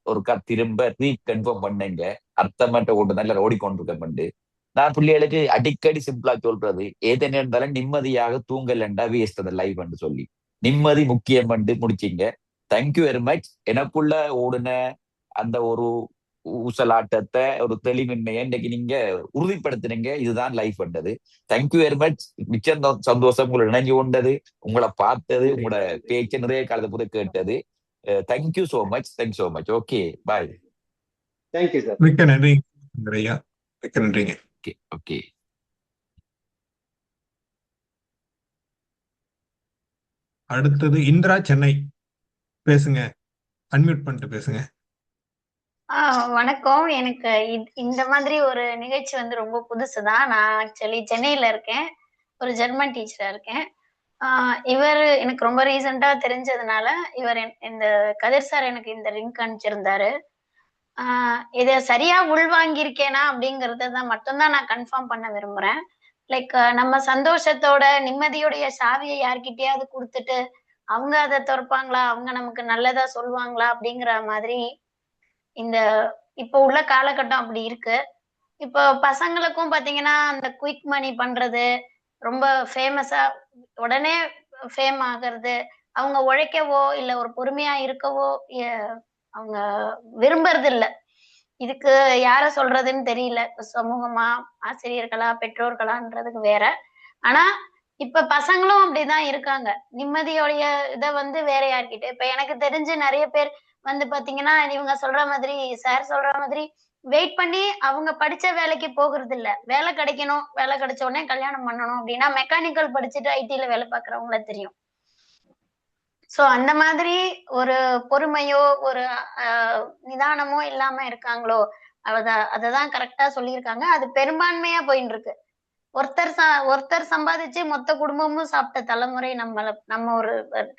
ஒரு திரும்ப ரீகன்ஃபார்ம் பண்ணுங்க. அர்த்தமற்ற ஓட்டு நல்ல ஓடிக்கொண்டிருக்க. நான் பிள்ளைகளுக்கு அடிக்கடி சிம்பிளா சொல்றது, ஏதேனும் இருந்தாலும் நிம்மதியாக தூங்கலண்டா வேஸ்ட் அந்த லைஃப் என்று சொல்லி நிம்மதி முக்கியம் என்று முடிச்சிங்க. Thank you very much. எனக்குள்ள ஓடுன அந்த ஒரு ஊசலாட்டத்தை, ஒரு தெளிவின்மையை இன்னைக்கு நீங்க உறுதிப்படுத்தினீங்க. இதுதான் லைஃப் என்றது. Thank you very much. மிச்சம் சந்தோஷம் உங்களை இணைஞ்சு கொண்டது, உங்களை பார்த்தது, உங்களோட பேச்சு நிறைய காலத்தை போது கேட்டது. Thank you so much. Thank you so much. Okay, bye. Thank you sir. மிக்க நன்றி ஐயா, மிக்க நன்றிங்க. Okay okay. அடுத்தது இந்திரா, சென்னை. பேசுங்க, அன்மியூட் பண்ணிட்டு பேசுங்க. வணக்கம். எனக்கு இந்த மாதிரி ஒரு நிகழ்ச்சி வந்து ரொம்ப புதுசுதான். நான் ஆக்சுவலி சென்னையில இருக்கேன், ஒரு ஜெர்மன் டீச்சரா இருக்கேன். இவர் எனக்கு ரொம்ப ரீசெண்டா தெரிஞ்சதுனால இவர் இந்த கதிர் சார் எனக்கு இந்த லிங்க் அனுப்பிச்சிருந்தாரு. இதை சரியா உள்வாங்கியிருக்கேனா அப்படிங்கறத மட்டும்தான் நான் கன்ஃபார்ம் பண்ண விரும்புறேன். லைக் நம்ம சந்தோஷத்தோட நிம்மதியுடைய சாவியை யார்கிட்டயாவது கொடுத்துட்டு அவங்க அதை திறப்பாங்களா, அவங்க நமக்கு நல்லதா சொல்லுவாங்களா அப்படிங்கிற மாதிரி இந்த இப்ப உள்ள காலகட்டம் அப்படி இருக்கு. இப்போ பசங்களுக்கும் பாத்தீங்கன்னா அந்த குயிக் மணி பண்றது, ரொம்ப ஃபேமஸா உடனே ஃபேம் ஆகிறது, அவங்க உழைக்கவோ இல்ல ஒரு பொறுமையா இருக்கவோ அவங்க விரும்புறது இல்ல. இதுக்கு யார சொல்றதுன்னு தெரியல. சமூகமா, ஆசிரியர்களா, பெற்றோர்களான்றதுக்கு வேற. ஆனா இப்ப பசங்களும் அப்படிதான் இருக்காங்க. நிம்மதியோடைய இத வந்து வேற யார்கிட்ட, இப்ப எனக்கு தெரிஞ்சு நிறைய பேர் வந்து பாத்தீங்கன்னா இவங்க சொல்ற மாதிரி, சார் சொல்ற மாதிரி வெயிட் பண்ணி அவங்க படிச்ச வேலைக்கு போகிறது இல்ல. வேலை கிடைக்கணும், வேலை கிடைச்ச உடனே கல்யாணம் பண்ணணும் அப்படின்னா மெக்கானிக்கல் படிச்சுட்டு ஐடில வேலை பார்க்கறவங்கள தெரியும். சோ அந்த மாதிரி ஒரு பொறுமையோ ஒரு நிதானமோ இல்லாம இருக்காங்களோ, அததான் கரெக்டா சொல்லியிருக்காங்க. அது பெரும்பான்மையா போயிட்டு இருக்கு. ஒருத்தர் சம்பாதிச்சு மொத்த குடும்பமும் சாப்பிட்ட தலைமுறை நம்ம ஒரு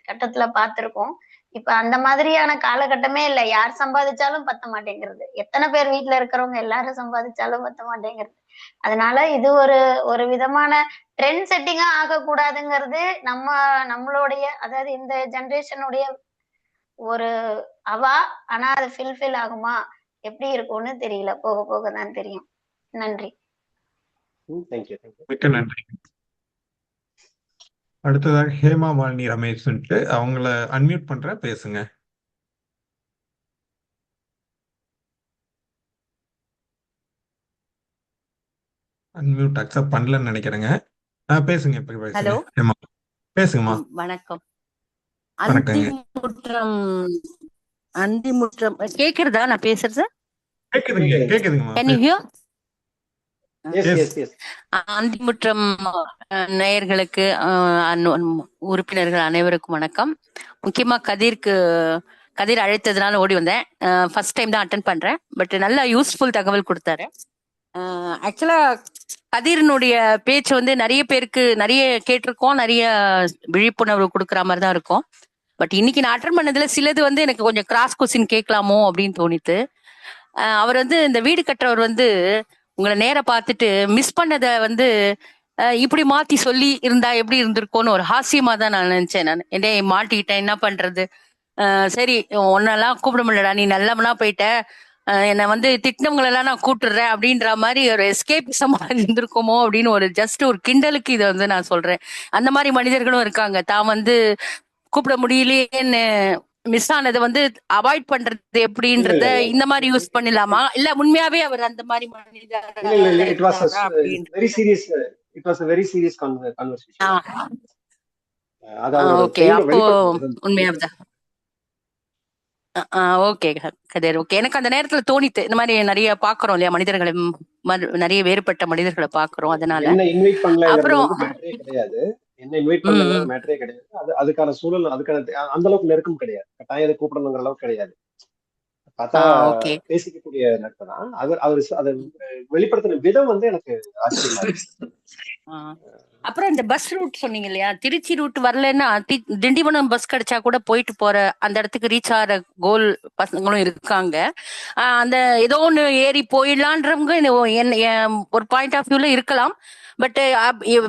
கட்டத்துல பார்த்திருக்கோம். இப்ப அந்த மாதிரியான காலகட்டமே இல்ல. யார் சம்பாதிச்சாலும் பத்த மாட்டேங்கிறது. எத்தனை பேர் வீட்டுல இருக்கிறவங்க எல்லாரும் சம்பாதிச்சாலும் பத்த மாட்டேங்கிறது. அதனால இது ஒரு விதமான ட்ரெண்ட் செட்டிங்கா ஆகக்கூடாதுங்கிறது நம்மளுடைய, அதாவது இந்த ஜெனரேஷனுடைய ஒரு ஆனா அது ஃபில்ஃபில் ஆகுமா, எப்படி இருக்கும்னு தெரியல. போக போக தான் தெரியும். நன்றி. மிக்க நன்றி. அடுத்ததாக ஹேமா மாலினி ரமேஷ், அவங்கள அன்மியூட் பண்ற, பேசுங்க. அன்மியூட் அக்செப்ட் பண்ணலன்னு நினைக்கிறேங்க. பேசுங்க, இப்ப பேசுங்க. ஹலோ, ஹேமா பேசுங்கம்மா. வணக்கம். வணக்கங்க. அந்திமுற்றம் கேக்குறதா நான் பேசுறது? கேக்குதுங்கம்மா. Can you hear? அந்திமுற்றம் நேயர்களுக்கு உறுப்பினர்கள் அனைவருக்கும் வணக்கம். முக்கியமா கதிர் அழைத்ததுனால ஓடி வந்தேன். ஃபர்ஸ்ட் டைம் தான் அட்டன் பண்றேன். பட் நல்ல யூஸ்ஃபுல் தகவல் கொடுத்தாரு. ஆக்சுவலா கதிரினுடைய பேச்சு வந்து நிறைய பேருக்கு நிறைய கேட்டிருக்கோம், நிறைய விழிப்புணர்வு கொடுக்குற மாதிரி தான் இருக்கும். பட் இன்னைக்கு நான் அட்டன் பண்ணதுல சிலது வந்து எனக்கு கொஞ்சம் கிராஸ் கொஸ்டின் கேட்கலாமோ அப்படின்னு தோணித்து. அவர் வந்து இந்த வீடு கட்டுறவர் வந்து உங்களை நேர பார்த்துட்டு மிஸ் பண்ணதை வந்து இப்படி மாத்தி சொல்லி இருந்தா எப்படி இருந்திருக்கும்னு ஒரு ஹாஸ்யமா தான் நான் நினைச்சேன். நான் என்னே மாட்டிக்கிட்டேன், என்ன பண்றது, சரி உன்னெல்லாம் கூப்பிட முடியலடா, நீ நல்லவனா போயிட்ட, என்னை வந்து திட்டினவங்களெல்லாம் நான் கூப்பிட்டுறேன் அப்படின்ற மாதிரி ஒரு எஸ்கேபிசமா இருந்திருக்குமோ அப்படின்னு ஒரு ஜஸ்ட் ஒரு கிண்டலுக்கு இதை வந்து நான் சொல்றேன். அந்த மாதிரி மனிதர்களும் இருக்காங்க. தான் வந்து கூப்பிட முடியலையேன்னு மிஸ் ஆனதை வந்து அவாய்ட் பண்றது எப்படின்றத இந்த மாதிரி யூஸ் பண்ணலாமா, இல்ல உண்மையாவே அவர் அந்த மாதிரி ஓகே அப்போ உண்மையாவதான் ஓகே கதிர் ஓகே. எனக்கு அந்த நேரத்துல தோணித்து, இந்த மாதிரி நிறைய பாக்குறோம் இல்லையா மனிதர்களை, நிறைய வேறுபட்ட மனிதர்களை பாக்குறோம். அதனால அப்புறம் என்ன இன்வைட் பண்ணல மேட்டரே கிடையாது. அதுக்கான சூழல் அதுக்கான அந்த அளவுக்கு நெருக்கம் கிடையாது. கட்டாயம் அதை கூப்பிடணுங்கிற அளவுக்கு கிடையாது. பார்த்தா பேசிக்கக்கூடிய நட்பு தான். அவர் அதை வெளிப்படுத்தின விதம் வந்து எனக்கு ஆச்சரியமா இருக்கு. அப்புறம் இந்த பஸ் ரூட் சொன்னீங்க இல்லையா, திருச்சி ரூட் வரலன்னா திண்டிவனம் பஸ் கிடைச்சா கூட போயிட்டு போற அந்த இடத்துக்கு ரீச் ஆகிற கோல் பசங்களும் இருக்காங்க. அந்த ஏதோ ஒண்ணு ஏறி போயிடலான்றவங்க ஒரு பாயிண்ட் ஆஃப் வியூல இருக்கலாம். பட்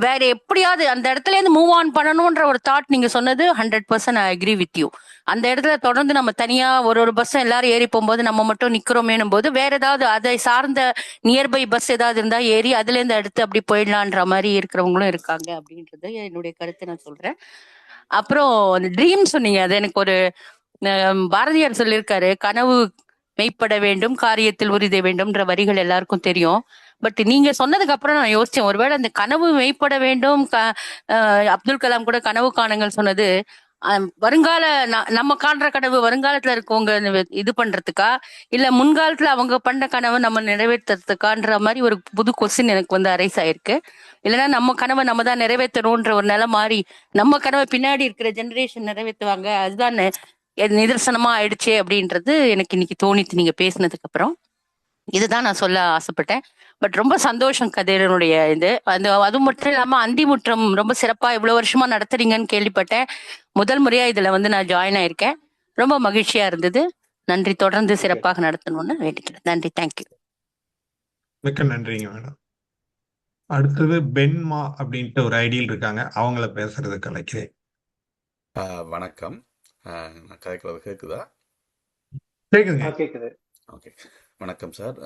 வேற எப்படியாவது அந்த இடத்துல இருந்து மூவ் ஆன் பண்ணணும்ன்ற ஒரு தாட் நீங்க சொன்னது 100% ஐ அக்ரி வித் யூ. அந்த இடத்துல தொடர்ந்து நம்ம தனியா ஒரு பஸ் எல்லாரும் ஏறி போகும்போது நம்ம மட்டும் நிக்கிறோமேனும் போது வேற ஏதாவது அதை சார்ந்த நியர்பை பஸ் ஏதாவது இருந்தா ஏறி அதுல இருந்து அடுத்து அப்படி போயிடலான்ற மாதிரி இருக்கிறவங்களும் இருக்காங்க அப்படின்றது என்னுடைய கருத்தை நான் சொல்றேன். அப்புறம் அந்த ட்ரீம் சொன்னீங்க, அது எனக்கு ஒரு பாரதியார் சொல்லியிருக்காரு, கனவு மெய்ப்பட வேண்டும், காரியத்தில் உறுதி வேண்டும்ன்ற வரிகள் எல்லாருக்கும் தெரியும். பட் நீங்க சொன்னதுக்கு அப்புறம் நான் யோசிச்சேன், ஒருவேளை அந்த கனவு மெய்ப்பட வேண்டும், அப்துல் கலாம் கூட கனவு காணுங்கள் சொன்னது வருங்கால நம்ம காண்ற கனவு வருங்காலத்துல இருக்கவங்க இது பண்றதுக்கா, இல்ல முன்காலத்துல அவங்க பண்ண கனவை நம்ம நிறைவேற்றுறதுக்கான்ற மாதிரி ஒரு புது கொஸ்டின் எனக்கு வந்து அரைஸ் ஆயிருக்கு. இல்லைன்னா நம்ம கனவை நம்ம தான் நிறைவேற்றணும்ன்ற ஒரு நிலை மாறி நம்ம கனவை பின்னாடி இருக்கிற ஜெனரேஷன் நிறைவேற்றுவாங்க, அதுதான் நிதர்சனமா ஆயிடுச்சே அப்படின்றது எனக்கு இன்னைக்கு தோணித்து நீங்க பேசினதுக்கு அப்புறம். இதுதான் நான் சொல்ல ஆசைப்பட்டேன். பட் ரொம்ப சந்தோஷம் கதிரனுடைய இது. அது மட்டும் இல்லாம அந்திமுற்றம் ரொம்ப சிறப்பா இவ்வளவு வருஷமா நடத்துறீங்கன்னு கேள்விப்பட்டேன். முதல் முறையா இதுல வந்து நான் ஜாயின் ஆயிருக்கேன். ரொம்ப மகிழ்ச்சியா இருந்தது. நன்றி, தொடர்ந்து சிறப்பாக நடத்தணும்னு வேண்டிக்கிறேன். நன்றி, தேங்க்யூ. மிக்க நன்றிங்க மேடம். அடுத்தது பென்மா அப்படின்ட்டு ஒரு ஐடியில் இருக்காங்க, அவங்கள பேசுறதுக்கு அழைக்கிறேன். வணக்கம், நான் கதைக்கிறது கேக்குதா? கேக்குது. ஓகே, வணக்கம் சார்.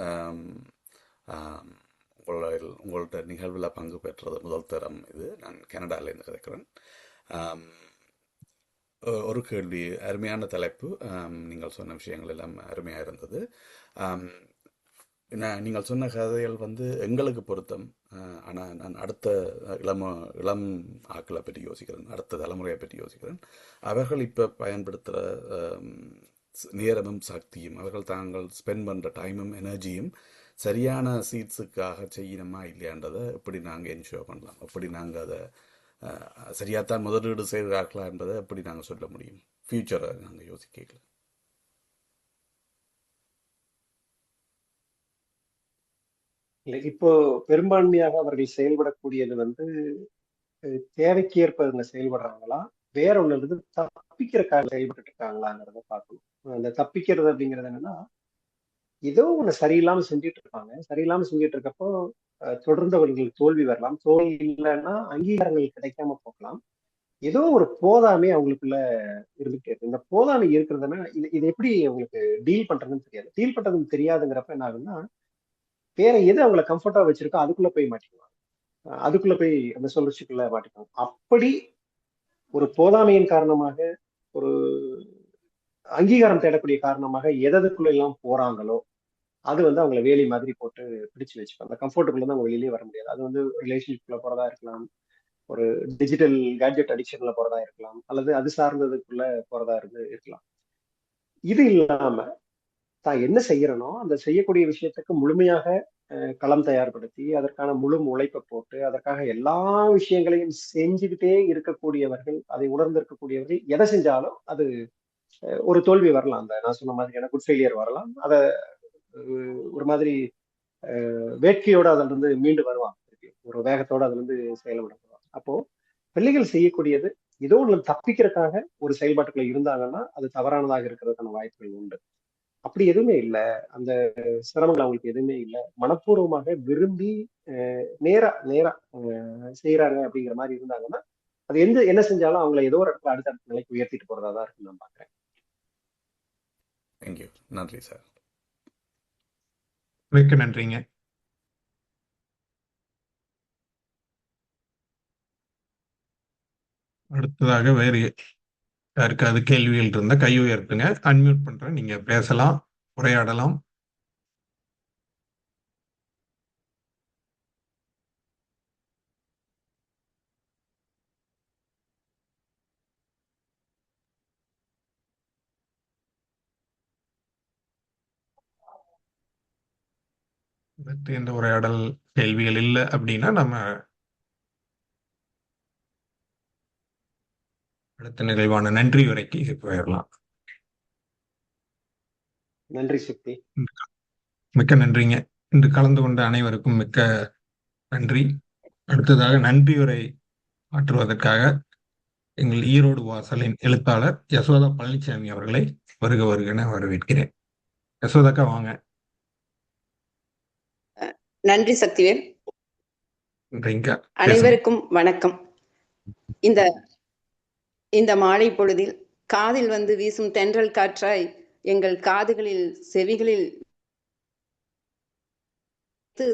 உங்கள்ட்ட நிகழ்வில் பங்கு பெற்றது முதல் தரம் இது. நான் கனடாவிலேருந்து கதைக்கிறேன். ஒரு கேள்வி, அருமையான தலைப்பு. நீங்கள் சொன்ன விஷயங்கள் எல்லாம் அருமையாக இருந்தது. நீங்கள் சொன்ன கதைகள் வந்து எங்களுக்கு பொருத்தம். ஆனால் நான் அடுத்த இளம் ஆக்களை பற்றி யோசிக்கிறேன், அடுத்த தலைமுறையை பற்றி யோசிக்கிறேன். அவர்கள் இப்போ பயன்படுத்துகிற நேரமும் சக்தியும், அவர்கள் தாங்கள் ஸ்பெண்ட் பண்ணுற டைமும் எனர்ஜியும் சரியான சீட்ஸுக்காக செய்யணுமா இல்லையான்றதை எப்படி நாங்கள் என்ஷோர் பண்ணலாம், எப்படி நாங்கள் அதை சரியாகத்தான் முதலீடு செய்கிறார்களா என்பதை எப்படி நாங்கள் சொல்ல முடியும், ஃபியூச்சரை நாங்கள் யோசிக்கல. இல்லை, இப்போ பெரும்பான்மையாக அவர்கள் செயல்படக்கூடியது வந்து தேவைக்கு ஏற்ப அவங்க செயல்படுறாங்களா, வேற ஒண்ணு இருந்து தப்பிக்கிறதுக்காக செயல்பட்டு இருக்காங்களாங்கிறத பார்க்கணும். அந்த தப்பிக்கிறது அப்படிங்கிறது என்னன்னா, ஏதோ ஒண்ணு சரியில்லாம செஞ்சுட்டு இருப்பாங்க. சரியில்லாம செஞ்சுட்டு இருக்கப்போ தொடர்ந்து அவர்களுக்கு தோல்வி வரலாம். தோல்வி இல்லைன்னா அங்கீகாரங்கள் கிடைக்காம போகலாம். ஏதோ ஒரு போதாமே அவங்களுக்குள்ள இருந்துட்டே இருக்கு. இந்த போதாமை இருக்கிறதுனா இது எப்படி அவங்களுக்கு டீல் பண்றதுன்னு தெரியாது. டீல் பண்றதுன்னு தெரியாதுங்கிறப்ப என்ன ஆகுதுன்னா, வேற எது அவங்களை கம்ஃபர்ட்டா வச்சிருக்கோ அதுக்குள்ள போய் மாட்டிக்குவாங்க. அதுக்குள்ள போய் அந்த சுழற்சிக்குள்ள மாட்டிக்குவாங்க. அப்படி ஒரு போதாமையின் காரணமாக, ஒரு அங்கீகாரம் தேடக்கூடிய காரணமாக எதற்குள்ள எல்லாம் போறாங்களோ அது வந்து அவங்களை வேலி மாதிரி போட்டு பிடிச்சு வச்சுப்பாங்க. அந்த கம்ஃபர்ட்டுக்குள்ள தான் அவங்க வெளியே வர முடியாது. அது வந்து ரிலேஷன்ஷிப்ல போறதா இருக்கலாம், ஒரு டிஜிட்டல் கேட்ஜெட் அடிக்ஷன்ல போறதா இருக்கலாம், அல்லது அது சார்ந்ததுக்குள்ள போறதா இருக்கலாம். இது இல்லாம தான் என்ன செய்யறனோ அந்த செய்யக்கூடிய விஷயத்துக்கு முழுமையாக களம் தயார்படுத்தி அதற்கான முழு உழைப்பை போட்டு அதற்காக எல்லா விஷயங்களையும் செஞ்சுக்கிட்டே இருக்கக்கூடியவர்கள், அதை உணர்ந்திருக்கக்கூடியவர்கள் எதை செஞ்சாலும் அது ஒரு தோல்வி வரலாம். அந்த நான் சொன்ன மாதிரியான குட் ஃபெயிலியர் வரலாம். அதை ஒரு மாதிரி வேட்கையோட அதுல இருந்து மீண்டு வருவாங்க, ஒரு வேகத்தோட அதுல இருந்து செயல்படுத்துவாங்க. அப்போ பிள்ளைகள் செய்யக்கூடியது ஏதோ ஒன்று தப்பிக்கிறதுக்காக ஒரு செயல்பாட்டுக்குள்ள இருந்தாங்கன்னா அது தவறானதாக இருக்கிறதுக்கான வாய்ப்புகள் உண்டு. அப்படி எதுவுமே இல்லை, அந்த சிரமங்கள் அவங்களுக்கு எதுவுமே இல்லை, மனப்பூர்வமாக விரும்பி நேரா நேரா செய்யறாங்க அப்படிங்கிற மாதிரி இருந்தாங்கன்னா அது என்ன செஞ்சாலும் அவங்கள ஏதோ ஒரு இடத்துல அடுத்த நிலைக்கு உயர்த்திட்டு போறதா தான் இருக்கு நான் பாக்குறேன். தேங்க்யூ. நன்றி சார். மிக்க நன்றிங்க. அடுத்ததாக வேறு யாருக்காவது கேள்விகள் இருந்தா கை உயர்த்துங்க. அன்மியூட் பண்றேன், நீங்க பேசலாம், உரையாடலாம். இந்த உரையாடல் கேள்விகள் இல்லை அப்படின்னா நம்ம அடுத்த நிகழ்வான நன்றி உரைக்கு போயிடலாம். நன்றி சக்தி. மிக்க நன்றிங்க. இன்று கலந்து கொண்ட அனைவருக்கும் மிக்க நன்றி. அடுத்ததாக நன்றி உரை ஆற்றுவதற்காக எங்கள் ஈரோடு வாசலின் எழுத்தாளர் யசோதா பழனிசாமி அவர்களை வருக வருகென வரவேற்கிறேன். யசோதாக்கா வாங்க. நன்றி சக்திவேல். நன்றிங்க. அனைவருக்கும் வணக்கம். இந்த மாலை பொழுதில் காதில் வந்து வீசும் தென்றல் காற்றாய் எங்கள் காதுகளில் செவிகளில்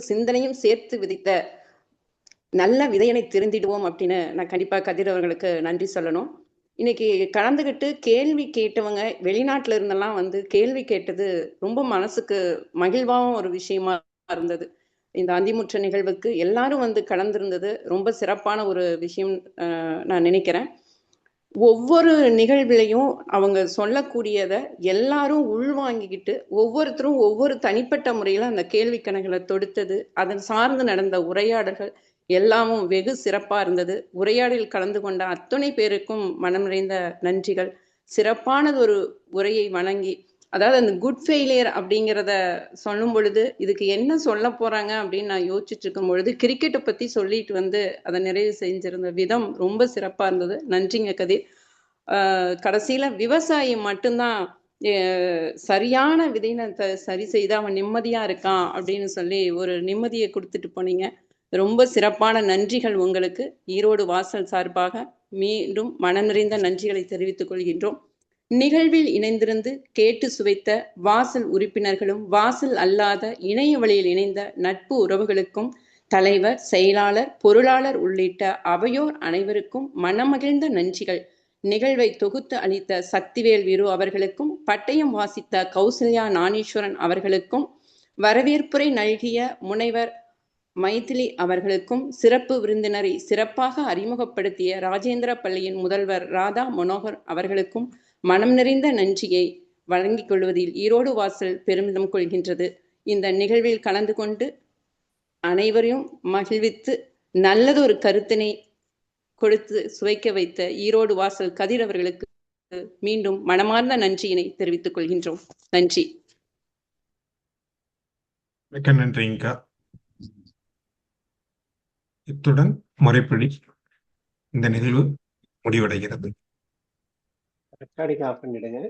சிந்தனையும் சேர்த்து விதித்த நல்ல விதையனை திருந்திடுவோம் அப்படின்னு நான் கண்டிப்பா கதிர் அவர்களுக்கு நன்றி சொல்லணும். இன்னைக்கு கலந்துகிட்டு கேள்வி கேட்டவங்க வெளிநாட்டுல இருந்தெல்லாம் வந்து கேள்வி கேட்டது ரொம்ப மனசுக்கு மகிழ்வாகவும் ஒரு விஷயமா இருந்தது. இந்த அந்திமுற்ற நிகழ்வுக்கு எல்லாரும் வந்து கலந்திருந்தது ரொம்ப சிறப்பான ஒரு விஷயம் நான் நினைக்கிறேன். ஒவ்வொரு நிகழ்விலையும் அவங்க சொல்லக்கூடியதை எல்லாரும் உள்வாங்கிக்கிட்டு ஒவ்வொருத்தரும் ஒவ்வொரு தனிப்பட்ட முறையில அந்த கேள்வி கணக்குகளை தொடுத்தது, அதன் சார்ந்து நடந்த உரையாடல்கள் எல்லாமும் வெகு சிறப்பா இருந்தது. உரையாடலில் கலந்து கொண்ட அத்தனை பேருக்கும் மனம் நிறைந்த நன்றிகள். சிறப்பானது ஒரு உரையை வழங்கி, அதாவது அந்த குட் ஃபெயிலியர் அப்படிங்கிறத சொல்லும் பொழுது இதுக்கு என்ன சொல்ல போறாங்க அப்படின்னு நான் யோசிச்சுட்டு இருக்கும் பொழுது கிரிக்கெட்டை பத்தி சொல்லிட்டு வந்து அதை நிறைவு செஞ்சிருந்த விதம் ரொம்ப சிறப்பா இருந்தது. நன்றிங்க கதிர். கடைசியில விவசாயி மட்டும்தான் சரியான விதையினத்தை சரி செய்து அவன் நிம்மதியா இருக்கான் அப்படின்னு சொல்லி ஒரு நிம்மதியை கொடுத்துட்டு போனீங்க. ரொம்ப சிறப்பான நன்றிகள் உங்களுக்கு. ஈரோடு வாசல் சார்பாக மீண்டும் மனம் நிறைந்த நன்றிகளை தெரிவித்துக் கொள்கின்றோம். நிகழ்வில் இணைந்திருந்து கேட்டு சுவைத்த வாசல் உறுப்பினர்களும் வாசல் அல்லாத இணைய வழியில் இணைந்த நட்பு உறவுகளுக்கும் தலைவர், செயலாளர், பொருளாளர் உள்ளிட்ட அவையோர் அனைவருக்கும் மனமகிழ்ந்த நன்றிகள். நிகழ்வை தொகுத்து அளித்த சக்திவேல் வீரு அவர்களுக்கும் பட்டயம் வாசித்த கௌசல்யா ஞானேஸ்வரன் அவர்களுக்கும் வரவேற்புரை நல்கிய முனைவர் மைதிலி அவர்களுக்கும் சிறப்பு விருந்தினரை சிறப்பாக அறிமுகப்படுத்திய ராஜேந்திர பள்ளியின் முதல்வர் ராதா மனோகர் அவர்களுக்கும் மனம் நிறைந்த நன்றியை வழங்கிக் கொள்வதில் ஈரோடு வாசல் பெருமிதம் கொள்கின்றது. இந்த நிகழ்வில் கலந்து கொண்டு அனைவரையும் மகிழ்வித்து நல்லதொரு கருத்தினை கொடுத்து சுவைக்க வைத்த ஈரோடு வாசல் கதிர் அவர்களுக்கு மீண்டும் மனமார்ந்த நன்றியினை தெரிவித்துக் கொள்கின்றோம். நன்றி. மிக்க நன்றிங்கக்கா. இத்துடன் முறைப்படி இந்த நிகழ்வு முடிவடைகிறது. ரெக்கார்டிங் ஆஃப் பண்ணிடுங்க.